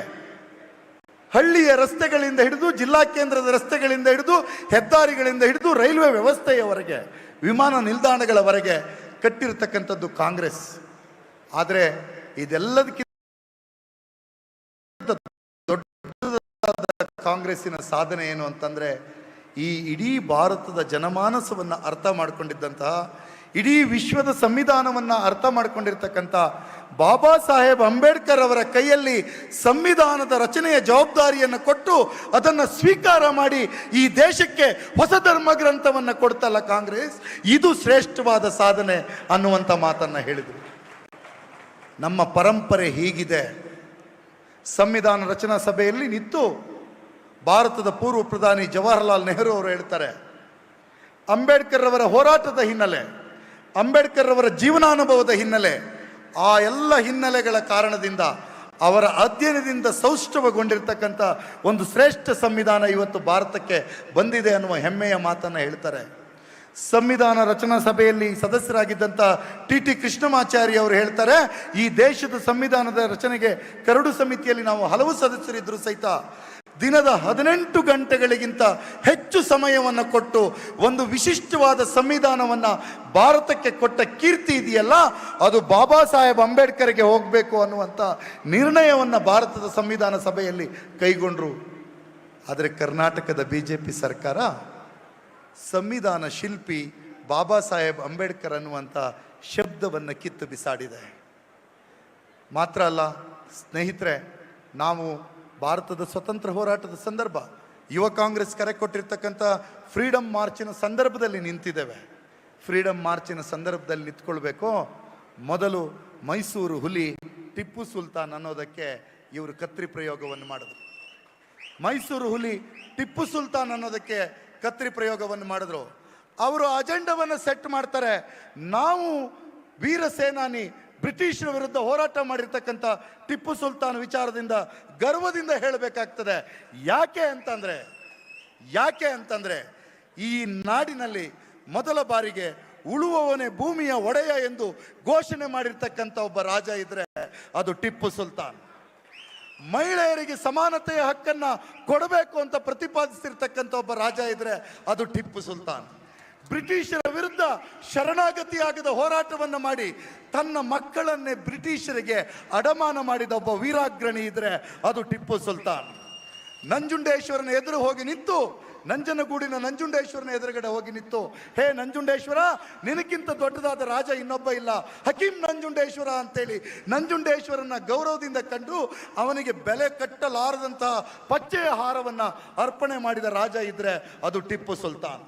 ಹಳ್ಳಿಯ ರಸ್ತೆಗಳಿಂದ ಹಿಡಿದು ಜಿಲ್ಲಾ ಕೇಂದ್ರದ ರಸ್ತೆಗಳಿಂದ ಹಿಡಿದು ಹೆದ್ದಾರಿಗಳಿಂದ ಹಿಡಿದು ರೈಲ್ವೆ ವ್ಯವಸ್ಥೆಯವರೆಗೆ, ವಿಮಾನ ನಿಲ್ದಾಣಗಳವರೆಗೆ ಕಟ್ಟಿರ್ತಕ್ಕಂಥದ್ದು ಕಾಂಗ್ರೆಸ್. ಆದರೆ ಇದೆಲ್ಲದಕ್ಕಿಂತ ದೊಡ್ಡದಾದ ಕಾಂಗ್ರೆಸ್ಸಿನ ಸಾಧನೆ ಏನು ಅಂತಂದರೆ, ಈ ಇಡೀ ಭಾರತದ ಜನಮಾನಸವನ್ನು ಅರ್ಥ ಮಾಡಿಕೊಂಡಿದ್ದಂತಹ, ಇಡೀ ವಿಶ್ವದ ಸಂವಿಧಾನವನ್ನು ಅರ್ಥ ಮಾಡಿಕೊಂಡಿರ್ತಕ್ಕಂಥ ಬಾಬಾ ಸಾಹೇಬ್ ಅಂಬೇಡ್ಕರ್ ಅವರ ಕೈಯಲ್ಲಿ ಸಂವಿಧಾನದ ರಚನೆಯ ಜವಾಬ್ದಾರಿಯನ್ನು ಕೊಟ್ಟು ಅದನ್ನು ಸ್ವೀಕಾರ ಮಾಡಿ ಈ ದೇಶಕ್ಕೆ ಹೊಸ ಧರ್ಮ ಗ್ರಂಥವನ್ನು ಕೊಡ್ತಲ್ಲ ಕಾಂಗ್ರೆಸ್, ಇದು ಶ್ರೇಷ್ಠವಾದ ಸಾಧನೆ ಅನ್ನುವಂಥ ಮಾತನ್ನು ಹೇಳಿದರು. ನಮ್ಮ ಪರಂಪರೆ ಹೀಗಿದೆ. ಸಂವಿಧಾನ ರಚನಾ ಸಭೆಯಲ್ಲಿ ನಿಂತು ಭಾರತದ ಪೂರ್ವ ಪ್ರಧಾನಿ ಜವಾಹರ್ಲಾಲ್ ನೆಹರು ಅವರು ಹೇಳ್ತಾರೆ, ಅಂಬೇಡ್ಕರ್ ಅವರ ಹೋರಾಟದ ಹಿನ್ನೆಲೆ, ಅಂಬೇಡ್ಕರ್ ಅವರ ಜೀವನಾನುಭವದ ಹಿನ್ನೆಲೆ, ಆ ಎಲ್ಲ ಹಿನ್ನೆಲೆಗಳ ಕಾರಣದಿಂದ ಅವರ ಅಧ್ಯಯನದಿಂದ ಸೌಷ್ಠವಗೊಂಡಿರ್ತಕ್ಕಂಥ ಒಂದು ಶ್ರೇಷ್ಠ ಸಂವಿಧಾನ ಇವತ್ತು ಭಾರತಕ್ಕೆ ಬಂದಿದೆ ಅನ್ನುವ ಹೆಮ್ಮೆಯ ಮಾತನ್ನು ಹೇಳ್ತಾರೆ. ಸಂವಿಧಾನ ರಚನಾ ಸಭೆಯಲ್ಲಿ ಸದಸ್ಯರಾಗಿದ್ದಂಥ TT ಕೃಷ್ಣಮಾಚಾರಿ ಅವರು ಹೇಳ್ತಾರೆ, ಈ ದೇಶದ ಸಂವಿಧಾನದ ರಚನೆಗೆ ಕರಡು ಸಮಿತಿಯಲ್ಲಿ ನಾವು ಹಲವು ಸದಸ್ಯರಿದ್ದರೂ ಸಹಿತ ದಿನದ 18 ಗಂಟೆಗಳಿಗಿಂತ ಹೆಚ್ಚು ಸಮಯವನ್ನು ಕೊಟ್ಟು ಒಂದು ವಿಶಿಷ್ಟವಾದ ಸಂವಿಧಾನವನ್ನು ಭಾರತಕ್ಕೆ ಕೊಟ್ಟ ಕೀರ್ತಿ ಇದೆಯಲ್ಲ, ಅದು ಬಾಬಾ ಸಾಹೇಬ್ ಅಂಬೇಡ್ಕರ್ಗೆ ಹೋಗಬೇಕು ಅನ್ನುವಂಥ ನಿರ್ಣಯವನ್ನು ಭಾರತದ ಸಂವಿಧಾನ ಸಭೆಯಲ್ಲಿ ಕೈಗೊಂಡರು. ಆದರೆ ಕರ್ನಾಟಕದ BJP ಸರ್ಕಾರ ಸಂವಿಧಾನ ಶಿಲ್ಪಿ ಬಾಬಾ ಸಾಹೇಬ್ ಅಂಬೇಡ್ಕರ್ ಅನ್ನುವಂಥ ಶಬ್ದವನ್ನು ಕಿತ್ತು ಬಿಸಾಡಿದೆ. ಮಾತ್ರ ಅಲ್ಲ ಸ್ನೇಹಿತರೆ, ನಾವು ಭಾರತದ ಸ್ವತಂತ್ರ ಹೋರಾಟದ ಸಂದರ್ಭ, ಯುವ ಕಾಂಗ್ರೆಸ್ ಕರೆ ಕೊಟ್ಟಿರ್ತಕ್ಕಂಥ ಫ್ರೀಡಮ್ ಮಾರ್ಚಿನ ಸಂದರ್ಭದಲ್ಲಿ ನಿಂತಿದ್ದೇವೆ. ಫ್ರೀಡಮ್ ಮಾರ್ಚಿನ ಸಂದರ್ಭದಲ್ಲಿ ನಿಂತ್ಕೊಳ್ಬೇಕು. ಮೊದಲು ಮೈಸೂರು ಹುಲಿ ಟಿಪ್ಪು ಸುಲ್ತಾನ್ ಅನ್ನೋದಕ್ಕೆ ಇವರು ಕತ್ರಿ ಪ್ರಯೋಗವನ್ನು ಮಾಡಿದ್ರು. ಮೈಸೂರು ಹುಲಿ ಟಿಪ್ಪು ಸುಲ್ತಾನ್ ಅನ್ನೋದಕ್ಕೆ ಕತ್ರಿ ಪ್ರಯೋಗವನ್ನು ಮಾಡಿದ್ರು. ಅವರು ಅಜೆಂಡವನ್ನು ಸೆಟ್ ಮಾಡ್ತಾರೆ. ನಾವು ವೀರ ಸೇನಾನಿ ಬ್ರಿಟಿಷರ ವಿರುದ್ಧ ಹೋರಾಟ ಮಾಡಿರ್ತಕ್ಕಂಥ ಟಿಪ್ಪು ಸುಲ್ತಾನ್ ವಿಚಾರದಿಂದ ಗರ್ವದಿಂದ ಹೇಳಬೇಕಾಗ್ತದೆ. ಯಾಕೆ ಅಂತಂದ್ರೆ ಈ ನಾಡಿನಲ್ಲಿ ಮೊದಲ ಬಾರಿಗೆ ಉಳುವವನೇ ಭೂಮಿಯ ಒಡೆಯ ಎಂದು ಘೋಷಣೆ ಮಾಡಿರ್ತಕ್ಕಂಥ ಒಬ್ಬ ರಾಜ ಇದ್ರೆ ಅದು ಟಿಪ್ಪು ಸುಲ್ತಾನ್. ಮಹಿಳೆಯರಿಗೆ ಸಮಾನತೆಯ ಹಕ್ಕನ್ನ ಕೊಡಬೇಕು ಅಂತ ಪ್ರತಿಪಾದಿಸಿರ್ತಕ್ಕಂಥ ಒಬ್ಬ ರಾಜ ಇದ್ರೆ ಅದು ಟಿಪ್ಪು ಸುಲ್ತಾನ್. ಬ್ರಿಟಿಷರ ವಿರುದ್ಧ ಶರಣಾಗತಿಯಾಗದ ಹೋರಾಟವನ್ನು ಮಾಡಿ ತನ್ನ ಮಕ್ಕಳನ್ನೇ ಬ್ರಿಟಿಷರಿಗೆ ಅಡಮಾನ ಮಾಡಿದ ಒಬ್ಬ ವೀರಾಗ್ರಣಿ ಇದ್ರೆ ಅದು ಟಿಪ್ಪು ಸುಲ್ತಾನ್. ನಂಜುಂಡೇಶ್ವರನ ಎದುರು ಹೋಗಿ ನಿಂತು, ನಂಜನಗೂಡಿನ ನಂಜುಂಡೇಶ್ವರನ ಎದುರುಗಡೆ ಹೋಗಿ ನಿಂತು, ಹೇ ನಂಜುಂಡೇಶ್ವರ, ನಿನಕ್ಕಿಂತ ದೊಡ್ಡದಾದ ರಾಜ ಇನ್ನೊಬ್ಬ ಇಲ್ಲ, ಹಕೀಂ ನಂಜುಂಡೇಶ್ವರ ಅಂತೇಳಿ ನಂಜುಂಡೇಶ್ವರನ ಗೌರವದಿಂದ ಕಂಡು ಅವನಿಗೆ ಬೆಲೆ ಕಟ್ಟಲಾರದಂತಹ ಪಚ್ಚೆಯ ಹಾರವನ್ನ ಅರ್ಪಣೆ ಮಾಡಿದ ರಾಜ ಇದ್ರೆ ಅದು ಟಿಪ್ಪು ಸುಲ್ತಾನ್.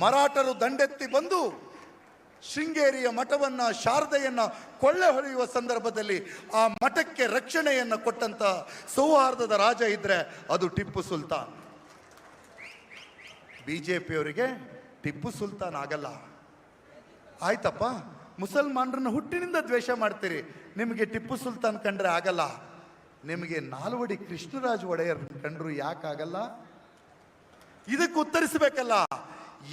ಮರಾಠರು ದಂಡೆತ್ತಿ ಬಂದು ಶೃಂಗೇರಿಯ ಮಠವನ್ನ, ಶಾರದೆಯನ್ನ ಕೊಳ್ಳೆ ಹೊಡೆಯುವ ಸಂದರ್ಭದಲ್ಲಿ ಆ ಮಠಕ್ಕೆ ರಕ್ಷಣೆಯನ್ನು ಕೊಟ್ಟಂತ ಸೌಹಾರ್ದದ ರಾಜ ಇದ್ರೆ ಅದು ಟಿಪ್ಪು ಸುಲ್ತಾನ್. ಬಿಜೆಪಿಯವರಿಗೆ ಟಿಪ್ಪು ಸುಲ್ತಾನ್ ಆಗಲ್ಲ. ಆಯ್ತಪ್ಪ, ಮುಸಲ್ಮಾನರನ್ನ ಹುಟ್ಟಿನಿಂದ ದ್ವೇಷ ಮಾಡ್ತೀರಿ, ನಿಮಗೆ ಟಿಪ್ಪು ಸುಲ್ತಾನ್ ಕಂಡ್ರೆ ಆಗಲ್ಲ. ನಿಮಗೆ ನಾಲ್ವಡಿ ಕೃಷ್ಣರಾಜ ಒಡೆಯರ್ ಕಂಡ್ರು ಯಾಕಾಗಲ್ಲ? ಇದಕ್ಕೆ ಉತ್ತರಿಸಬೇಕಲ್ಲ.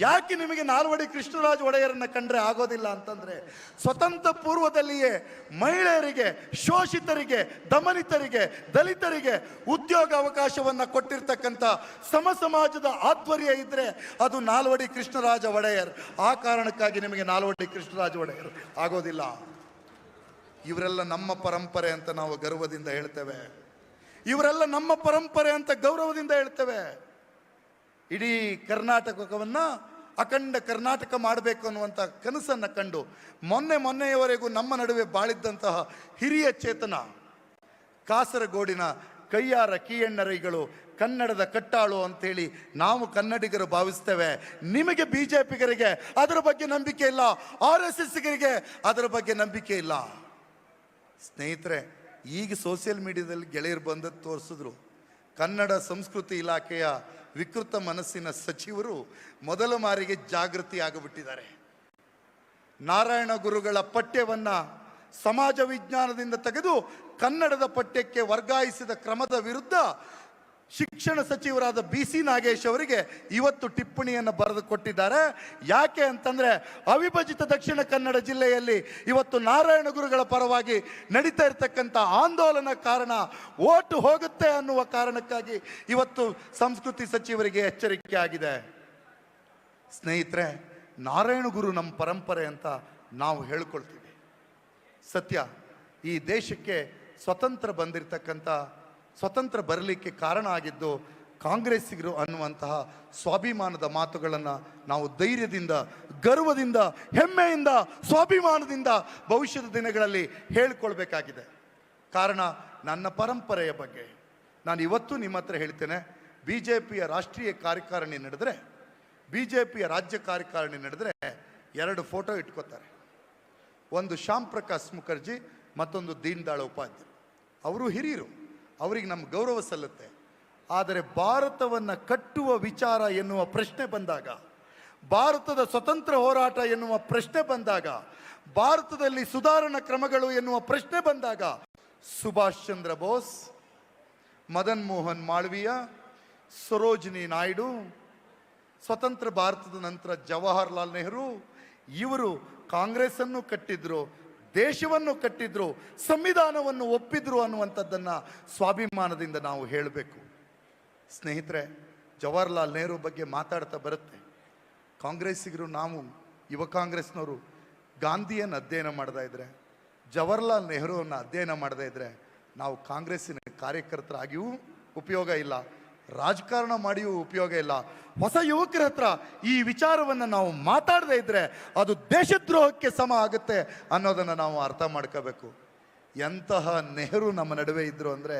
ಯಾಕೆ ನಿಮಗೆ ನಾಲ್ವಡಿ ಕೃಷ್ಣರಾಜ ಒಡೆಯರನ್ನ ಕಂಡ್ರೆ ಆಗೋದಿಲ್ಲ ಅಂತಂದ್ರೆ, ಸ್ವತಂತ್ರ ಪೂರ್ವದಲ್ಲಿಯೇ ಮಹಿಳೆಯರಿಗೆ, ಶೋಷಿತರಿಗೆ, ದಮನಿತರಿಗೆ, ದಲಿತರಿಗೆ ಉದ್ಯೋಗ ಅವಕಾಶವನ್ನ ಕೊಟ್ಟಿರ್ತಕ್ಕಂಥ ಸಮ ಸಮಾಜದ ಆಧ್ವರ್ಯ ಇದ್ರೆ ಅದು ನಾಲ್ವಡಿ ಕೃಷ್ಣರಾಜ ಒಡೆಯರ್. ಆ ಕಾರಣಕ್ಕಾಗಿ ನಿಮಗೆ ನಾಲ್ವಡಿ ಕೃಷ್ಣರಾಜ ಒಡೆಯರ್ ಆಗೋದಿಲ್ಲ. ಇವರೆಲ್ಲ ನಮ್ಮ ಪರಂಪರೆ ಅಂತ ನಾವು ಗರ್ವದಿಂದ ಹೇಳ್ತೇವೆ. ಇವರೆಲ್ಲ ನಮ್ಮ ಪರಂಪರೆ ಅಂತ ಗೌರವದಿಂದ ಹೇಳ್ತೇವೆ. ಇಡೀ ಕರ್ನಾಟಕವನ್ನ ಅಖಂಡ ಕರ್ನಾಟಕ ಮಾಡಬೇಕು ಅನ್ನುವಂಥ ಕನಸನ್ನ ಕಂಡು ಮೊನ್ನೆಯವರೆಗೂ ನಮ್ಮ ನಡುವೆ ಬಾಳಿದ್ದಂತಹ ಹಿರಿಯ ಚೇತನ ಕಾಸರಗೋಡಿನ ಕೈಯಾರ ಕೀಯಣ್ಣರೈಗಳು ಕನ್ನಡದ ಕಟ್ಟಾಳು ಅಂತೇಳಿ ನಾವು ಕನ್ನಡಿಗರು ಭಾವಿಸ್ತೇವೆ. ನಿಮಗೆ ಬಿಜೆಪಿಗರಿಗೆ ಅದರ ಬಗ್ಗೆ ನಂಬಿಕೆ ಇಲ್ಲ, RSSಗರಿಗೆ ಅದರ ಬಗ್ಗೆ ನಂಬಿಕೆ ಇಲ್ಲ. ಸ್ನೇಹಿತರೆ, ಈಗ ಸೋಷಿಯಲ್ ಮೀಡಿಯಾದಲ್ಲಿ ಗೆಳೆಯರು ಬಂದದ್ದು ತೋರಿಸಿದ್ರು. ಕನ್ನಡ ಸಂಸ್ಕೃತಿ ಇಲಾಖೆಯ ವಿಕೃತ ಮನಸ್ಸಿನ ಸಚಿವರು ಮೊದಲ ಮಾರಿಗೆ ಜಾಗೃತಿ ಆಗಿಬಿಟ್ಟಿದ್ದಾರೆ. ನಾರಾಯಣ ಗುರುಗಳ ಪಠ್ಯವನ್ನ ಸಮಾಜ ವಿಜ್ಞಾನದಿಂದ ತೆಗೆದು ಕನ್ನಡದ ಪಠ್ಯಕ್ಕೆ ವರ್ಗಾಯಿಸಿದ ಕ್ರಮದ ವಿರುದ್ಧ ಶಿಕ್ಷಣ ಸಚಿವರಾದ BC ನಾಗೇಶ್ ಅವರಿಗೆ ಇವತ್ತು ಟಿಪ್ಪಣಿಯನ್ನು ಬರೆದು ಕೊಟ್ಟಿದ್ದಾರೆ. ಯಾಕೆ ಅಂತಂದ್ರೆ, ಅವಿಭಜಿತ ದಕ್ಷಿಣ ಕನ್ನಡ ಜಿಲ್ಲೆಯಲ್ಲಿ ಇವತ್ತು ನಾರಾಯಣ ಗುರುಗಳ ಪರವಾಗಿ ನಡೀತಾ ಇರತಕ್ಕಂಥ ಆಂದೋಲನ ಕಾರಣ ಓಟು ಹೋಗುತ್ತೆ ಅನ್ನುವ ಕಾರಣಕ್ಕಾಗಿ ಇವತ್ತು ಸಂಸ್ಕೃತಿ ಸಚಿವರಿಗೆ ಎಚ್ಚರಿಕೆ ಆಗಿದೆ. ಸ್ನೇಹಿತರೆ, ನಾರಾಯಣ ಗುರು ನಮ್ಮ ಪರಂಪರೆ ಅಂತ ನಾವು ಹೇಳ್ಕೊಳ್ತೀವಿ. ಸತ್ಯ, ಈ ದೇಶಕ್ಕೆ ಸ್ವತಂತ್ರ ಬರಲಿಕ್ಕೆ ಕಾರಣ ಆಗಿದ್ದು ಕಾಂಗ್ರೆಸ್ಸಿಗರು ಅನ್ನುವಂತಹ ಸ್ವಾಭಿಮಾನದ ಮಾತುಗಳನ್ನು ನಾವು ಧೈರ್ಯದಿಂದ, ಗರ್ವದಿಂದ, ಹೆಮ್ಮೆಯಿಂದ, ಸ್ವಾಭಿಮಾನದಿಂದ ಭವಿಷ್ಯದ ದಿನಗಳಲ್ಲಿ ಹೇಳ್ಕೊಳ್ಬೇಕಾಗಿದೆ. ಕಾರಣ, ನನ್ನ ಪರಂಪರೆಯ ಬಗ್ಗೆ ನಾನು ಇವತ್ತು ನಿಮ್ಮ ಹತ್ರ ಹೇಳ್ತೇನೆ. BJPಯ ರಾಷ್ಟ್ರೀಯ ಕಾರ್ಯಕಾರಿಣಿ ನಡೆದರೆ, BJPಯ ರಾಜ್ಯ ಕಾರ್ಯಕಾರಿಣಿ ನಡೆದರೆ 2 ಫೋಟೋ ಇಟ್ಕೋತಾರೆ. ಒಂದು ಶ್ಯಾಮ್ ಪ್ರಕಾಶ್ ಮುಖರ್ಜಿ, ಮತ್ತೊಂದು ದೀನ್ ದಯಾಳ್ ಉಪಾಧ್ಯಾಯ. ಅವರು ಹಿರಿಯರು, ಅವರಿಗೆ ನಮ್ಮ ಗೌರವ ಸಲ್ಲುತ್ತೆ. ಆದರೆ ಭಾರತವನ್ನು ಕಟ್ಟುವ ವಿಚಾರ ಎನ್ನುವ ಪ್ರಶ್ನೆ ಬಂದಾಗ, ಭಾರತದ ಸ್ವತಂತ್ರ ಹೋರಾಟ ಎನ್ನುವ ಪ್ರಶ್ನೆ ಬಂದಾಗ, ಭಾರತದಲ್ಲಿ ಸುಧಾರಣಾ ಕ್ರಮಗಳು ಎನ್ನುವ ಪ್ರಶ್ನೆ ಬಂದಾಗ ಸುಭಾಷ್ ಚಂದ್ರ ಬೋಸ್, ಮದನ್ ಮೋಹನ್ ಮಾಳವೀಯ, ಸರೋಜಿನಿ ನಾಯ್ಡು, ಸ್ವತಂತ್ರ ಭಾರತದ ನಂತರ ಜವಾಹರ್ಲಾಲ್ ನೆಹರು, ಇವರು ಕಾಂಗ್ರೆಸ್ಸನ್ನು ಕಟ್ಟಿದ್ರು, ದೇಶವನ್ನು ಕಟ್ಟಿದ್ರು, ಸಂವಿಧಾನವನ್ನು ಒಪ್ಪಿದ್ರು ಅನ್ನುವಂಥದ್ದನ್ನು ಸ್ವಾಭಿಮಾನದಿಂದ ನಾವು ಹೇಳಬೇಕು. ಸ್ನೇಹಿತರೆ, ಜವಾಹರ್ಲಾಲ್ ನೆಹರು ಬಗ್ಗೆ ಮಾತಾಡ್ತಾ ಬರುತ್ತೆ. ಕಾಂಗ್ರೆಸ್ಸಿಗರು, ನಾವು ಯುವ ಕಾಂಗ್ರೆಸ್ನವರು ಗಾಂಧಿಯನ್ನು ಅಧ್ಯಯನ ಮಾಡ್ತಾ ಇದ್ರೆ, ಜವಾಹರ್ಲಾಲ್ ನೆಹರುವನ್ನು ಅಧ್ಯಯನ ಮಾಡದೇ ಇದ್ರೆ ನಾವು ಕಾಂಗ್ರೆಸ್ಸಿನ ಕಾರ್ಯಕರ್ತರಾಗಿಯೂ ಉಪಯೋಗ ಇಲ್ಲ, ರಾಜಕಾರಣ ಮಾಡಿಯೂ ಉಪಯೋಗ ಇಲ್ಲ. ಹೊಸ ಯುವಕರ ಹತ್ರ ಈ ವಿಚಾರವನ್ನು ನಾವು ಮಾತಾಡದೇ ಇದ್ರೆ ಅದು ದೇಶದ್ರೋಹಕ್ಕೆ ಸಮ ಆಗುತ್ತೆ ಅನ್ನೋದನ್ನು ನಾವು ಅರ್ಥ ಮಾಡ್ಕೋಬೇಕು. ಎಂತಹ ನೆಹರು ನಮ್ಮ ನಡುವೆ ಇದ್ದರು ಅಂದರೆ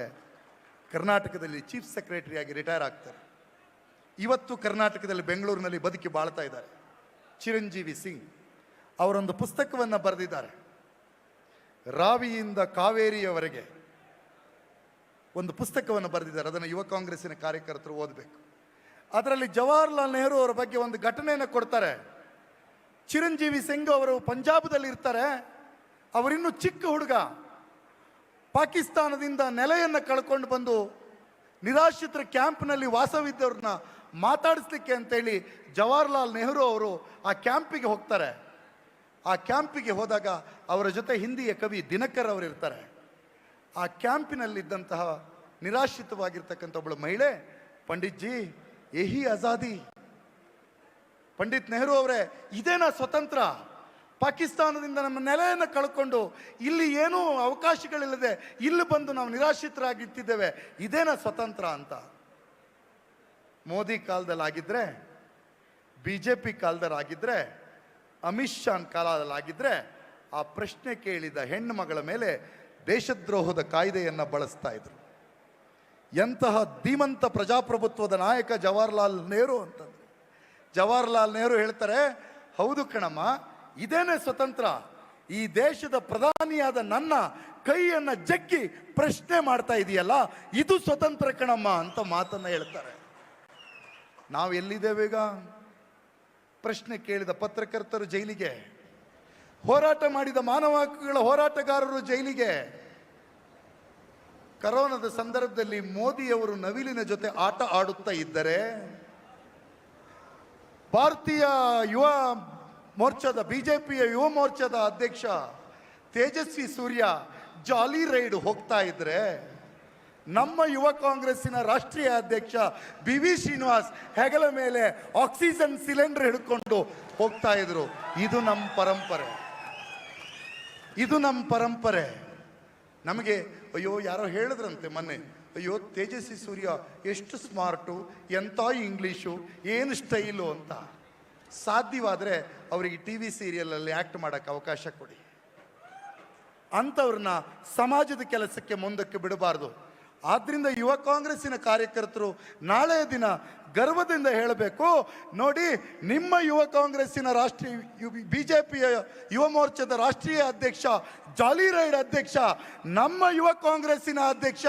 ಕರ್ನಾಟಕದಲ್ಲಿ ಚೀಫ್ ಸೆಕ್ರೆಟರಿಯಾಗಿ ರಿಟೈರ್ ಆಗ್ತಾರೆ. ಇವತ್ತು ಕರ್ನಾಟಕದಲ್ಲಿ ಬೆಂಗಳೂರಿನಲ್ಲಿ ಬದುಕಿ ಬಾಳ್ತಾ ಇದ್ದಾರೆ. ಚಿರಂಜೀವಿ ಸಿಂಗ್ ಅವರೊಂದು ಪುಸ್ತಕವನ್ನು ಬರೆದಿದ್ದಾರೆ. ರಾವಿಯಿಂದ ಕಾವೇರಿಯವರೆಗೆ ಒಂದು ಪುಸ್ತಕವನ್ನು ಬರೆದಿದ್ದಾರೆ. ಅದನ್ನು ಯುವ ಕಾಂಗ್ರೆಸ್ಸಿನ ಕಾರ್ಯಕರ್ತರು ಓದಬೇಕು. ಅದರಲ್ಲಿ ಜವಾಹರ್ಲಾಲ್ ನೆಹರು ಅವರ ಬಗ್ಗೆ ಒಂದು ಘಟನೆಯನ್ನು ಕೊಡ್ತಾರೆ. ಚಿರಂಜೀವಿ ಸಿಂಗ್ ಅವರು ಪಂಜಾಬದಲ್ಲಿ ಇರ್ತಾರೆ. ಅವರಿನ್ನೂ ಚಿಕ್ಕ ಹುಡುಗ. ಪಾಕಿಸ್ತಾನದಿಂದ ನೆಲೆಯನ್ನು ಕಳ್ಕೊಂಡು ಬಂದು ನಿರಾಶ್ರಿತರ ಕ್ಯಾಂಪ್ನಲ್ಲಿ ವಾಸವಿದ್ದವ್ರನ್ನ ಮಾತಾಡಿಸ್ಲಿಕ್ಕೆ ಅಂತೇಳಿ ಜವಾಹರ್ಲಾಲ್ ನೆಹರು ಅವರು ಆ ಕ್ಯಾಂಪಿಗೆ ಹೋಗ್ತಾರೆ. ಆ ಕ್ಯಾಂಪಿಗೆ ಹೋದಾಗ ಅವರ ಜೊತೆ ಹಿಂದಿಯ ಕವಿ ದಿನಕರ್ ಅವರು ಇರ್ತಾರೆ. ಆ ಕ್ಯಾಂಪಿನಲ್ಲಿದ್ದಂತಹ ನಿರಾಶ್ರಿತವಾಗಿರ್ತಕ್ಕಂಥ ಒಬ್ಬಳು ಮಹಿಳೆ, ಪಂಡಿತ್ ಜಿ ಯಹಿ ಆಜಾದಿ. ಪಂಡಿತ್ ನೆಹರು ಅವರೇ, ಇದೇನಾ ಸ್ವತಂತ್ರ? ಪಾಕಿಸ್ತಾನದಿಂದ ನಮ್ಮ ನೆಲೆಯನ್ನು ಕಳ್ಕೊಂಡು ಇಲ್ಲಿ ಏನೂ ಅವಕಾಶಗಳಿಲ್ಲದೆ ಇಲ್ಲಿ ಬಂದು ನಾವು ನಿರಾಶ್ರಿತರಾಗಿತ್ತಿದ್ದೇವೆ, ಇದೇನಾ ಸ್ವತಂತ್ರ ಅಂತ. ಮೋದಿ ಕಾಲದಲ್ಲಾಗಿದ್ದರೆ, BJP ಕಾಲದಲ್ಲಾಗಿದ್ದರೆ, ಅಮಿತ್ ಶಾನ್ ಕಾಲದಲ್ಲಾಗಿದ್ದರೆ ಆ ಪ್ರಶ್ನೆ ಕೇಳಿದ ಹೆಣ್ಣು ಮಗಳ ಮೇಲೆ ದೇಶದ್ರೋಹದ ಕಾಯ್ದೆಯನ್ನು ಬಳಸ್ತಾ ಇದ್ರು. ಎಂತಹ ಧೀಮಂತ ಪ್ರಜಾಪ್ರಭುತ್ವದ ನಾಯಕ ಜವಾಹರ್ಲಾಲ್ ನೆಹರು ಅಂತಂದ್ರೆ. ಜವಾಹರ್ಲಾಲ್ ನೆಹರು ಹೇಳ್ತಾರೆ, ಹೌದು ಕಣಮ್ಮ, ಇದೇನೇ ಸ್ವತಂತ್ರ. ಈ ದೇಶದ ಪ್ರಧಾನಿಯಾದ ನನ್ನ ಕೈಯನ್ನು ಜಗ್ಗಿ ಪ್ರಶ್ನೆ ಮಾಡ್ತಾ ಇದೆಯಲ್ಲ, ಇದು ಸ್ವತಂತ್ರ ಕಣಮ್ಮ ಅಂತ ಮಾತನ್ನು ಹೇಳ್ತಾರೆ. ನಾವು ಎಲ್ಲಿದ್ದೇವೆ ಈಗ? ಪ್ರಶ್ನೆ ಕೇಳಿದ ಪತ್ರಕರ್ತರು ಜೈಲಿಗೆ, ಹೋರಾಟ ಮಾಡಿದ ಮಾನವ ಹಕ್ಕುಗಳ ಹೋರಾಟಗಾರರು ಜೈಲಿಗೆ. ಕರೋನಾದ ಸಂದರ್ಭದಲ್ಲಿ ಮೋದಿಯವರು ನವಿಲಿನ ಜೊತೆ ಆಟ ಆಡುತ್ತಾ ಇದ್ದರೆ, ಭಾರತೀಯ ಯುವ ಮೋರ್ಚಾದ BJPಯ ಯುವ ಮೋರ್ಚಾದ ಅಧ್ಯಕ್ಷ ತೇಜಸ್ವಿ ಸೂರ್ಯ ಜಾಲಿ ರೈಡ್ ಹೋಗ್ತಾ ಇದ್ರೆ, ನಮ್ಮ ಯುವ ಕಾಂಗ್ರೆಸ್ಸಿನ ರಾಷ್ಟ್ರೀಯ ಅಧ್ಯಕ್ಷ BV ಶ್ರೀನಿವಾಸ್ ಹೆಗಲ ಮೇಲೆ ಆಕ್ಸಿಜನ್ ಸಿಲಿಂಡರ್ ಹಿಡ್ಕೊಂಡು ಹೋಗ್ತಾ ಇದ್ರು. ಇದು ನಮ್ಮ ಪರಂಪರೆ, ಇದು ನಮ್ಮ ಪರಂಪರೆ. ನಮಗೆ ಅಯ್ಯೋ ಯಾರೋ ಹೇಳಿದ್ರಂತೆ ಮೊನ್ನೆ, ಅಯ್ಯೋ ತೇಜಸ್ವಿ ಸೂರ್ಯ ಎಷ್ಟು ಸ್ಮಾರ್ಟು, ಎಂಥ ಇಂಗ್ಲೀಷು, ಏನು ಸ್ಟೈಲು ಅಂತ. ಸಾಧ್ಯವಾದರೆ ಅವರಿಗೆ TV ಸೀರಿಯಲಲ್ಲಿ ಆ್ಯಕ್ಟ್ ಮಾಡೋಕ್ಕೆ ಅವಕಾಶ ಕೊಡಿ. ಅಂಥವ್ರನ್ನ ಸಮಾಜದ ಕೆಲಸಕ್ಕೆ ಮುಂದಕ್ಕೆ ಬಿಡಬಾರ್ದು. ಆದ್ದರಿಂದ ಯುವ ಕಾಂಗ್ರೆಸ್ಸಿನ ಕಾರ್ಯಕರ್ತರು ನಾಳೆ ದಿನ ಗರ್ವದಿಂದ ಹೇಳಬೇಕು, ನೋಡಿ ನಿಮ್ಮ ಯುವ ಕಾಂಗ್ರೆಸ್ಸಿನ ರಾಷ್ಟ್ರೀಯ BJPಯ ಯುವ ಮೋರ್ಚಾದ ರಾಷ್ಟ್ರೀಯ ಅಧ್ಯಕ್ಷ ಜಾಲಿ ರೈಡ್ ಅಧ್ಯಕ್ಷ, ನಮ್ಮ ಯುವ ಕಾಂಗ್ರೆಸ್ಸಿನ ಅಧ್ಯಕ್ಷ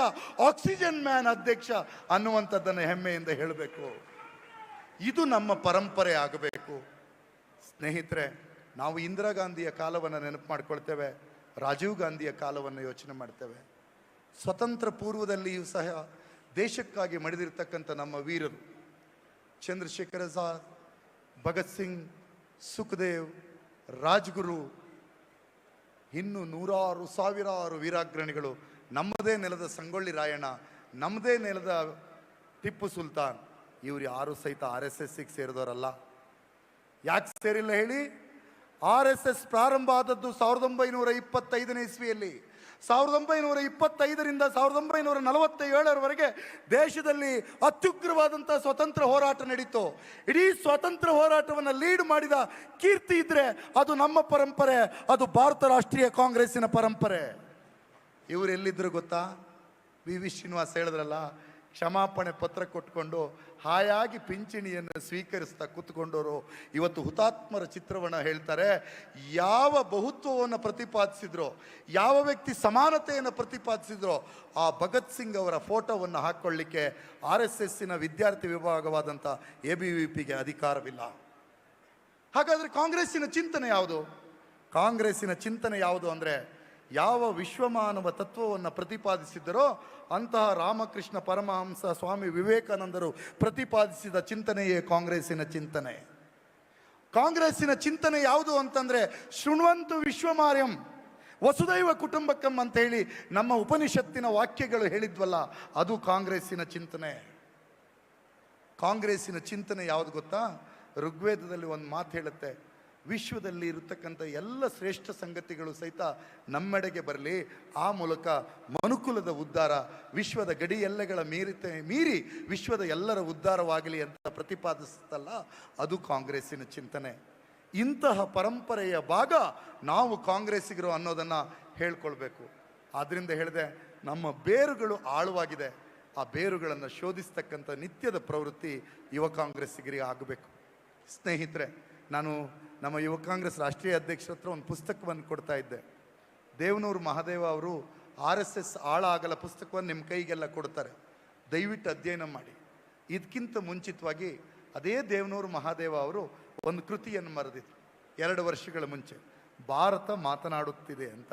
ಆಕ್ಸಿಜನ್ ಮ್ಯಾನ್ ಅಧ್ಯಕ್ಷ ಅನ್ನುವಂಥದ್ದನ್ನು ಹೆಮ್ಮೆಯಿಂದ ಹೇಳಬೇಕು. ಇದು ನಮ್ಮ ಪರಂಪರೆ ಆಗಬೇಕು. ಸ್ನೇಹಿತರೆ, ನಾವು ಇಂದಿರಾ ಗಾಂಧಿಯ ಕಾಲವನ್ನು ನೆನಪು ಮಾಡ್ಕೊಳ್ತೇವೆ, ರಾಜೀವ್ ಗಾಂಧಿಯ ಕಾಲವನ್ನು ಯೋಚನೆ ಮಾಡ್ತೇವೆ. ಸ್ವತಂತ್ರ ಪೂರ್ವದಲ್ಲಿಯೂ ಸಹ ದೇಶಕ್ಕಾಗಿ ಮಡಿದಿರ್ತಕ್ಕಂಥ ನಮ್ಮ ವೀರರು ಚಂದ್ರಶೇಖರ್ ಆಜಾದ್, ಭಗತ್ ಸಿಂಗ್, ಸುಖದೇವ್, ರಾಜ್ಗುರು, ಇನ್ನು ನೂರಾರು ಸಾವಿರಾರು ವೀರಾಗ್ರಣಿಗಳು, ನಮ್ಮದೇ ನೆಲದ ಸಂಗೊಳ್ಳಿ ರಾಯಣ್ಣ, ನಮ್ಮದೇ ನೆಲದ ಟಿಪ್ಪು ಸುಲ್ತಾನ್, ಇವರು ಯಾರು ಸಹಿತ RSSಗೆ ಸೇರಿದವರಲ್ಲ. ಯಾಕೆ ಸೇರಿಲ್ಲ ಹೇಳಿ? RSS ಪ್ರಾರಂಭ ಆದದ್ದು 1925ನೇ ಇಸ್ವಿಯಲ್ಲಿ. 1925ರಿಂದ 1947ರವರೆಗೆ ದೇಶದಲ್ಲಿ ಅತ್ಯುಗ್ರವಾದಂಥ ಸ್ವತಂತ್ರ ಹೋರಾಟ ನಡೀತು. ಇಡೀ ಸ್ವತಂತ್ರ ಹೋರಾಟವನ್ನು ಲೀಡ್ ಮಾಡಿದ ಕೀರ್ತಿ ಇದ್ರೆ ಅದು ನಮ್ಮ ಪರಂಪರೆ, ಅದು ಭಾರತ ರಾಷ್ಟ್ರೀಯ ಕಾಂಗ್ರೆಸ್ಸಿನ ಪರಂಪರೆ. ಇವರು ಎಲ್ಲಿದ್ರು ಗೊತ್ತಾ? BV ಶ್ರೀನಿವಾಸ್ ಹೇಳಿದ್ರಲ್ಲ, ಕ್ಷಮಾಪಣೆ ಪತ್ರ ಕೊಟ್ಕೊಂಡು ಹಾಯಾಗಿ ಪಿಂಚಣಿಯನ್ನು ಸ್ವೀಕರಿಸ್ತಾ ಕೂತ್ಕೊಂಡವರು ಇವತ್ತು ಹುತಾತ್ಮರ ಚಿತ್ರವನ್ನು ಹೇಳ್ತಾರೆ. ಯಾವ ಬಹುತ್ವವನ್ನು ಪ್ರತಿಪಾದಿಸಿದ್ರೋ, ಯಾವ ವ್ಯಕ್ತಿ ಸಮಾನತೆಯನ್ನು ಪ್ರತಿಪಾದಿಸಿದ್ರೋ ಆ ಭಗತ್ ಸಿಂಗ್ ಅವರ ಫೋಟೋವನ್ನು ಹಾಕ್ಕೊಳ್ಳಿಕ್ಕೆ RSSನ ವಿದ್ಯಾರ್ಥಿ ವಿಭಾಗವಾದಂಥ ABVPಗೆ ಅಧಿಕಾರವಿಲ್ಲ. ಹಾಗಾದರೆ ಕಾಂಗ್ರೆಸ್ಸಿನ ಚಿಂತನೆ ಯಾವುದು? ಕಾಂಗ್ರೆಸ್ಸಿನ ಚಿಂತನೆ ಯಾವುದು ಅಂದರೆ, ಯಾವ ವಿಶ್ವಮಾನವ ತತ್ವವನ್ನು ಪ್ರತಿಪಾದಿಸಿದ್ದರೋ ಅಂತಹ ರಾಮಕೃಷ್ಣ ಪರಮಹಂಸ ಸ್ವಾಮಿ ವಿವೇಕಾನಂದರು ಪ್ರತಿಪಾದಿಸಿದ ಚಿಂತನೆಯೇ ಕಾಂಗ್ರೆಸ್ಸಿನ ಚಿಂತನೆ. ಕಾಂಗ್ರೆಸ್ಸಿನ ಚಿಂತನೆ ಯಾವುದು ಅಂತಂದರೆ, ಶೃಣ್ವಂತು ವಿಶ್ವಮಾರ್ಯಂ ವಸುದೈವ ಕುಟುಂಬಕಂ ಅಂತ ಹೇಳಿ ನಮ್ಮ ಉಪನಿಷತ್ತಿನ ವಾಕ್ಯಗಳು ಹೇಳಿದ್ವಲ್ಲ, ಅದು ಕಾಂಗ್ರೆಸ್ಸಿನ ಚಿಂತನೆ. ಕಾಂಗ್ರೆಸ್ಸಿನ ಚಿಂತನೆ ಯಾವುದು ಗೊತ್ತಾ? ಋಗ್ವೇದದಲ್ಲಿ ಒಂದು ಮಾತು ಹೇಳುತ್ತೆ, ವಿಶ್ವದಲ್ಲಿ ಇರತಕ್ಕಂಥ ಎಲ್ಲ ಶ್ರೇಷ್ಠ ಸಂಗತಿಗಳು ಸಹಿತ ನಮ್ಮೆಡೆಗೆ ಬರಲಿ, ಆ ಮೂಲಕ ಮನುಕುಲದ ಉದ್ಧಾರ, ವಿಶ್ವದ ಗಡಿ ಎಲ್ಲೆಗಳ ಮೀರಿ ವಿಶ್ವದ ಎಲ್ಲರ ಉದ್ಧಾರವಾಗಲಿ ಅಂತ ಪ್ರತಿಪಾದಿಸುತ್ತಲ್ಲ, ಅದು ಕಾಂಗ್ರೆಸ್ಸಿನ ಚಿಂತನೆ. ಇಂತಹ ಪರಂಪರೆಯ ಭಾಗ ನಾವು ಕಾಂಗ್ರೆಸ್ಸಿಗರು ಅನ್ನೋದನ್ನು ಹೇಳ್ಕೊಳ್ಬೇಕು. ಆದ್ದರಿಂದ ಹೇಳಿದೆ, ನಮ್ಮ ಬೇರುಗಳು ಆಳವಾಗಿದೆ. ಆ ಬೇರುಗಳನ್ನು ಶೋಧಿಸ್ತಕ್ಕಂಥ ನಿತ್ಯದ ಪ್ರವೃತ್ತಿ ಯುವ ಕಾಂಗ್ರೆಸ್ಸಿಗರಿಗೆ ಆಗಬೇಕು. ಸ್ನೇಹಿತರೆ, ನಾನು ನಮ್ಮ ಯುವ ಕಾಂಗ್ರೆಸ್ ರಾಷ್ಟ್ರೀಯ ಅಧ್ಯಕ್ಷರ ಹತ್ರ ಒಂದು ಪುಸ್ತಕವನ್ನು ಕೊಡ್ತಾ ಇದ್ದೆ. ದೇವನೂರು ಮಹಾದೇವ ಅವರು RSS ಆಳ ಆಗಲ ಪುಸ್ತಕವನ್ನು ನಿಮ್ಮ ಕೈಗೆಲ್ಲ ಕೊಡ್ತಾರೆ, ದಯವಿಟ್ಟು ಅಧ್ಯಯನ ಮಾಡಿ. ಇದಕ್ಕಿಂತ ಮುಂಚಿತವಾಗಿ ಅದೇ ದೇವನೂರು ಮಹಾದೇವ ಅವರು ಒಂದು ಕೃತಿಯನ್ನು ಬರೆದಿದ್ರು 2 ವರ್ಷಗಳ ಮುಂಚೆ, ಭಾರತ ಮಾತನಾಡುತ್ತಿದೆ ಅಂತ.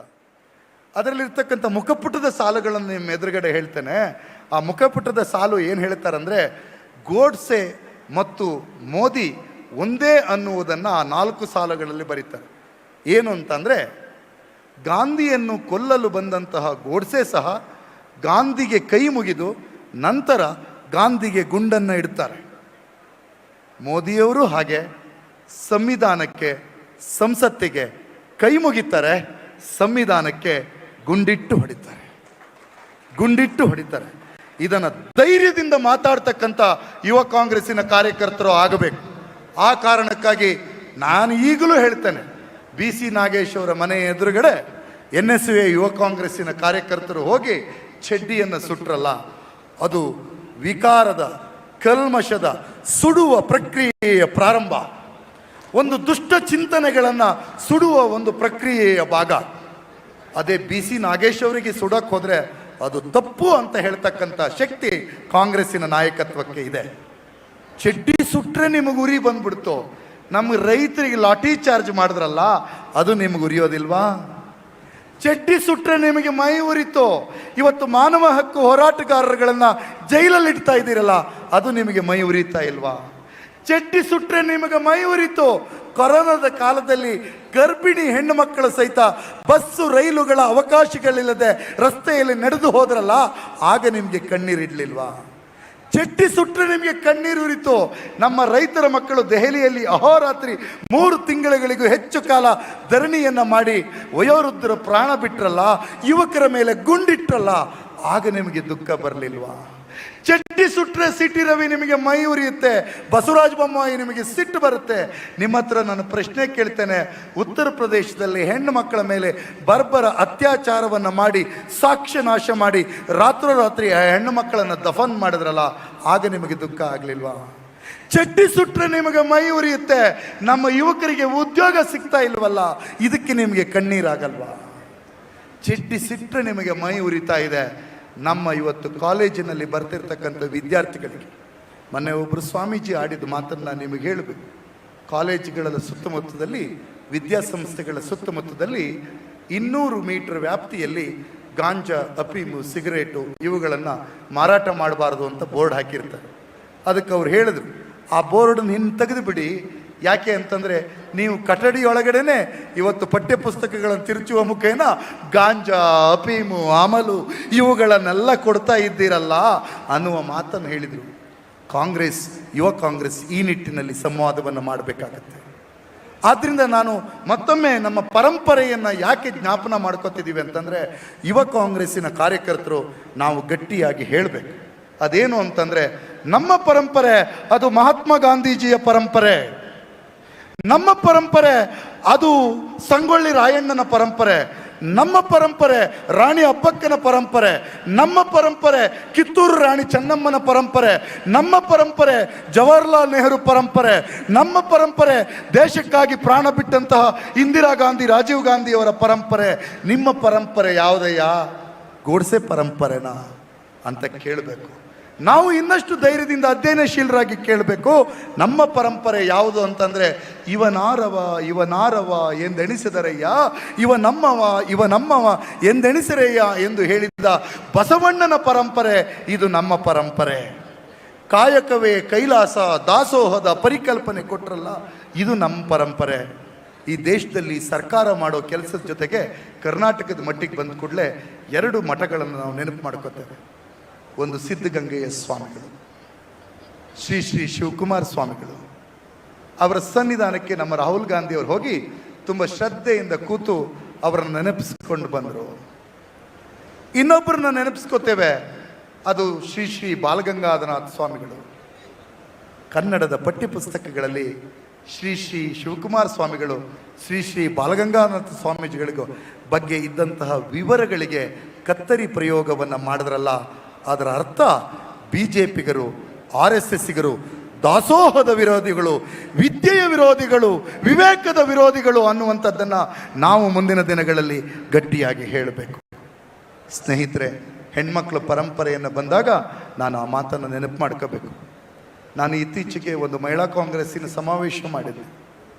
ಅದರಲ್ಲಿರ್ತಕ್ಕಂಥ ಮುಖಪುಟದ ಸಾಲುಗಳನ್ನು ನಿಮ್ಮ ಎದುರುಗಡೆ ಹೇಳ್ತೇನೆ. ಆ ಮುಖಪುಟದ ಸಾಲು ಏನು ಹೇಳ್ತಾರಂದರೆ, ಗೋಡ್ಸೆ ಮತ್ತು ಮೋದಿ ಒಂದೇ ಅನ್ನುವುದನ್ನು ಆ 4 ಸಾಲುಗಳಲ್ಲಿ ಬರೀತಾರೆ. ಏನು ಅಂತಂದರೆ, ಗಾಂಧಿಯನ್ನು ಕೊಲ್ಲಲು ಬಂದಂತಹ ಗೋಡ್ಸೆ ಸಹ ಗಾಂಧಿಗೆ ಕೈ ಮುಗಿದು ನಂತರ ಗಾಂಧಿಗೆ ಗುಂಡನ್ನು ಇಡ್ತಾರೆ. ಮೋದಿಯವರು ಹಾಗೆ ಸಂವಿಧಾನಕ್ಕೆ, ಸಂಸತ್ತಿಗೆ ಕೈ ಮುಗಿತಾರೆ, ಸಂವಿಧಾನಕ್ಕೆ ಗುಂಡಿಟ್ಟು ಹೊಡಿತಾರೆ. ಇದನ್ನು ಧೈರ್ಯದಿಂದ ಮಾತಾಡ್ತಕ್ಕಂಥ ಯುವ ಕಾಂಗ್ರೆಸ್ಸಿನ ಕಾರ್ಯಕರ್ತರು ಆಗಬೇಕು. ಆ ಕಾರಣಕ್ಕಾಗಿ ನಾನು ಈಗಲೂ ಹೇಳ್ತೇನೆ, BC ನಾಗೇಶ್ ಅವರ ಮನೆ ಎದುರುಗಡೆ NSUA ಯುವ ಕಾಂಗ್ರೆಸ್ಸಿನ ಕಾರ್ಯಕರ್ತರು ಹೋಗಿ ಚಡ್ಡಿಯನ್ನು ಸುಟ್ರಲ್ಲ, ಅದು ವಿಕಾರದ, ಕಲ್ಮಶದ, ಸುಡುವ ಪ್ರಕ್ರಿಯೆಯ ಪ್ರಾರಂಭ. ಒಂದು ದುಷ್ಟ ಚಿಂತನೆಗಳನ್ನು ಸುಡುವ ಒಂದು ಪ್ರಕ್ರಿಯೆಯ ಭಾಗ. ಅದೇ BC ನಾಗೇಶ್ ಅವರಿಗೆ ಸುಡಕ್ಕೆ ಹೋದರೆ ಅದು ತಪ್ಪು ಅಂತ ಹೇಳ್ತಕ್ಕಂಥ ಶಕ್ತಿ ಕಾಂಗ್ರೆಸ್ಸಿನ ನಾಯಕತ್ವಕ್ಕೆ ಇದೆ. ಚಡ್ಡಿ ಸುಟ್ರೆ ನಿಮಗೆ ಉರಿ ಬಂದ್ಬಿಡ್ತು. ನಮ್ಗೆ ರೈತರಿಗೆ ಲಾಠಿ ಚಾರ್ಜ್ ಮಾಡಿದ್ರಲ್ಲ, ಅದು ನಿಮಗೆ ಉರಿಯೋದಿಲ್ವಾ? ಚಡ್ಡಿ ಸುಟ್ರೆ ನಿಮಗೆ ಮೈ ಉರಿತು. ಇವತ್ತು ಮಾನವ ಹಕ್ಕು ಹೋರಾಟಗಾರರುಗಳನ್ನು ಜೈಲಲ್ಲಿ ಇಡ್ತಾ ಇದ್ದೀರಲ್ಲ, ಅದು ನಿಮಗೆ ಮೈ ಉರಿತಾ ಇಲ್ವಾ? ಚಡ್ಡಿ ಸುಟ್ರೆ ನಿಮಗೆ ಮೈ ಉರಿತು. ಕೊರೋನಾದ ಕಾಲದಲ್ಲಿ ಗರ್ಭಿಣಿ ಹೆಣ್ಣು ಮಕ್ಕಳು ಸಹಿತ ಬಸ್ಸು ರೈಲುಗಳ ಅವಕಾಶಗಳಿಲ್ಲದೆ ರಸ್ತೆಯಲ್ಲಿ ನಡೆದು ಹೋದ್ರಲ್ಲ, ಆಗ ನಿಮಗೆ ಕಣ್ಣೀರಿಡ್ಲಿಲ್ವಾ? ಚಡ್ಡಿ ಸುಟ್ರೆ ನಿಮಗೆ ಕಣ್ಣೀರು ಉರಿತು. ನಮ್ಮ ರೈತರ ಮಕ್ಕಳು ದೆಹಲಿಯಲ್ಲಿ ಅಹೋರಾತ್ರಿ 3 ತಿಂಗಳುಗಳಿಗೂ ಹೆಚ್ಚು ಕಾಲ ಧರಣಿಯನ್ನು ಮಾಡಿ ವಯೋವೃದ್ಧರ ಪ್ರಾಣ ಬಿಟ್ರಲ್ಲ, ಯುವಕರ ಮೇಲೆ ಗುಂಡಿಟ್ರಲ್ಲ, ಆಗ ನಿಮಗೆ ದುಃಖ ಬರಲಿಲ್ವಾ? ಚಡ್ಡಿ ಸುಟ್ರೆ ಸಿಟಿ ರವಿ ನಿಮಗೆ ಮೈ ಉರಿಯುತ್ತೆ, ಬಸವರಾಜ ಬೊಮ್ಮಾಯಿ ನಿಮಗೆ ಸಿಟ್ಟು ಬರುತ್ತೆ. ನಿಮ್ಮ ಹತ್ರ ನಾನು ಪ್ರಶ್ನೆ ಕೇಳ್ತೇನೆ, ಉತ್ತರ ಪ್ರದೇಶದಲ್ಲಿ ಹೆಣ್ಣು ಮಕ್ಕಳ ಮೇಲೆ ಬರ್ಬರ ಅತ್ಯಾಚಾರವನ್ನು ಮಾಡಿ ಸಾಕ್ಷ್ಯ ನಾಶ ಮಾಡಿ ರಾತ್ರೋರಾತ್ರಿ ಆ ಹೆಣ್ಣು ಮಕ್ಕಳನ್ನು ದಫನ್ ಮಾಡಿದ್ರಲ್ಲ, ಆಗ ನಿಮಗೆ ದುಃಖ ಆಗಲಿಲ್ವಾ? ಚಡ್ಡಿ ಸುಟ್ರೆ ನಿಮಗೆ ಮೈ ಉರಿಯುತ್ತೆ, ನಮ್ಮ ಯುವಕರಿಗೆ ಉದ್ಯೋಗ ಸಿಗ್ತಾ ಇಲ್ವಲ್ಲ, ಇದಕ್ಕೆ ನಿಮಗೆ ಕಣ್ಣೀರಾಗಲ್ವಾ? ಚಡ್ಡಿ ಸಿಟ್ರೆ ನಿಮಗೆ ಮೈ ಉರಿತಾ ಇದೆ. ನಮ್ಮ ಇವತ್ತು ಕಾಲೇಜಿನಲ್ಲಿ ಬರ್ತಿರ್ತಕ್ಕಂಥ ವಿದ್ಯಾರ್ಥಿಗಳಿಗೆ ಮೊನ್ನೆ ಒಬ್ಬರು ಸ್ವಾಮೀಜಿ ಆಡಿದ ಮಾತನ್ನು ನಾನು ನಿಮಗೆ ಹೇಳಬೇಕು. ಕಾಲೇಜುಗಳ ಸುತ್ತಮುತ್ತದಲ್ಲಿ, ವಿದ್ಯಾಸಂಸ್ಥೆಗಳ ಸುತ್ತಮುತ್ತದಲ್ಲಿ 200 ಮೀಟರ್ ವ್ಯಾಪ್ತಿಯಲ್ಲಿ ಗಾಂಜಾ, ಅಫೀಮು, ಸಿಗರೇಟು ಇವುಗಳನ್ನು ಮಾರಾಟ ಮಾಡಬಾರ್ದು ಅಂತ ಬೋರ್ಡ್ ಹಾಕಿರ್ತಾರೆ. ಅದಕ್ಕೆ ಅವ್ರು ಹೇಳಿದ್ರು, ಆ ಬೋರ್ಡನ್ನು ತೆಗೆದು ಬಿಡಿ. ಯಾಕೆ ಅಂತಂದರೆ, ನೀವು ಕಟ್ಟಡಿಯೊಳಗಡೆನೆ ಇವತ್ತು ಪಠ್ಯಪುಸ್ತಕಗಳನ್ನು ತಿರುಚುವ ಮುಖೇನ ಗಾಂಜಾ, ಅಫೀಮು, ಅಮಲು ಇವುಗಳನ್ನೆಲ್ಲ ಕೊಡ್ತಾ ಇದ್ದೀರಲ್ಲ ಅನ್ನುವ ಮಾತನ್ನು ಹೇಳಿದರು. ಕಾಂಗ್ರೆಸ್, ಯುವ ಕಾಂಗ್ರೆಸ್ ಈ ನಿಟ್ಟಿನಲ್ಲಿ ಸಂವಾದವನ್ನು ಮಾಡಬೇಕಾಗತ್ತೆ. ಆದ್ದರಿಂದ ನಾನು ಮತ್ತೊಮ್ಮೆ ನಮ್ಮ ಪರಂಪರೆಯನ್ನು ಯಾಕೆ ಜ್ಞಾಪನ ಮಾಡ್ಕೋತಿದ್ದೀವಿ ಅಂತಂದರೆ, ಯುವ ಕಾಂಗ್ರೆಸ್ಸಿನ ಕಾರ್ಯಕರ್ತರು ನಾವು ಗಟ್ಟಿಯಾಗಿ ಹೇಳಬೇಕು. ಅದೇನು ಅಂತಂದರೆ, ನಮ್ಮ ಪರಂಪರೆ ಅದು ಮಹಾತ್ಮ ಗಾಂಧೀಜಿಯ ಪರಂಪರೆ. ನಮ್ಮ ಪರಂಪರೆ ಅದು ಸಂಗೊಳ್ಳಿ ರಾಯಣ್ಣನ ಪರಂಪರೆ. ನಮ್ಮ ಪರಂಪರೆ ರಾಣಿ ಅಬ್ಬಕ್ಕನ ಪರಂಪರೆ. ನಮ್ಮ ಪರಂಪರೆ ಕಿತ್ತೂರು ರಾಣಿ ಚೆನ್ನಮ್ಮನ ಪರಂಪರೆ. ನಮ್ಮ ಪರಂಪರೆ ಜವಾಹರ್ಲಾಲ್ ನೆಹರು ಪರಂಪರೆ. ನಮ್ಮ ಪರಂಪರೆ ದೇಶಕ್ಕಾಗಿ ಪ್ರಾಣ ಬಿಟ್ಟಂತಹ ಇಂದಿರಾ ಗಾಂಧಿ, ರಾಜೀವ್ ಗಾಂಧಿಯವರ ಪರಂಪರೆ. ನಿಮ್ಮ ಪರಂಪರೆ ಯಾವುದಯ್ಯ? ಗೋಡ್ಸೆ ಪರಂಪರೆನಾ ಅಂತ ಕೇಳಬೇಕು. ನಾವು ಇನ್ನಷ್ಟು ಧೈರ್ಯದಿಂದ ಅಧ್ಯಯನಶೀಲರಾಗಿ ಕೇಳಬೇಕು. ನಮ್ಮ ಪರಂಪರೆ ಯಾವುದು ಅಂತಂದರೆ, ಇವನಾರವ ಎಂದೆಣಿಸಿದರಯ್ಯ, ಇವನಮ್ಮವ ಎಂದೆಣಿಸಿರಯ್ಯ ಎಂದು ಹೇಳಿದ ಬಸವಣ್ಣನ ಪರಂಪರೆ ಇದು ನಮ್ಮ ಪರಂಪರೆ. ಕಾಯಕವೇ ಕೈಲಾಸ, ದಾಸೋಹದ ಪರಿಕಲ್ಪನೆ ಕೊಟ್ಟರಲ್ಲ, ಇದು ನಮ್ಮ ಪರಂಪರೆ. ಈ ದೇಶದಲ್ಲಿ ಸರ್ಕಾರ ಮಾಡೋ ಕೆಲಸದ ಜೊತೆಗೆ ಕರ್ನಾಟಕದ ಮಟ್ಟಿಗೆ ಬಂದ ಕೂಡಲೇ 2 ಮಠಗಳನ್ನು ನಾವು ನೆನಪು ಮಾಡ್ಕೋತೇವೆ. ಒಂದು ಸಿದ್ಧಗಂಗೆಯ ಸ್ವಾಮಿಗಳು, ಶ್ರೀ ಶ್ರೀ ಶಿವಕುಮಾರ ಸ್ವಾಮಿಗಳು. ಅವರ ಸನ್ನಿಧಾನಕ್ಕೆ ನಮ್ಮ ರಾಹುಲ್ ಗಾಂಧಿ ಅವರು ಹೋಗಿ ತುಂಬ ಶ್ರದ್ಧೆಯಿಂದ ಕೂತು ಅವರನ್ನು ನೆನಪಿಸ್ಕೊಂಡು ಬಂದರು. ಇನ್ನೊಬ್ಬರನ್ನ ನೆನಪಿಸ್ಕೋತೇವೆ, ಅದು ಶ್ರೀ ಶ್ರೀ ಬಾಲಗಂಗಾಧರನಾಥ ಸ್ವಾಮಿಗಳು. ಕನ್ನಡದ ಪಠ್ಯಪುಸ್ತಕಗಳಲ್ಲಿ ಶ್ರೀ ಶ್ರೀ ಶಿವಕುಮಾರ ಸ್ವಾಮಿಗಳು, ಶ್ರೀ ಶ್ರೀ ಬಾಲಗಂಗಾಧರ ಸ್ವಾಮೀಜಿಗಳಿಗೂ ಬಗ್ಗೆ ಇದ್ದಂತಹ ವಿವರಗಳಿಗೆ ಕತ್ತರಿ ಪ್ರಯೋಗವನ್ನು ಮಾಡಿದ್ರಲ್ಲ, ಅದರ ಅರ್ಥ BJPಗರು, RSSಗರು ದಾಸೋಹದ ವಿರೋಧಿಗಳು, ವಿದ್ಯೆಯ ವಿರೋಧಿಗಳು, ವಿವೇಕದ ವಿರೋಧಿಗಳು ಅನ್ನುವಂಥದ್ದನ್ನು ನಾವು ಮುಂದಿನ ದಿನಗಳಲ್ಲಿ ಗಟ್ಟಿಯಾಗಿ ಹೇಳಬೇಕು. ಸ್ನೇಹಿತರೆ, ಹೆಣ್ಮಕ್ಳ ಪರಂಪರೆಯನ್ನು ಬಂದಾಗ ನಾನು ಆ ಮಾತನ್ನು ನೆನಪು ಮಾಡ್ಕೋಬೇಕು. ನಾನು ಇತ್ತೀಚೆಗೆ ಒಂದು ಮಹಿಳಾ ಕಾಂಗ್ರೆಸ್ಸಿನ ಸಮಾವೇಶ ಮಾಡಿದ್ದೆ.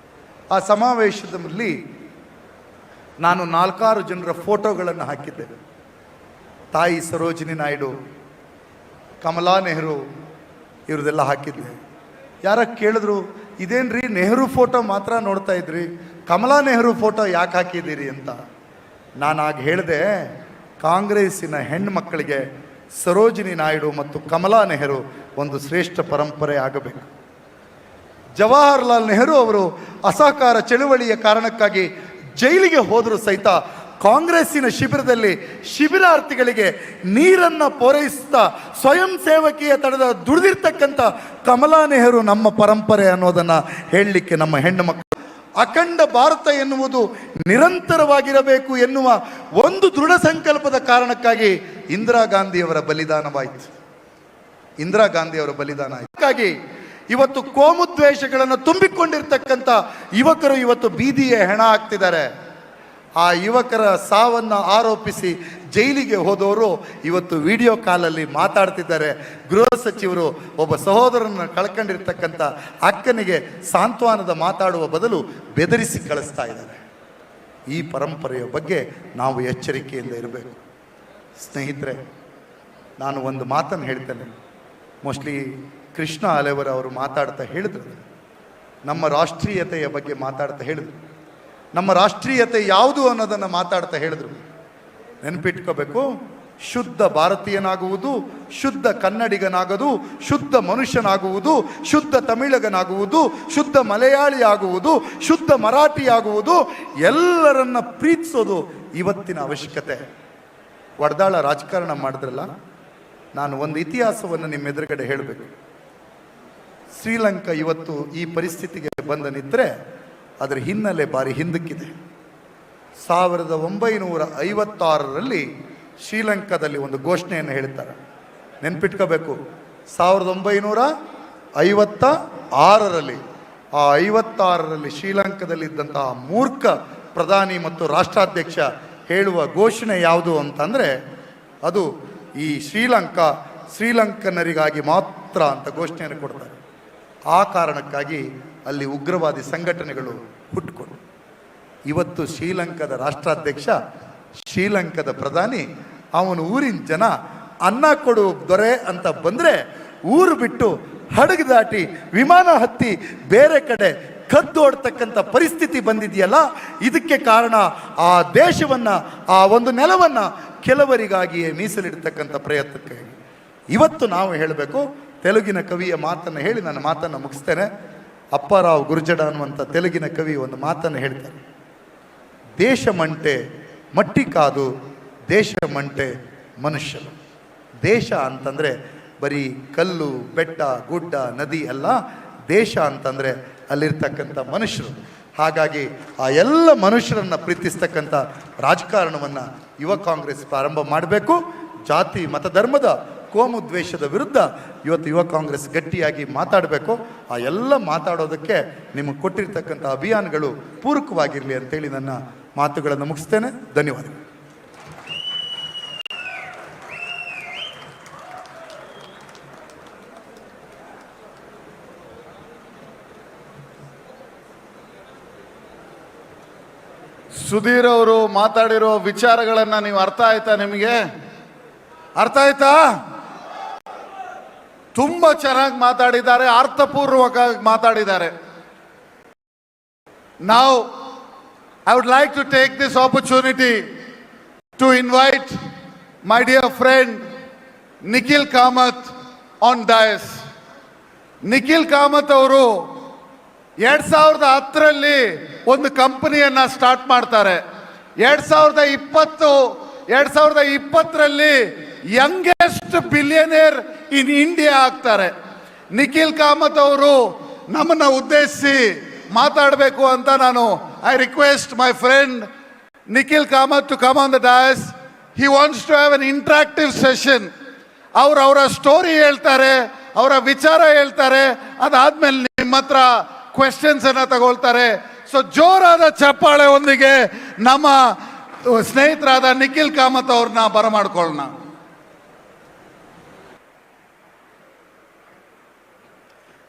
ಆ ಸಮಾವೇಶದಲ್ಲಿ ನಾನು 4-6 ಜನರ ಫೋಟೋಗಳನ್ನು ಹಾಕಿದ್ದೆ. ತಾಯಿ ಸರೋಜಿನಿ ನಾಯ್ಡು, ಕಮಲಾ ನೆಹರು ಇವ್ರದೆಲ್ಲ ಹಾಕಿದ್ದೆ. ಯಾರ ಕೇಳಿದ್ರು, ಇದೇನ್ರಿ ನೆಹರು ಫೋಟೋ ಮಾತ್ರ ನೋಡ್ತಾ ಇದ್ರಿ, ಕಮಲಾ ನೆಹರು ಫೋಟೋ ಯಾಕೆ ಹಾಕಿದ್ದೀರಿ ಅಂತ. ನಾನು ಆಗ ಹೇಳಿದೆ, ಕಾಂಗ್ರೆಸ್ಸಿನ ಹೆಣ್ಣು ಮಕ್ಕಳಿಗೆ ಸರೋಜಿನಿ ನಾಯ್ಡು ಮತ್ತು ಕಮಲಾ ನೆಹರು ಒಂದು ಶ್ರೇಷ್ಠ ಪರಂಪರೆ ಆಗಬೇಕು. ಜವಾಹರ್ಲಾಲ್ ನೆಹರು ಅವರು ಅಸಹಕಾರ ಚಳುವಳಿಯ ಕಾರಣಕ್ಕಾಗಿ ಜೈಲಿಗೆ ಹೋದರೂ ಸಹಿತ ಕಾಂಗ್ರೆಸ್ಸಿನ ಶಿಬಿರದಲ್ಲಿ ಶಿಬಿರಾರ್ಥಿಗಳಿಗೆ ನೀರನ್ನು ಪೂರೈಸುತ್ತಾ ಸ್ವಯಂ ಸೇವಕಿಯ ತಡೆದ ದುಡಿದಿರ್ತಕ್ಕಂಥ ಕಮಲಾ ನೆಹರು ನಮ್ಮ ಪರಂಪರೆ ಅನ್ನೋದನ್ನು ಹೇಳಲಿಕ್ಕೆ ನಮ್ಮ ಹೆಣ್ಣು ಮಕ್ಕಳು. ಅಖಂಡ ಭಾರತ ಎನ್ನುವುದು ನಿರಂತರವಾಗಿರಬೇಕು ಎನ್ನುವ ಒಂದು ದೃಢ ಸಂಕಲ್ಪದ ಕಾರಣಕ್ಕಾಗಿ ಇಂದಿರಾ ಗಾಂಧಿಯವರ ಬಲಿದಾನವಾಯಿತು. ಹಾಗಾಗಿ ಇವತ್ತು ಕೋಮುದ್ವೇಷಗಳನ್ನು ತುಂಬಿಕೊಂಡಿರ್ತಕ್ಕಂಥ ಯುವಕರು ಇವತ್ತು ಬೀದಿಗೆ ಹೆಣ ಹಾಕ್ತಿದ್ದಾರೆ. ಆ ಯುವಕರ ಸಾವನ್ನು ಆರೋಪಿಸಿ ಜೈಲಿಗೆ ಹೋದವರು ಇವತ್ತು ವಿಡಿಯೋ ಕಾಲಲ್ಲಿ ಮಾತಾಡ್ತಿದ್ದಾರೆ. ಗೃಹ ಸಚಿವರು ಒಬ್ಬ ಸಹೋದರನ ಕಳ್ಕೊಂಡಿರ್ತಕ್ಕಂಥ ಅಕ್ಕನಿಗೆ ಸಾಂತ್ವನದ ಮಾತಾಡುವ ಬದಲು ಬೆದರಿಸಿ ಕಳಿಸ್ತಾ ಇದ್ದಾರೆ. ಈ ಪರಂಪರೆಯ ಬಗ್ಗೆ ನಾವು ಎಚ್ಚರಿಕೆಯಿಂದ ಇರಬೇಕು. ಸ್ನೇಹಿತರೆ, ನಾನು ಒಂದು ಮಾತನ್ನು ಹೇಳ್ತೇನೆ. ಮೋಸ್ಟ್ಲಿ ಕೃಷ್ಣ ಅಲೆವರ ಅವರು ಮಾತಾಡ್ತಾ ಹೇಳಿದರು, ನಮ್ಮ ರಾಷ್ಟ್ರೀಯತೆಯ ಬಗ್ಗೆ ಮಾತಾಡ್ತಾ ಹೇಳಿದರು. ನಮ್ಮ ರಾಷ್ಟ್ರೀಯತೆ ಯಾವುದು ಅನ್ನೋದನ್ನು ಮಾತಾಡ್ತಾ ಹೇಳಿದ್ರು. ನೆನಪಿಟ್ಕೋಬೇಕು, ಶುದ್ಧ ಭಾರತೀಯನಾಗುವುದು, ಶುದ್ಧ ಕನ್ನಡಿಗನಾಗೋದು, ಶುದ್ಧ ಮನುಷ್ಯನಾಗುವುದು, ಶುದ್ಧ ತಮಿಳಗನಾಗುವುದು, ಶುದ್ಧ ಮಲಯಾಳಿ ಆಗುವುದು, ಶುದ್ಧ ಮರಾಠಿ ಆಗುವುದು, ಎಲ್ಲರನ್ನ ಪ್ರೀತಿಸೋದು ಇವತ್ತಿನ ಅವಶ್ಯಕತೆ. ವಡ್ದಾಳ ರಾಜಕಾರಣ ಮಾಡಿದ್ರಲ್ಲ, ನಾನು ಒಂದು ಇತಿಹಾಸವನ್ನು ನಿಮ್ಮ ಎದುರುಗಡೆ ಹೇಳಬೇಕು. ಶ್ರೀಲಂಕಾ ಇವತ್ತು ಈ ಪರಿಸ್ಥಿತಿಗೆ ಬಂದ ನಿಂತರೆ ಅದರ ಹಿನ್ನೆಲೆ ಭಾರಿ ಹಿಂದಕ್ಕಿದೆ. 1956ರಲ್ಲಿ ಶ್ರೀಲಂಕಾದಲ್ಲಿ ಒಂದು ಘೋಷಣೆಯನ್ನು ಹೇಳ್ತಾರೆ. ನೆನ್ಪಿಟ್ಕೋಬೇಕು, 1956ರಲ್ಲಿ ಆ 56ರಲ್ಲಿ ಶ್ರೀಲಂಕಾದಲ್ಲಿದ್ದಂತಹ ಮೂರ್ಖ ಪ್ರಧಾನಿ ಮತ್ತು ರಾಷ್ಟ್ರಾಧ್ಯಕ್ಷ ಹೇಳುವ ಘೋಷಣೆ ಯಾವುದು ಅಂತಂದರೆ ಅದು ಈ ಶ್ರೀಲಂಕನ್ನರಿಗಾಗಿ ಮಾತ್ರ ಅಂತ ಘೋಷಣೆಯನ್ನು ಕೊಡ್ತಾರೆ. ಆ ಕಾರಣಕ್ಕಾಗಿ ಅಲ್ಲಿ ಉಗ್ರವಾದಿ ಸಂಘಟನೆಗಳು ಹುಟ್ಟುಕೊಂಡು ಇವತ್ತು ಶ್ರೀಲಂಕಾದ ರಾಷ್ಟ್ರಾಧ್ಯಕ್ಷ, ಶ್ರೀಲಂಕಾದ ಪ್ರಧಾನಿ, ಅವನು ಊರಿನ ಜನ ಅನ್ನ ಕೊಡು ದೊರೆ ಅಂತ ಬಂದರೆ ಊರು ಬಿಟ್ಟು ಹಡಗು ದಾಟಿ ವಿಮಾನ ಹತ್ತಿ ಬೇರೆ ಕಡೆ ಕದ್ದೋಡ್ತಕ್ಕಂಥ ಪರಿಸ್ಥಿತಿ ಬಂದಿದೆಯಲ್ಲ, ಇದಕ್ಕೆ ಕಾರಣ ಆ ದೇಶವನ್ನು, ಆ ಒಂದು ನೆಲವನ್ನು ಕೆಲವರಿಗಾಗಿಯೇ ಮೀಸಲಿಡ್ತಕ್ಕಂಥ ಪ್ರಯತ್ನಕ್ಕೆ. ಇವತ್ತು ನಾವು ಹೇಳಬೇಕು, ತೆಲುಗಿನ ಕವಿಯ ಮಾತನ್ನು ಹೇಳಿ ನನ್ನ ಮಾತನ್ನು ಮುಗಿಸ್ತೇನೆ. ಅಪ್ಪಾರಾವ್ ಗುರ್ಜಡ ಅನ್ನುವಂಥ ತೆಲುಗಿನ ಕವಿ ಒಂದು ಮಾತನ್ನು ಹೇಳ್ತಾರೆ. ದೇಶ ಮಂಟೆ ಮಟ್ಟಿ ಕಾದು, ದೇಶ ಮಂಟೆ ಮನುಷ್ಯರು. ದೇಶ ಅಂತಂದರೆ ಬರೀ ಕಲ್ಲು, ಬೆಟ್ಟ, ಗುಡ್ಡ, ನದಿ ಅಲ್ಲ. ದೇಶ ಅಂತಂದರೆ ಅಲ್ಲಿರ್ತಕ್ಕಂಥ ಮನುಷ್ಯರು. ಹಾಗಾಗಿ ಆ ಎಲ್ಲ ಮನುಷ್ಯರನ್ನು ಪ್ರೀತಿಸ್ತಕ್ಕಂಥ ರಾಜಕಾರಣವನ್ನು ಯುವ ಕಾಂಗ್ರೆಸ್ ಪ್ರಾರಂಭ ಮಾಡಬೇಕು. ಜಾತಿ ಮತಧರ್ಮದ ಕೋಮು ದ್ವೇಷದ ವಿರುದ್ಧ ಇವತ್ತು ಯುವ ಕಾಂಗ್ರೆಸ್ ಗಟ್ಟಿಯಾಗಿ ಮಾತಾಡಬೇಕು. ಆ ಎಲ್ಲ ಮಾತಾಡೋದಕ್ಕೆ ನಿಮಗೆ ಕೊಟ್ಟಿರ್ತಕ್ಕಂಥ ಅಭಿಯಾನಗಳು ಪೂರಕವಾಗಿರಲಿ ಅಂತೇಳಿ ನನ್ನ ಮಾತುಗಳನ್ನು ಮುಗಿಸ್ತೇನೆ. ಧನ್ಯವಾದಗಳು. ಸುಧೀರ್ ಅವರು ಮಾತಾಡಿರೋ ವಿಚಾರಗಳನ್ನು ನೀವು ಅರ್ಥ ಆಯ್ತಾ? ನಿಮಗೆ ಅರ್ಥ ಆಯ್ತಾ? ತುಂಬಾ ಚೆನ್ನಾಗಿ ಮಾತಾಡಿದ್ದಾರೆ, ಅರ್ಥಪೂರ್ವಕವಾಗಿ ಮಾತಾಡಿದ್ದಾರೆ. Now I would like to take this opportunity to invite my dear friend Nikhil Kamath on dais. Nikhil Kamath ಅವರು 2010ರಲ್ಲಿ ಒಂದು ಕಂಪನಿಯನ್ನ ಸ್ಟಾರ್ಟ್ ಮಾಡ್ತಾರೆ. 2020ರಲ್ಲಿ ಯಂಗೆಸ್ಟ್ ಬಿಲಿಯನೇರ್ ಇನ್ ಇಂಡಿಯಾ ಆಗ್ತಾರೆ. ನಿಖಿಲ್ ಕಾಮತ್ ಅವರು ನಮ್ಮನ್ನ ಉದ್ದೇಶಿಸಿ ಮಾತಾಡಬೇಕು ಅಂತ ನಾನು I request my friend Nikhil Kamath to come on the dais. He wants to have an interactive session. ಅವರ ಸ್ಟೋರಿ ಹೇಳ್ತಾರೆ, ಅವರ ವಿಚಾರ ಹೇಳ್ತಾರೆ, ಅದಾದ್ಮೇಲೆ ನಿಮ್ಮ ಹತ್ರ ಕ್ವೆಶನ್ಸ್ ಅನ್ನ ತಗೊಳ್ತಾರೆ. ಸೊ ಜೋರಾದ ಚಪ್ಪಾಳೆ ಒಂದಿಗೆ ನಮ್ಮ ಸ್ನೇಹಿತರಾದ ನಿಖಿಲ್ ಕಾಮತ್ ಅವ್ರನ್ನ ಬರಮಾಡ್ಕೊಳ್ಳೋಣ.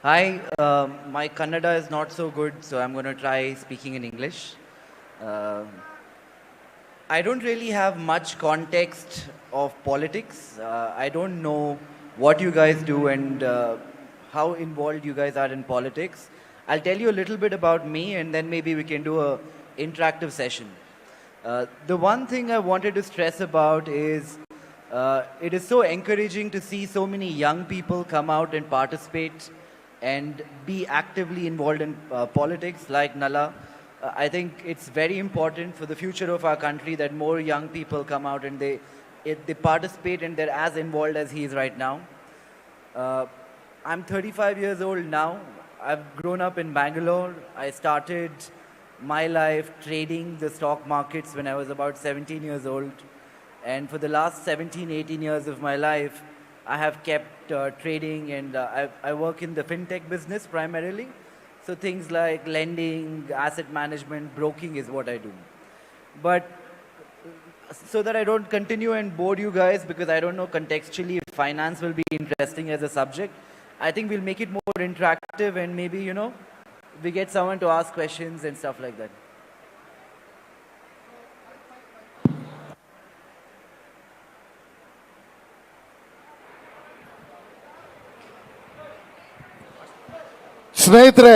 Hi, my Kannada is not so good, so I'm going to try speaking in English. Uh, I don't really have much context of politics. I don't know what you guys do and how involved you guys are in politics. I'll tell you a little bit about me and then maybe we can do a interactive session. The one thing I wanted to stress about is it is so encouraging to see so many young people come out and participate and be actively involved in politics like Nala. I think it's very important for the future of our country that more young people come out and they participate and they're as involved as he is right now. I'm 35 years old now. I've grown up in Bangalore. I started my life trading the stock markets when I was about 17 years old. And for the last 17, 18 years of my life, I have kept trading and I work in the fintech business primarily. So things like lending, asset management, broking is what I do. But so that I don't continue and bore you guys because I don't know contextually if finance will be interesting as a subject, I think we'll make it more interactive and maybe, we get someone to ask questions and stuff like that. ಸ್ನೇಹಿತರೆ,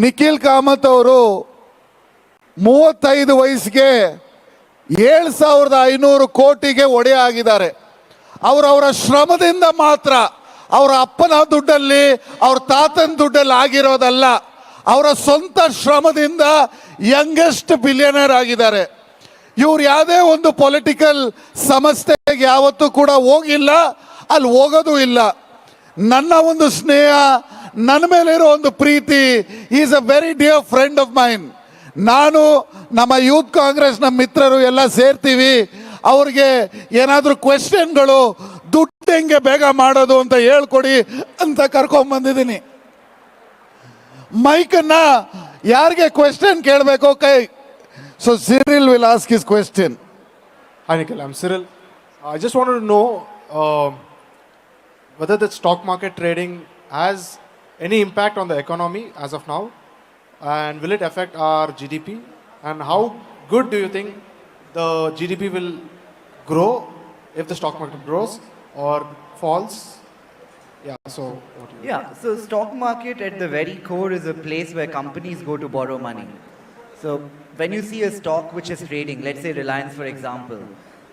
ನಿಖಿಲ್ ಕಾಮತ್ ಅವರು 35 ವಯಸ್ಸಿಗೆ 7,500 ಕೋಟಿಗೆ ಒಡೆಯ ಆಗಿದ್ದಾರೆ. ಅವರವರ ಶ್ರಮದಿಂದ ಮಾತ್ರ, ಅವರ ಅಪ್ಪನ ದುಡ್ಡಲ್ಲಿ, ಅವ್ರ ತಾತನ ದುಡ್ಡಲ್ಲಿ ಆಗಿರೋದಲ್ಲ, ಅವರ ಸ್ವಂತ ಶ್ರಮದಿಂದ ಯಂಗೆಸ್ಟ್ ಬಿಲಿಯನರ್ ಆಗಿದ್ದಾರೆ. ಇವ್ರು ಯಾವುದೇ ಒಂದು ಪೊಲಿಟಿಕಲ್ ಸಂಸ್ಥೆಗೆ ಯಾವತ್ತೂ ಕೂಡ ಹೋಗಿಲ್ಲ, ಅಲ್ಲಿ ಹೋಗೋದು ಇಲ್ಲ. ನನ್ನ ಒಂದು ಸ್ನೇಹ, ನನ್ನ ಮೇಲಿರೋ ಒಂದು ಪ್ರೀತಿ, is a very dear friend of mine. ನಾನು ನಮ್ಮ ಯೂತ್ ಕಾಂಗ್ರೆಸ್ನ ಮಿತ್ರರು ಎಲ್ಲ ಸೇರ್ತೀವಿ, ಅವ್ರಿಗೆ ಏನಾದರೂ ಕ್ವೆಶ್ಚನ್ಗಳು, ದುಡ್ಡು ಹೆಂಗೆ ಬೇಗ ಮಾಡೋದು ಅಂತ ಹೇಳ್ಕೊಡಿ ಅಂತ ಕರ್ಕೊಂಡ್ಬಂದಿದ್ದೀನಿ. ಮೈಕನ್ನ ಯಾರಿಗೆ ಕ್ವೆಶ್ಚನ್ ಕೇಳಬೇಕು ಕೈ. So Cyril will ask his question. Hi Nikhil, I'm Cyril. I just wanted to know whether the stock market trading has any impact on the economy as of now, and will it affect our GDP, and how good do you think the GDP will grow if the stock market grows or falls? Yeah, so what do you Yeah, so stock market at the very core is a place where companies go to borrow money. So when you see a stock which is trading, let's say Reliance for example,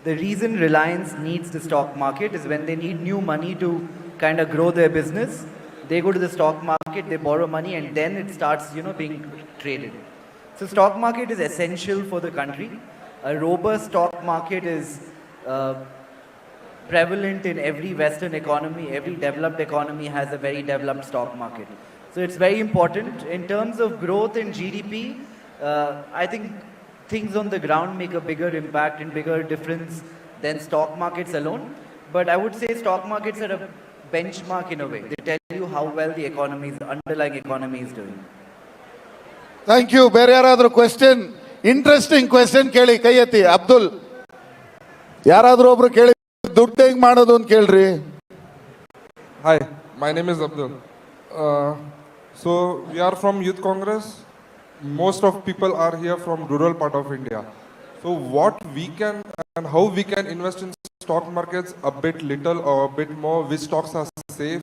the reason Reliance needs the stock market is when they need new money to kind of grow their business. They go to the stock market, they borrow money, and then it starts, being traded. So stock market is essential for the country. A robust stock market is prevalent in every Western economy. Every developed economy has a very developed stock market. So it's very important. In terms of growth in GDP, I think things on the ground make a bigger impact and bigger difference than stock markets alone. But I would say stock markets are a benchmark in a way. They tell you how well the underlying economy is doing. Thank you. ಬೇರೆ ಯಾರಾದರೂ question, interesting question ಕೇಳಿ, ಕೈ ಎತ್ತಿ. ಅಬ್ದುಲ್, ಯಾರಾದರೂ ಒಬ್ರು ಕೇಳಿ, ದುಡ್ಡು ಹೆಂಗ್ ಮಾಡೋದು ಅಂತ ಕೇಳ್ರಿ. Hi, my name is Abdul. So we are from Youth Congress. Most of people are here from rural part of India. So what we can and how we can invest in stock markets a bit little or a bit more, which stocks are safe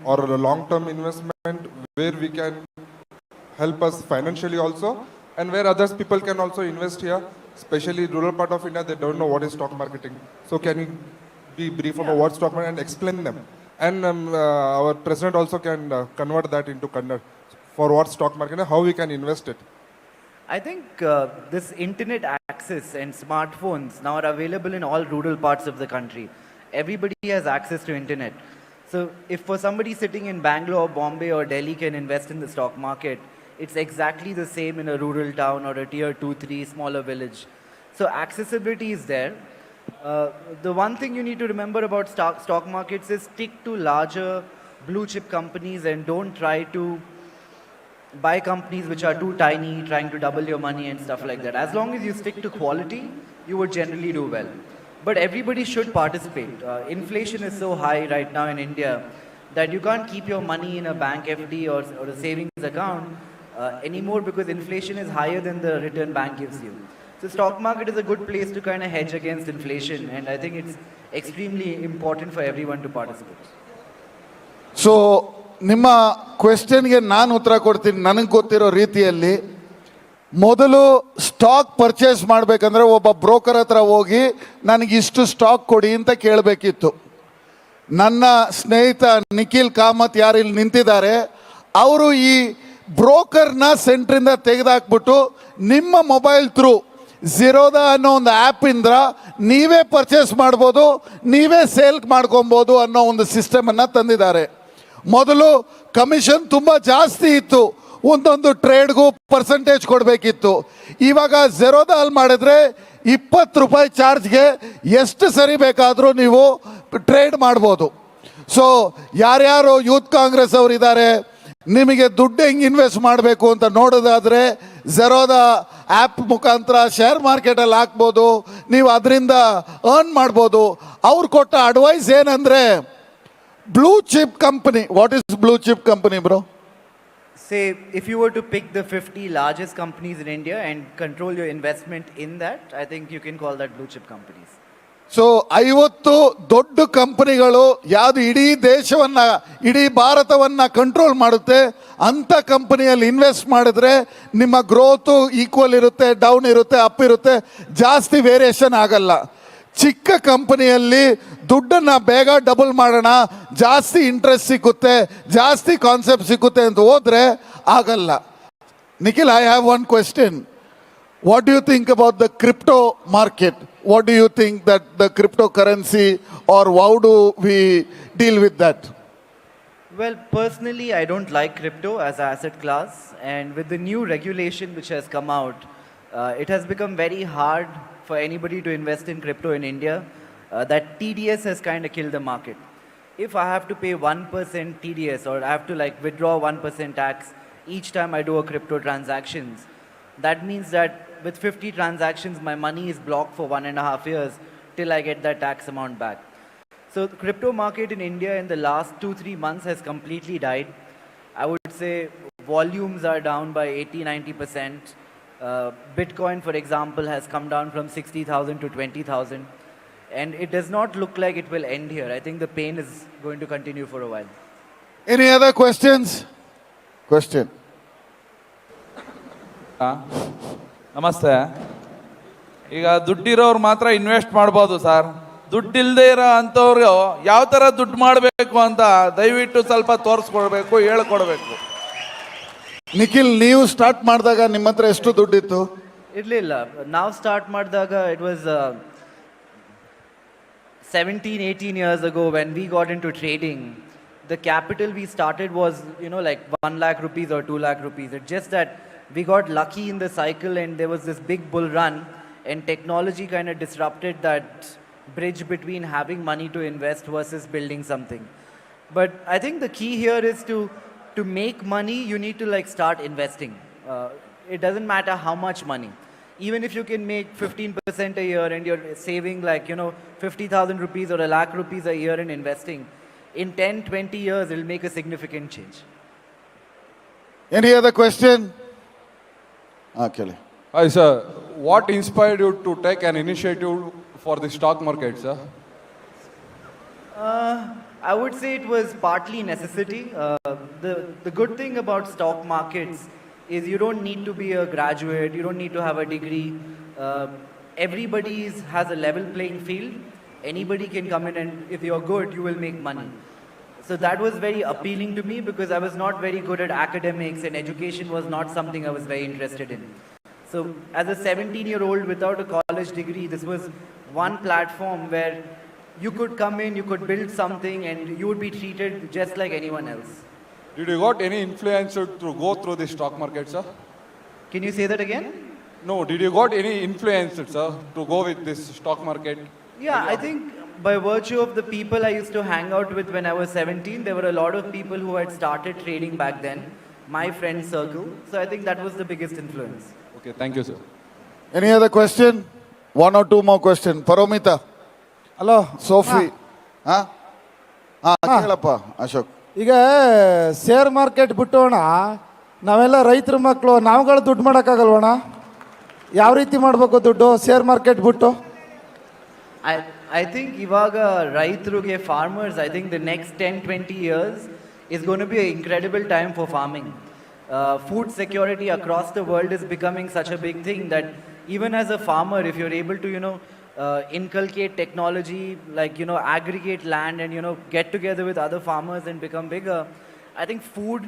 or a long-term investment where we can help us financially also, and where others people can also invest here, especially rural part of India, they don't know what is stock marketing. So can you be brief about what stock market and explain them? And our president also can convert that into Kannada for what stock market and how we can invest it. I think this internet access and smartphones now are available in all rural parts of the country. Everybody has access to internet. So if for somebody sitting in Bangalore, Bombay or Delhi can invest in the stock market, it's exactly the same in a rural town or a tier 2, 3 smaller village. So accessibility is there. The one thing you need to remember about stock markets is stick to larger blue chip companies and don't try to buy companies which are too tiny, trying to double your money and stuff like that. As long as you stick to quality, you would generally do well. But everybody should participate. Inflation is so high right now in India that you can't keep your money in a bank FD or a savings account anymore because inflation is higher than the return bank gives you. So stock market is a good place to kind of hedge against inflation, and I think it's extremely important for everyone to participate. So ನಿಮ್ಮ ಕ್ವೆಶ್ಚನ್ಗೆ ನಾನು ಉತ್ತರ ಕೊಡ್ತೀನಿ ನನಗೆ ಗೊತ್ತಿರೋ ರೀತಿಯಲ್ಲಿ. ಮೊದಲು stock purchase ಮಾಡಬೇಕಂದ್ರೆ ಒಬ್ಬ ಬ್ರೋಕರ್ ಹತ್ರ ಹೋಗಿ ನನಗಿಷ್ಟು ಸ್ಟಾಕ್ ಕೊಡಿ ಅಂತ ಕೇಳಬೇಕಿತ್ತು. ನನ್ನ ಸ್ನೇಹಿತ ನಿಖಿಲ್ ಕಾಮತ್ ಯಾರು ಇಲ್ಲಿ ನಿಂತಿದ್ದಾರೆ, ಅವರು ಈ ಬ್ರೋಕರ್ನ ಸೆಂಟ್ರಿಂದ ತೆಗೆದಾಕ್ಬಿಟ್ಟು ನಿಮ್ಮ ಮೊಬೈಲ್ ಥ್ರೂ ಝೀರೋದಾ ಅನ್ನೋ ಒಂದು ಆ್ಯಪಿಂದ ನೀವೇ ಪರ್ಚೇಸ್ ಮಾಡ್ಬೋದು, ನೀವೇ ಸೇಲ್ ಮಾಡ್ಕೊಬೋದು ಅನ್ನೋ ಒಂದು ಸಿಸ್ಟಮನ್ನು ತಂದಿದ್ದಾರೆ. ಮೊದಲು ಕಮಿಷನ್ ತುಂಬ ಜಾಸ್ತಿ ಇತ್ತು, ಒಂದೊಂದು ಟ್ರೇಡ್ಗೂ ಪರ್ಸೆಂಟೇಜ್ ಕೊಡಬೇಕಿತ್ತು. ಇವಾಗ ಝೆರೋದಲ್ಲಿ ಮಾಡಿದ್ರೆ 20 ರೂಪಾಯಿ ಚಾರ್ಜ್ಗೆ ಎಷ್ಟು ಸರಿ ಬೇಕಾದರೂ ನೀವು ಟ್ರೇಡ್ ಮಾಡ್ಬೋದು. ಸೊ ಯಾರ್ಯಾರು ಯೂತ್ ಕಾಂಗ್ರೆಸ್ ಅವರು ಇದ್ದಾರೆ, ನಿಮಗೆ ದುಡ್ಡು ಹೆಂಗೆ ಇನ್ವೆಸ್ಟ್ ಮಾಡಬೇಕು ಅಂತ ನೋಡೋದಾದರೆ ಝೆರೋದ ಆ್ಯಪ್ ಮುಖಾಂತರ ಶೇರ್ ಮಾರ್ಕೆಟಲ್ಲಿ ಹಾಕ್ಬೋದು, ನೀವು ಅದರಿಂದ ಅರ್ನ್ ಮಾಡ್ಬೋದು. ಅವ್ರು ಕೊಟ್ಟ ಅಡ್ವೈಸ್ ಏನಂದರೆ blue chip company. What is blue chip company bro? Say, if you were to pick the 50 largest companies in India and control your investment in that, I think you can call that blue chip companies. So 50 ದೊಡ್ಡ ಕಂಪನಿಗಳು ಯಾವುದು ಇಡೀ ದೇಶವನ್ನು, ಇಡೀ ಭಾರತವನ್ನು control ಮಾಡುತ್ತೆ ಅಂಥ ಕಂಪನಿಯಲ್ಲಿ ಇನ್ವೆಸ್ಟ್ ಮಾಡಿದ್ರೆ ನಿಮ್ಮ ಗ್ರೋತು ಈಕ್ವಲ್ ಇರುತ್ತೆ, ಡೌನ್ ಇರುತ್ತೆ, ಅಪ್ ಇರುತ್ತೆ, ಜಾಸ್ತಿ ವೇರಿಯೇಷನ್ ಆಗಲ್ಲ. ಚಿಕ್ಕ ಕಂಪನಿಯಲ್ಲಿ ದುಡ್ಡನ್ನು ಬೇಗ ಡಬಲ್ ಮಾಡೋಣ, ಜಾಸ್ತಿ ಇಂಟ್ರೆಸ್ಟ್ ಸಿಕ್ಕುತ್ತೆ, ಜಾಸ್ತಿ ಕಾನ್ಸೆಪ್ಟ್ ಸಿಕ್ಕುತ್ತೆ ಅಂತ ಹೋದರೆ ಆಗಲ್ಲ. Nikhil, I have one question. What do you think about the crypto market? What do you think that the cryptocurrency, or how do we deal with that? Well, personally, I don't like crypto as an asset class. And with the new regulation which has come out, it has become very hard for anybody to invest in crypto in India. That TDS has kind of killed the market. If I have to pay 1% TDS or I have to like withdraw 1% tax each time I do a crypto transactions, that means that with 50 transactions, my money is blocked for 1.5 years till I get that tax amount back. So the crypto market in India in the last 2-3 months has completely died. I would say volumes are down by 80-90%. Bitcoin, for example, has come down from 60,000 to 20,000. And it does not look like it will end here. I think the pain is going to continue for a while. Any other questions? Question. ನಮಸ್ತೆ. ಈಗ ದುಡ್ಡಿರೋರು ಮಾತ್ರ invest ಮಾಡ್ಬೋದು sir. ದುಡ್ಡಿಲ್ಲದೆ ಇರೋ ಅಂಥವ್ರು ಯಾವ ಥರ ದುಡ್ಡು ಮಾಡಬೇಕು ಅಂತ ದಯವಿಟ್ಟು ಸ್ವಲ್ಪ ತೋರಿಸ್ಕೊಡ್ಬೇಕು, ಹೇಳ್ಕೊಡ್ಬೇಕು. ನಿಖಿಲ್, ನೀವು ಸ್ಟಾರ್ಟ್ ಮಾಡಿದಾಗ ನಿಮ್ಮ ಹತ್ರ ಎಷ್ಟು ದುಡ್ಡಿತ್ತು? ಇರಲಿಲ್ಲ. ನಾವು ಸ್ಟಾರ್ಟ್ ಮಾಡಿದಾಗ it was 17-18 years ago when we got into trading. The capital we started was, like 1 lakh rupees or 2 lakh rupees. It's just that we got lucky in the cycle and there was this big bull run and technology kind of disrupted that bridge between having money to invest versus building something. But I think the key here is to make money, you need to like start investing. It doesn't matter how much money. Even if you can make 15% a year and you're saving like, 50,000 rupees or 1 lakh rupees a year in investing, in 10-20 years, it'll make a significant change. Any other question? Okay. Hi sir, what inspired you to take an initiative for the stock market, sir? I would say it was partly necessity. The good thing about stock markets is you don't need to be a graduate, you don't need to have a degree. Everybody has a level playing field. Anybody can come in and if you're good, you will make money. So that was very appealing to me because I was not very good at academics and education was not something I was very interested in. So as a 17-year-old without a college degree, this was one platform where you could come in, you could build something, and you would be treated just like anyone else. Did you got any influencer to go through the stock market, sir? Can you say that again? No, did you got any influencer, sir, to go with this stock market? Yeah, I think by virtue of the people I used to hang out with when I was 17, there were a lot of people who had started trading back then, my friend circle. So I think that was the biggest influence. Okay, thank you, sir. Any other question? One or two more question. Paromita, hello Sophie. ಹಾ ಕೇಳಪ್ಪ ಅಶೋಕ್. ಈಗ share market ಬಿಟ್ಟೋಣ, ನಾವೆಲ್ಲ ರೈತರ ಮಕ್ಕಳು, ನಾವುಗಳು ದುಡ್ಡು ಮಾಡೋಕ್ಕಾಗಲ್ವಣ? ಯಾವ ರೀತಿ ಮಾಡಬೇಕು ದುಡ್ಡು ಶೇರ್ ಮಾರ್ಕೆಟ್ ಬಿಟ್ಟು? I think Ivaga Raitruge farmers, I think the next 10-20 years is going to be an incredible time for farming. Food security across the world is becoming such a big thing that even as a farmer, if you're able to, inculcate technology, like, aggregate land and, get together with other farmers and become bigger, I think food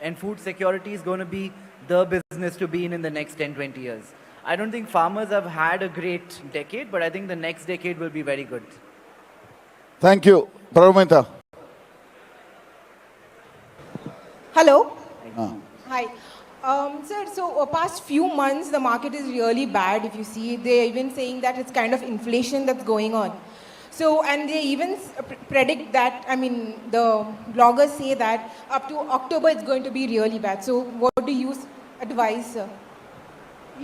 and food security is going to be the business to be in the next 10-20 years. I don't think farmers have had a great decade, but I think the next decade will be very good. Thank you. Paromita. Hello. Ah. Hi. Sir, so past few months, the market is really bad. If you see, they're even saying that it's kind of inflation that's going on. So, and they even predict that, I mean, the bloggers say that up to October it's going to be really bad. So, what do you advise, sir?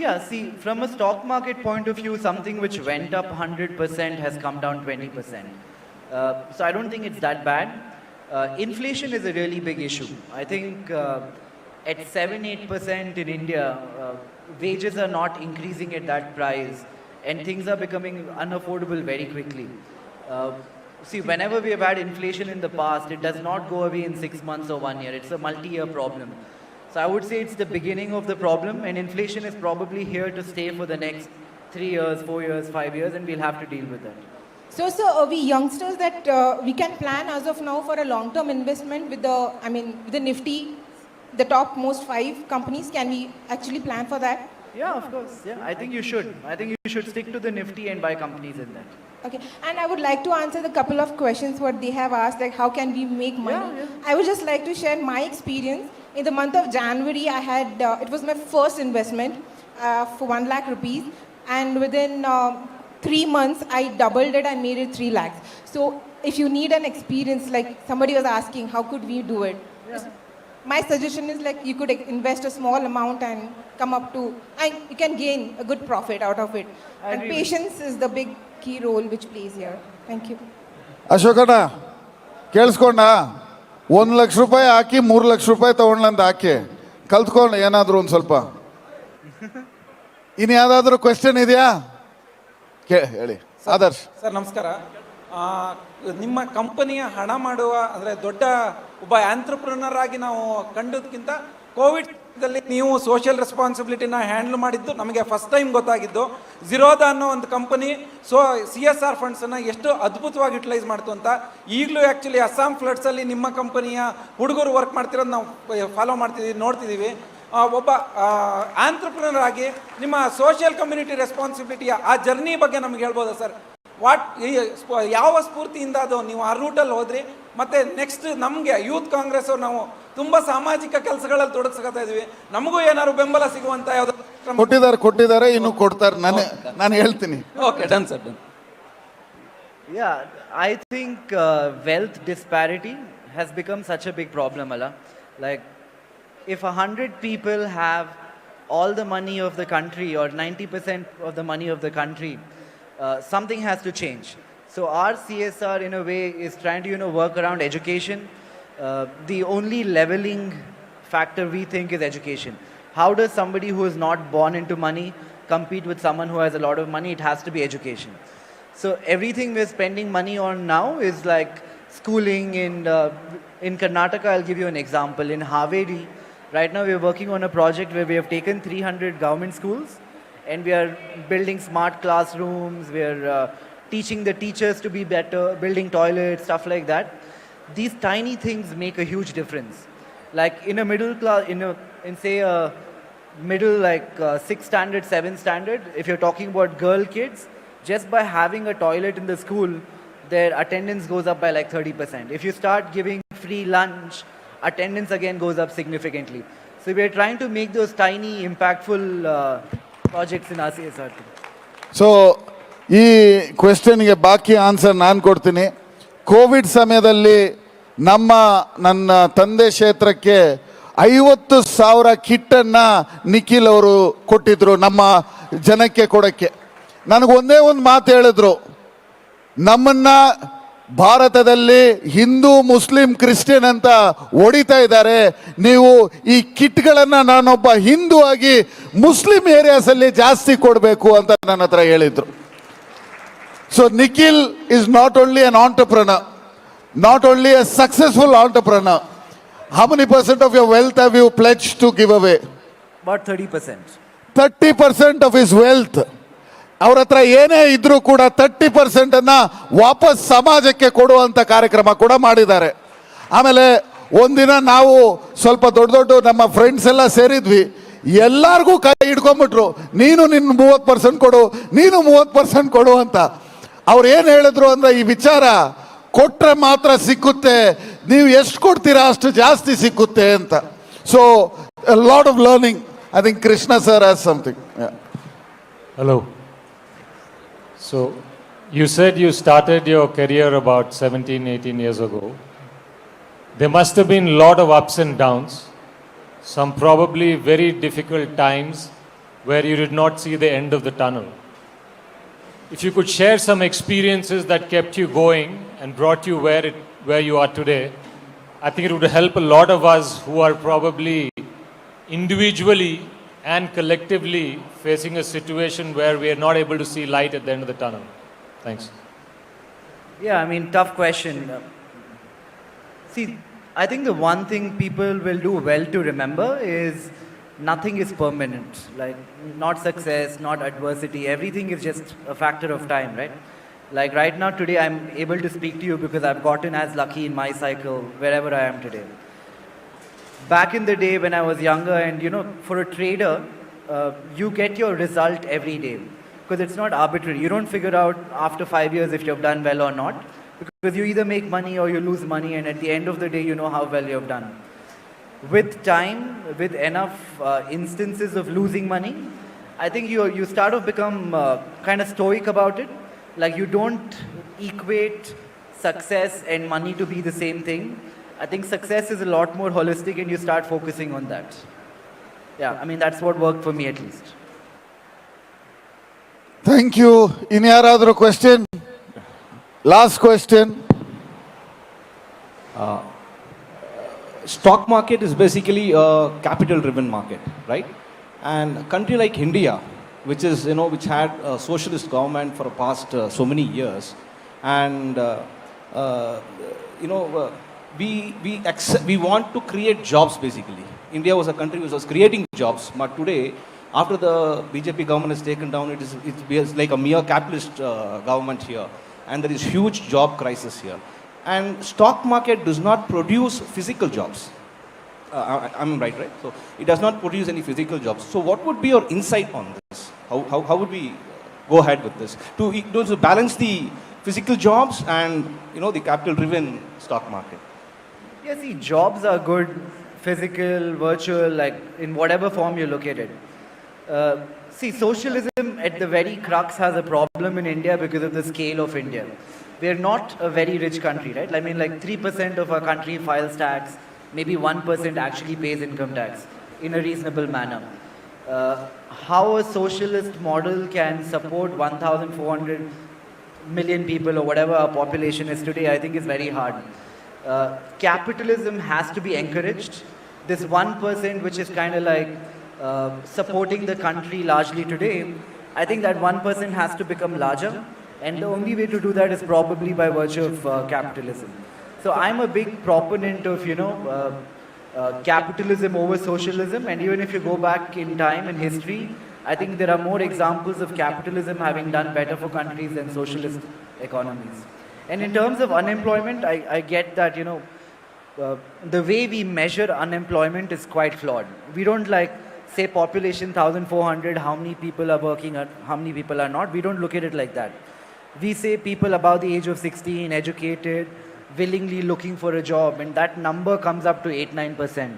Yeah, see, from a stock market point of view, something which went up 100% has come down 20%. So I don't think it's that bad. Inflation is a really big issue. I think at 7-8% in India, wages are not increasing at that price and things are becoming unaffordable very quickly. See, whenever we have had inflation in the past, it does not go away in 6 months or 1 year. It's a multi-year problem. So I would say it's the beginning of the problem, and inflation is probably here to stay for the next 3 years, 4 years, 5 years, and we'll have to deal with that. So, sir, we youngsters that we can plan as of now for a long-term investment with with the Nifty, the top most 5 companies. Can we actually plan for that? Yeah, of course. Yeah, I think you should. I think you should stick to the Nifty and buy companies in that. Okay, and I would like to answer the couple of questions what they have asked, like how can we make money? Yeah. I would just like to share my experience. In the month of January, I had, it was my first investment for 1 lakh rupees, and within 3 months, I doubled it and made it 3 lakhs. So if you need an experience, like somebody was asking, how could we do it? Yeah. My suggestion is like you could invest a small amount and come up to, and you can gain a good profit out of it. I And agree with patience is the big key role which plays here. Thank you. ಅಶೋಕಣ್ಣ ಕೇಳಿಸ್ಕೊಂಡ 1 lakh ರೂಪಾಯಿ ಹಾಕಿ 3 ಲಕ್ಷ ರೂಪಾಯಿ ತಗೊಂಡ್ಲಂತ ಹಾಕಿ ಕಲ್ತ್ಕೊಂಡು ಏನಾದರೂ ಒಂದು ಸ್ವಲ್ಪ. ಇನ್ನು ಯಾವುದಾದ್ರೂ question ಇದೆಯಾ? ಹೇಳಿ ಆದರ್ಶ್. ಸರ್ ನಮಸ್ಕಾರ. ನಿಮ್ಮ ಕಂಪನಿಯ ಹಣ ಮಾಡುವ ಅಂದರೆ ದೊಡ್ಡ ಒಬ್ಬ ಆಂಟ್ರಪ್ರನರ್ ಆಗಿ ನಾವು ಕಂಡೋದಕ್ಕಿಂತ ಕೋವಿಡ್ದಲ್ಲಿ ನೀವು ಸೋಷಿಯಲ್ ರೆಸ್ಪಾನ್ಸಿಬಿಲಿಟಿನ ಹ್ಯಾಂಡಲ್ ಮಾಡಿದ್ದು ನಮಗೆ ಫಸ್ಟ್ ಟೈಮ್ ಗೊತ್ತಾಗಿದ್ದು. ಝಿರೋದಾ ಅನ್ನೋ ಒಂದು ಕಂಪನಿ CSR ಫಂಡ್ಸನ್ನು ಎಷ್ಟು ಅದ್ಭುತವಾಗಿ ಯುಟಿಲೈಸ್ ಮಾಡ್ತು ಅಂತ. ಈಗಲೂ ಆ್ಯಕ್ಚುಲಿ ಅಸ್ಸಾಂ ಫ್ಲಡ್ಸಲ್ಲಿ ನಿಮ್ಮ ಕಂಪನಿಯ ಹುಡುಗರು ವರ್ಕ್ ಮಾಡ್ತಿರೋದು ನಾವು ಫಾಲೋ ಮಾಡ್ತಿದ್ದೀವಿ, ನೋಡ್ತಿದ್ದೀವಿ. ಒಬ್ಬ ಆಂಟ್ರಪ್ರನರ್ ಆಗಿ ನಿಮ್ಮ ಸೋಷಿಯಲ್ ಕಮ್ಯುನಿಟಿ ರೆಸ್ಪಾನ್ಸಿಬಿಲಿಟಿಯ ಆ ಜರ್ನಿ ಬಗ್ಗೆ ನಮ್ಗೆ ಹೇಳ್ಬೋದಾ ಸರ್? ಯಾವ ಸ್ಫೂರ್ತಿಯಿಂದ ಅದು ನೀವು ಆ ರೂಟಲ್ಲಿ ಹೋದ್ರಿ? ಮತ್ತು ನೆಕ್ಸ್ಟ್ ನಮಗೆ ಯೂತ್ ಕಾಂಗ್ರೆಸ್ ಅವ್ರು ನಾವು ತುಂಬ ಸಾಮಾಜಿಕ ಕೆಲಸಗಳಲ್ಲಿ ತೊಡಗಿಸ್ಕೊತಾ ಇದ್ವಿ, ನಮಗೂ ಏನಾದ್ರು ಬೆಂಬಲ ಸಿಗುವಂತ ಯಾವ್ದು ಕೊಟ್ಟಿದ್ದಾರೆ ಇನ್ನು ಕೊಡ್ತಾರೆ. ನಾನು ಹೇಳ್ತೀನಿ. Okay, done sir, done. Yeah, I think wealth disparity has become such a big problem, Ala. Like, if 100 people have all the money of the country or 90% of the money of the country, something has to change. So our CSR in a way is trying to work around education. The only leveling factor we think is education. How does somebody who is not born into money compete with someone who has a lot of money? It has to be education. So everything we're spending money on now is like schooling. In Karnataka, I'll give you an example. In Haveri, right now we're working on a project where we have taken 300 government schools and we are building smart classrooms. We're teaching the teachers to be better, building toilets, stuff like that. These tiny things make a huge difference. Like in a middle class, in say a middle like 6th standard, 7th standard, if you're talking about girl kids, just by having a toilet in the school, their attendance goes up by like 30%. If you start giving free lunch, attendance again goes up significantly. So we are trying to make those tiny, impactful projects in our CSR team. So ಈ ಕ್ವೆಶ್ಚನ್ಗೆ ಬಾಕಿ answer ನಾನು ಕೊಡ್ತೀನಿ. Covid ಸಮಯದಲ್ಲಿ ನನ್ನ ತಂದೆ ಕ್ಷೇತ್ರಕ್ಕೆ 50,000 ಕಿಟ್ಟನ್ನು ನಿಖಿಲ್ ಅವರು ಕೊಟ್ಟಿದ್ರು ನಮ್ಮ ಜನಕ್ಕೆ ಕೊಡೋಕ್ಕೆ. ನನಗೆ ಒಂದೇ ಒಂದು ಮಾತು ಹೇಳಿದ್ರು, ನಮ್ಮನ್ನು ಭಾರತದಲ್ಲಿ ಹಿಂದೂ ಮುಸ್ಲಿಂ ಕ್ರಿಶ್ಚಿಯನ್ ಅಂತ ಹೊಡಿತಾ ಇದ್ದಾರೆ, ನೀವು ಈ ಕಿಟ್ಗಳನ್ನು ನಾನೊಬ್ಬ ಹಿಂದೂ ಆಗಿ ಮುಸ್ಲಿಂ ಏರಿಯಾಸಲ್ಲಿ ಜಾಸ್ತಿ ಕೊಡಬೇಕು ಅಂತ ನನ್ನ ಹತ್ರ ಹೇಳಿದರು. So Nikhil is not only an entrepreneur, not only a successful entrepreneur. How many % of your wealth have you pledged to give away? About 30%. 30% of his wealth. ಅವ್ರ ಹತ್ರ ಏನೇ ಇದ್ರೂ ಕೂಡ 30% ಅನ್ನ ವಾಪಸ್ ಸಮಾಜಕ್ಕೆ ಕೊಡುವಂಥ ಕಾರ್ಯಕ್ರಮ ಕೂಡ ಮಾಡಿದ್ದಾರೆ. ಆಮೇಲೆ ಒಂದಿನ ನಾವು ಸ್ವಲ್ಪ ದೊಡ್ಡ ನಮ್ಮ ಫ್ರೆಂಡ್ಸ್ ಎಲ್ಲ ಸೇರಿದ್ವಿ, ಎಲ್ಲರಿಗೂ ಕೈ ಹಿಡ್ಕೊಂಬಿಟ್ರು, ನೀನು ನಿನ್ನ 30% ಕೊಡು, ನೀನು 30% ಕೊಡು ಅಂತ. ಅವ್ರು ಏನು ಹೇಳಿದ್ರು ಅಂದರೆ, ಈ ವಿಚಾರ ಕೊಟ್ಟರೆ ಮಾತ್ರ ಸಿಕ್ಕುತ್ತೆ, ನೀವು ಎಷ್ಟು ಕೊಡ್ತೀರಾ ಅಷ್ಟು ಜಾಸ್ತಿ ಸಿಕ್ಕುತ್ತೆ ಅಂತ. So a lot of learning. I think Krishna sir has something. Yeah. Hello. So you said you started your career about 17, 18 years ago. There must have been a lot of ups and downs, some probably very difficult times where you did not see the end of the tunnel. If you could share some experiences that kept you going and brought you where you are today, I think it would help a lot of us who are probably individually and collectively facing a situation where we are not able to see light at the end of the tunnel. Thanks. Yeah, I mean, tough question. See, I think the one thing people will do well to remember is nothing is permanent. Like, not success, not adversity, everything is just a factor of time, right? Like right now, today, I'm able to speak to you because I've gotten as lucky in my cycle wherever I am today. Back in the day when I was younger, and for a trader, you get your result every day because it's not arbitrary. You don't figure out after 5 years if you've done well or not, because you either make money or you lose money, and at the end of the day, you know how well you've done. With time, with enough instances of losing money, I think you start to become kind of stoic about it. Like, you don't equate success and money to be the same thing. I think success is a lot more holistic, and you start focusing on that. Yeah, I mean, that's what worked for me at least. Thank you. In yaradru question? Last question. Stock market is basically a capital driven market, right? And a country like India, which is, which had a socialist government for the past so many years, and we want to create jobs basically. India was a country which was creating jobs, but today, after the BJP government is taken down, it's like a mere capitalist government here, and there is huge job crisis here. And stock market does not produce physical jobs. I'm right? So it does not produce any physical jobs. So what would be your insight on this? How would we go ahead with this to balance the physical jobs and the capital driven stock market? Yeah, see, jobs are good, physical, virtual, like in whatever form you look at it. See, socialism at the very crux has a problem in India because of the scale of India. We are not a very rich country, right? I mean, like 3% of our country files tax, maybe 1% actually pays income tax in a reasonable manner. How a socialist model can support 1,400 million people or whatever our population is today, I think is very hard. Capitalism has to be encouraged. This 1% which is kind of like supporting the country largely today, I think that 1% has to become larger, and the only way to do that is probably by virtue of capitalism. So I'm a big proponent of capitalism over socialism, and even if you go back in time in history, I think there are more examples of capitalism having done better for countries than socialist economies. And in terms of unemployment, I get that the way we measure unemployment is quite flawed. We don't say population 1,400, how many people are working, how many people are not. We don't look at it like that. we say people above the age of 16, educated, willingly looking for a job, and that number comes up to 8-9%.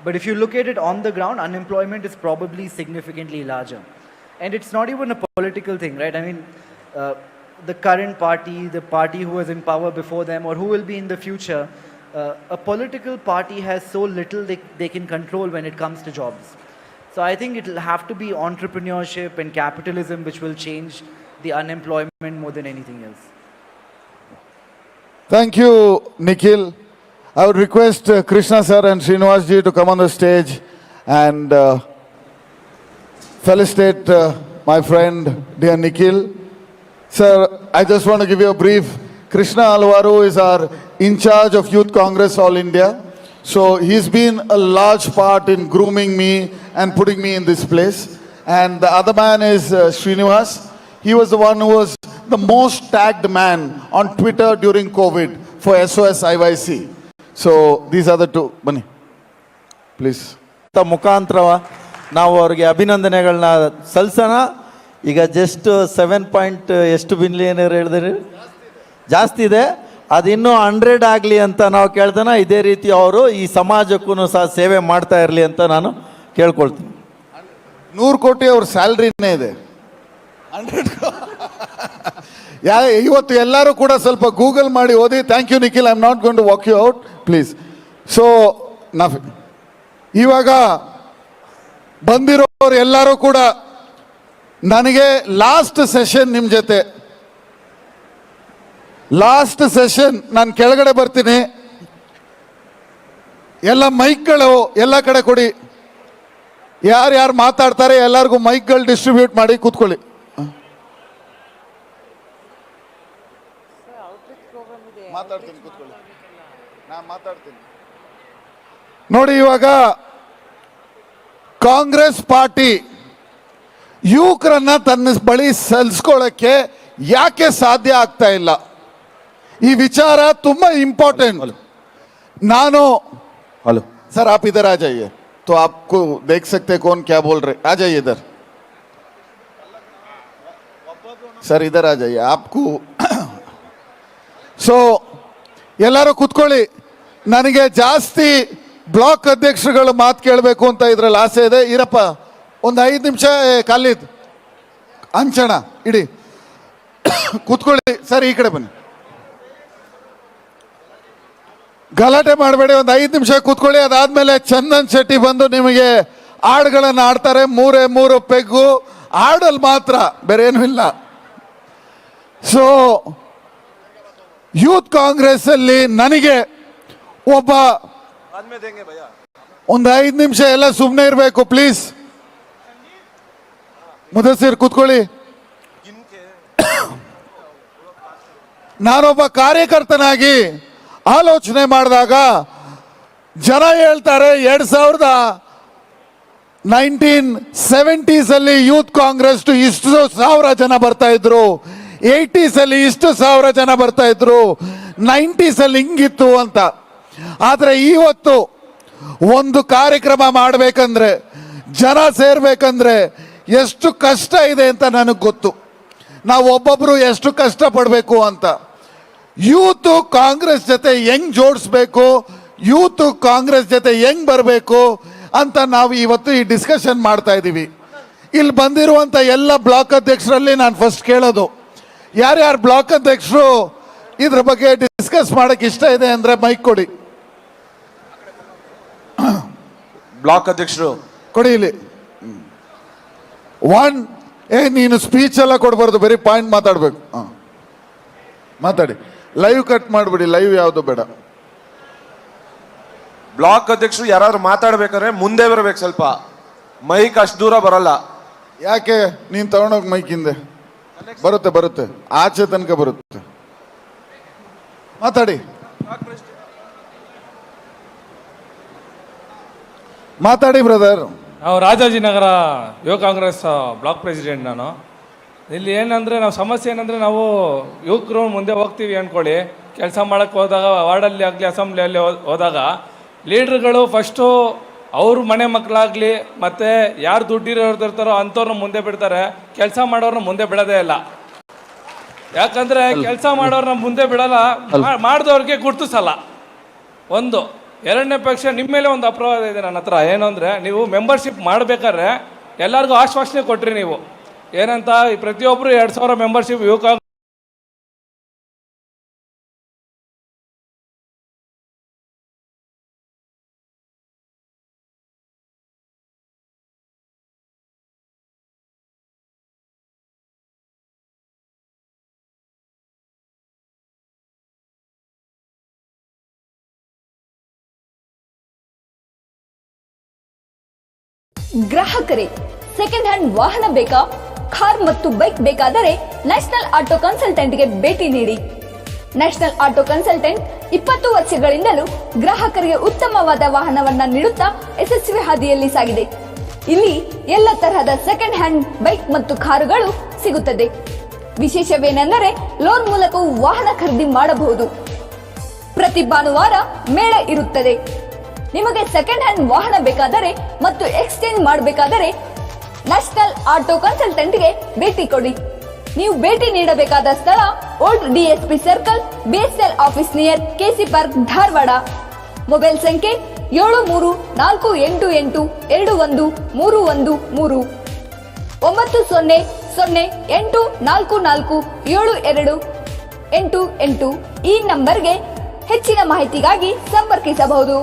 But if you look at it on the ground, unemployment is probably significantly larger. And it's not even a political thing, right? I mean, the current party, the party who was in power before them, or who will be in the future, a political party has so little they can control when it comes to jobs. So I think it will have to be entrepreneurship and capitalism which will change the unemployment more than anything else. Thank you, Nikhil. I would request Krishna sir and Srinivas ji to come on the stage and felicitate my friend, dear Nikhil. Sir, I just want to give you a brief. Krishna Alvaru is our in charge of Youth Congress All India. So he's been a large part in grooming me and putting me in this place. And the other man is Srinivas. He was the one who was the most tagged man on Twitter during COVID for SOS IYC. So these are the two. Bani, please. ಮುಖಾಂತರ ನಾವು ಅವ್ರಿಗೆ ಅಭಿನಂದನೆಗಳನ್ನ ಸಲ್ಲಿಸೋಣ. ಈಗ just 7 ಎಷ್ಟು billionaire ಹೇಳಿದ್ರಿ, ಜಾಸ್ತಿ ಇದೆ. ಅದು ಇನ್ನೂ 100 ಆಗಲಿ ಅಂತ ನಾವು ಕೇಳ್ತಾನ. ಇದೇ ರೀತಿ ಅವರು ಈ ಸಮಾಜಕ್ಕೂ ಸಹ ಸೇವೆ ಮಾಡ್ತಾ ಇರಲಿ ಅಂತ ನಾನು ಕೇಳ್ಕೊಳ್ತೀನಿ. 100 ಕೋಟಿ ಅವ್ರ ಸ್ಯಾಲ್ರಿನೇ ಇದೆ. 100 ಇವತ್ತು ಎಲ್ಲರೂ ಕೂಡ ಸ್ವಲ್ಪ ಗೂಗಲ್ ಮಾಡಿ ಓದಿ. Thank you Nikhil, I am not going to walk you out please. So ಇವಾಗ ಬಂದಿರೋರು ಎಲ್ಲರೂ ಕೂಡ ನನಗೆ ಲಾಸ್ಟ್ ಸೆಷನ್ ನಿಮ್ಮ ಜೊತೆ, ಲಾಸ್ಟ್ ಸೆಷನ್ ನಾನು ಕೆಳಗಡೆ ಬರ್ತೀನಿ. ಎಲ್ಲ ಮೈಕ್ಗಳು ಎಲ್ಲ ಕಡೆ ಕೊಡಿ. ಯಾರು ಮಾತಾಡ್ತಾರೆ ಎಲ್ಲರಿಗೂ ಮೈಕ್ಗಳು ಡಿಸ್ಟ್ರಿಬ್ಯೂಟ್ ಮಾಡಿ ಕೂತ್ಕೊಳ್ಳಿ. ಮಾತಾಡ್ತೀನಿ, ಕೂತ್ಕೊಳ್ಳಿ, ನಾನು ಮಾತಾಡ್ತೀನಿ. ನೋಡಿ, ಇವಾಗ ಕಾಂಗ್ರೆಸ್ ಪಾರ್ಟಿ ಯುವಕರನ್ನ ತನ್ನ ಬಳಿ ಸಲ್ಲಿಸ್ಕೊಳ್ಳೋಕ್ಕೆ ಯಾಕೆ ಸಾಧ್ಯ ಆಗ್ತಾ ಇಲ್ಲ? ಈ ವಿಚಾರ ತುಂಬಾ ಇಂಪಾರ್ಟೆಂಟ್. ನಾನು ಹಲೋ सर, आप इधर आ जाइए तो आपको देख सकते कौन क्या बोल रहे. आ जाइए इधर सर, इधर आ जाइए. आपको ಸೊ ಎಲ್ಲರೂ ಕೂತ್ಕೊಳ್ಳಿ. ನನಗೆ ಜಾಸ್ತಿ ಬ್ಲಾಕ್ ಅಧ್ಯಕ್ಷರುಗಳ ಮಾತು ಕೇಳಬೇಕು ಅಂತ ಇದ್ರಲ್ಲಿ ಆಸೆ ಇದೆ. ಇರಪ್ಪ ಒಂದು 5 ನಿಮಿಷ ಕಾಲಿದ್ ಅಂಚಣ ಇಡಿ, ಕೂತ್ಕೊಳ್ಳಿ. ಸರ್, ಈ ಕಡೆ ಬನ್ನಿ, ಗಲಾಟೆ ಮಾಡಬೇಡಿ. ಒಂದು 5 ನಿಮಿಷ ಕೂತ್ಕೊಳ್ಳಿ. ಅದಾದ್ಮೇಲೆ ಚಂದನ್ ಶೆಟ್ಟಿ ಬಂದು ನಿಮಗೆ ಹಾಡುಗಳನ್ನು ಆಡ್ತಾರೆ. 3 ಪೆಗ್ಗು ಹಾಡಲ್ಲಿ ಮಾತ್ರ, ಬೇರೆ ಏನೂ ಇಲ್ಲ. ಸೊ ಯೂತ್ ಕಾಂಗ್ರೆಸ್ ಅಲ್ಲಿ ನನಗೆ ಒಬ್ಬ ಒಂದು 5 ನಿಮಿಷ ಎಲ್ಲ ಸುಮ್ಮನೆ ಇರಬೇಕು ಪ್ಲೀಸ್. ಮುದಸಿರ್ ಕೂತ್ಕೊಳ್ಳಿ. ನಾನೊಬ್ಬ ಕಾರ್ಯಕರ್ತನಾಗಿ ಆಲೋಚನೆ ಮಾಡಿದಾಗ ಜನ ಹೇಳ್ತಾರೆ 1970s ಅಲ್ಲಿ ಯೂತ್ ಕಾಂಗ್ರೆಸ್ ಇಷ್ಟು 1000 ಜನ ಬರ್ತಾ ಇದ್ರು, 80s ಅಲ್ಲಿ ಇಷ್ಟು 1000 ಜನ ಬರ್ತಾ ಇದ್ರು, 90s ಅಲ್ಲಿ ಹಿಂಗಿತ್ತು ಅಂತ. ಆದರೆ ಇವತ್ತು ಒಂದು ಕಾರ್ಯಕ್ರಮ ಮಾಡಬೇಕಂದ್ರೆ, ಜನ ಸೇರ್ಬೇಕಂದ್ರೆ ಎಷ್ಟು ಕಷ್ಟ ಇದೆ ಅಂತ ನನಗೆ ಗೊತ್ತು. ನಾವು ಒಬ್ಬೊಬ್ರು ಎಷ್ಟು ಕಷ್ಟ ಪಡಬೇಕು ಅಂತ. ಯೂತ್ ಕಾಂಗ್ರೆಸ್ ಜೊತೆ ಹೆಂಗ್ ಜೋಡಿಸ್ಬೇಕು, ಯೂತ್ ಕಾಂಗ್ರೆಸ್ ಜೊತೆ ಹೆಂಗ್ ಬರಬೇಕು ಅಂತ ನಾವು ಇವತ್ತು ಈ ಡಿಸ್ಕಷನ್ ಮಾಡ್ತಾ ಇದ್ದೀವಿ. ಇಲ್ಲಿ ಬಂದಿರುವಂಥ ಎಲ್ಲ ಬ್ಲಾಕ್ ಅಧ್ಯಕ್ಷರಲ್ಲಿ ನಾನು ಫಸ್ಟ್ ಕೇಳೋದು, ಯಾರ್ಯಾರು ಬ್ಲಾಕ್ ಅಧ್ಯಕ್ಷರು ಇದ್ರ ಬಗ್ಗೆ ಡಿಸ್ಕಸ್ ಮಾಡಕ್ಕೆ ಇಷ್ಟ ಇದೆ ಅಂದ್ರೆ ಮೈಕ್ ಕೊಡಿ. ಬ್ಲಾಕ್ ಅಧ್ಯಕ್ಷರು ಕೊಡಿ ಇಲ್ಲಿ. ನೀನು ಸ್ಪೀಚ್ ಎಲ್ಲ ಕೊಡಬಾರ್ದು, ಬರೀ ಪಾಯಿಂಟ್ ಮಾತಾಡ್ಬೇಕು. ಮಾತಾಡಿ, ಲೈವ್ ಕಟ್ ಮಾಡ್ಬಿಡಿ, ಲೈವ್ ಯಾವುದು ಬೇಡ. ಬ್ಲಾಕ್ ಅಧ್ಯಕ್ಷರು ಯಾರಾದ್ರೂ ಮಾತಾಡ್ಬೇಕಾದ್ರೆ ಮುಂದೆ ಬರಬೇಕು, ಸ್ವಲ್ಪ ಮೈಕ್ ಅಷ್ಟು ದೂರ ಬರಲ್ಲ. ಯಾಕೆ ನೀನು ತಗೊಂಡೋಗಿ ಮೈಕ್ ಹಿಂದೆ ಬರುತ್ತೆ, ಆಚೆ ತನಕ ಬರುತ್ತೆ. ಮಾತಾಡಿ, ಮಾತಾಡಿ ಬ್ರದರ್. ನಾವು ರಾಜಾಜಿನಗರ ಯುವ ಕಾಂಗ್ರೆಸ್ ಬ್ಲಾಕ್ ಪ್ರೆಸಿಡೆಂಟ್. ನಾನು ಇಲ್ಲಿ ಏನಂದರೆ, ನಾವು ಸಮಸ್ಯೆ ಏನಂದರೆ, ನಾವು ಯುವಕರು ಮುಂದೆ ಹೋಗ್ತೀವಿ ಅಂದ್ಕೊಳ್ಳಿ, ಕೆಲಸ ಮಾಡೋಕ್ಕೆ ಹೋದಾಗ ವಾರ್ಡಲ್ಲಿ ಆಗಲಿ ಅಸೆಂಬ್ಲಿಯಲ್ಲಿ ಹೋದಾಗ ಲೀಡ್ರುಗಳು ಫಸ್ಟು ಅವ್ರ ಮನೆ ಮಕ್ಕಳಾಗಲಿ ಮತ್ತು ಯಾರು ದುಡ್ಡಿರೋರು ಇರ್ತಾರೋ ಅಂಥವ್ರನ್ನ ಮುಂದೆ ಬಿಡ್ತಾರೆ, ಕೆಲಸ ಮಾಡೋರನ್ನ ಮುಂದೆ ಬಿಡೋದೇ ಇಲ್ಲ. ಯಾಕಂದ್ರೆ ಕೆಲಸ ಮಾಡೋರು ನಮ್ಮ ಮುಂದೆ ಬಿಡಲ್ಲ, ಮಾಡಿದವ್ರಿಗೆ ಗುರ್ತಿಸಲ್ಲ. ಒಂದು ಎರಡನೇ ಪಕ್ಷ ನಿಮ್ಮ ಮೇಲೆ ಒಂದು ಅಪರಾಧ ಇದೆ ನನ್ನ ಹತ್ರ. ಏನು ಅಂದರೆ, ನೀವು ಮೆಂಬರ್ಶಿಪ್ ಮಾಡಬೇಕಾದ್ರೆ ಎಲ್ಲರಿಗೂ ಆಶ್ವಾಸನೆ ಕೊಟ್ರಿ. ನೀವು ಏನಂತ, ಪ್ರತಿಯೊಬ್ಬರು 2000 ಮೆಂಬರ್ಶಿಪ್ ಯುವಕ ಗ್ರಾಹಕರೇ, ಸೆಕೆಂಡ್ ಹ್ಯಾಂಡ್ ವಾಹನ ಬೇಕಾ? ಕಾರ್ ಮತ್ತು ಬೈಕ್ ಬೇಕಾದರೆ ನ್ಯಾಷನಲ್ ಆಟೋ ಕನ್ಸಲ್ಟೆಂಟ್ಗೆ ಭೇಟಿ ನೀಡಿ. ನ್ಯಾಷನಲ್ ಆಟೋ ಕನ್ಸಲ್ಟೆಂಟ್ 20 ವರ್ಷಗಳಿಂದಲೂ ಗ್ರಾಹಕರಿಗೆ ಉತ್ತಮವಾದ ವಾಹನವನ್ನ ನೀಡುತ್ತಾ ಯಶಸ್ವಿ ಹಾದಿಯಲ್ಲಿ ಸಾಗಿದೆ. ಇಲ್ಲಿ ಎಲ್ಲ ತರಹದ ಸೆಕೆಂಡ್ ಹ್ಯಾಂಡ್ ಬೈಕ್ ಮತ್ತು ಕಾರುಗಳು ಸಿಗುತ್ತದೆ. ವಿಶೇಷವೇನೆಂದರೆ ಲೋನ್ ಮೂಲಕವೂ ವಾಹನ ಖರೀದಿ ಮಾಡಬಹುದು. ಪ್ರತಿ ಭಾನುವಾರ ಮೇಳ ಇರುತ್ತದೆ. ನಿಮಗೆ ಸೆಕೆಂಡ್ ಹ್ಯಾಂಡ್ ವಾಹನ ಬೇಕಾದರೆ ಮತ್ತು ಎಕ್ಸ್ಚೇಂಜ್ ಮಾಡಬೇಕಾದರೆ ನ್ಯಾಷನಲ್ ಆಟೋ ಕನ್ಸಲ್ಟೆಂಟ್ಗೆ ಭೇಟಿ ಕೊಡಿ. ನೀವು ಭೇಟಿ ನೀಡಬೇಕಾದ ಸ್ಥಳ old DSP circle, BSL office near KC park, Dharwad. Mobile ಸಂಖ್ಯೆ 7348821313 9008447288. ಈ ನಂಬರ್ಗೆ ಹೆಚ್ಚಿನ ಮಾಹಿತಿಗಾಗಿ ಸಂಪರ್ಕಿಸಬಹುದು.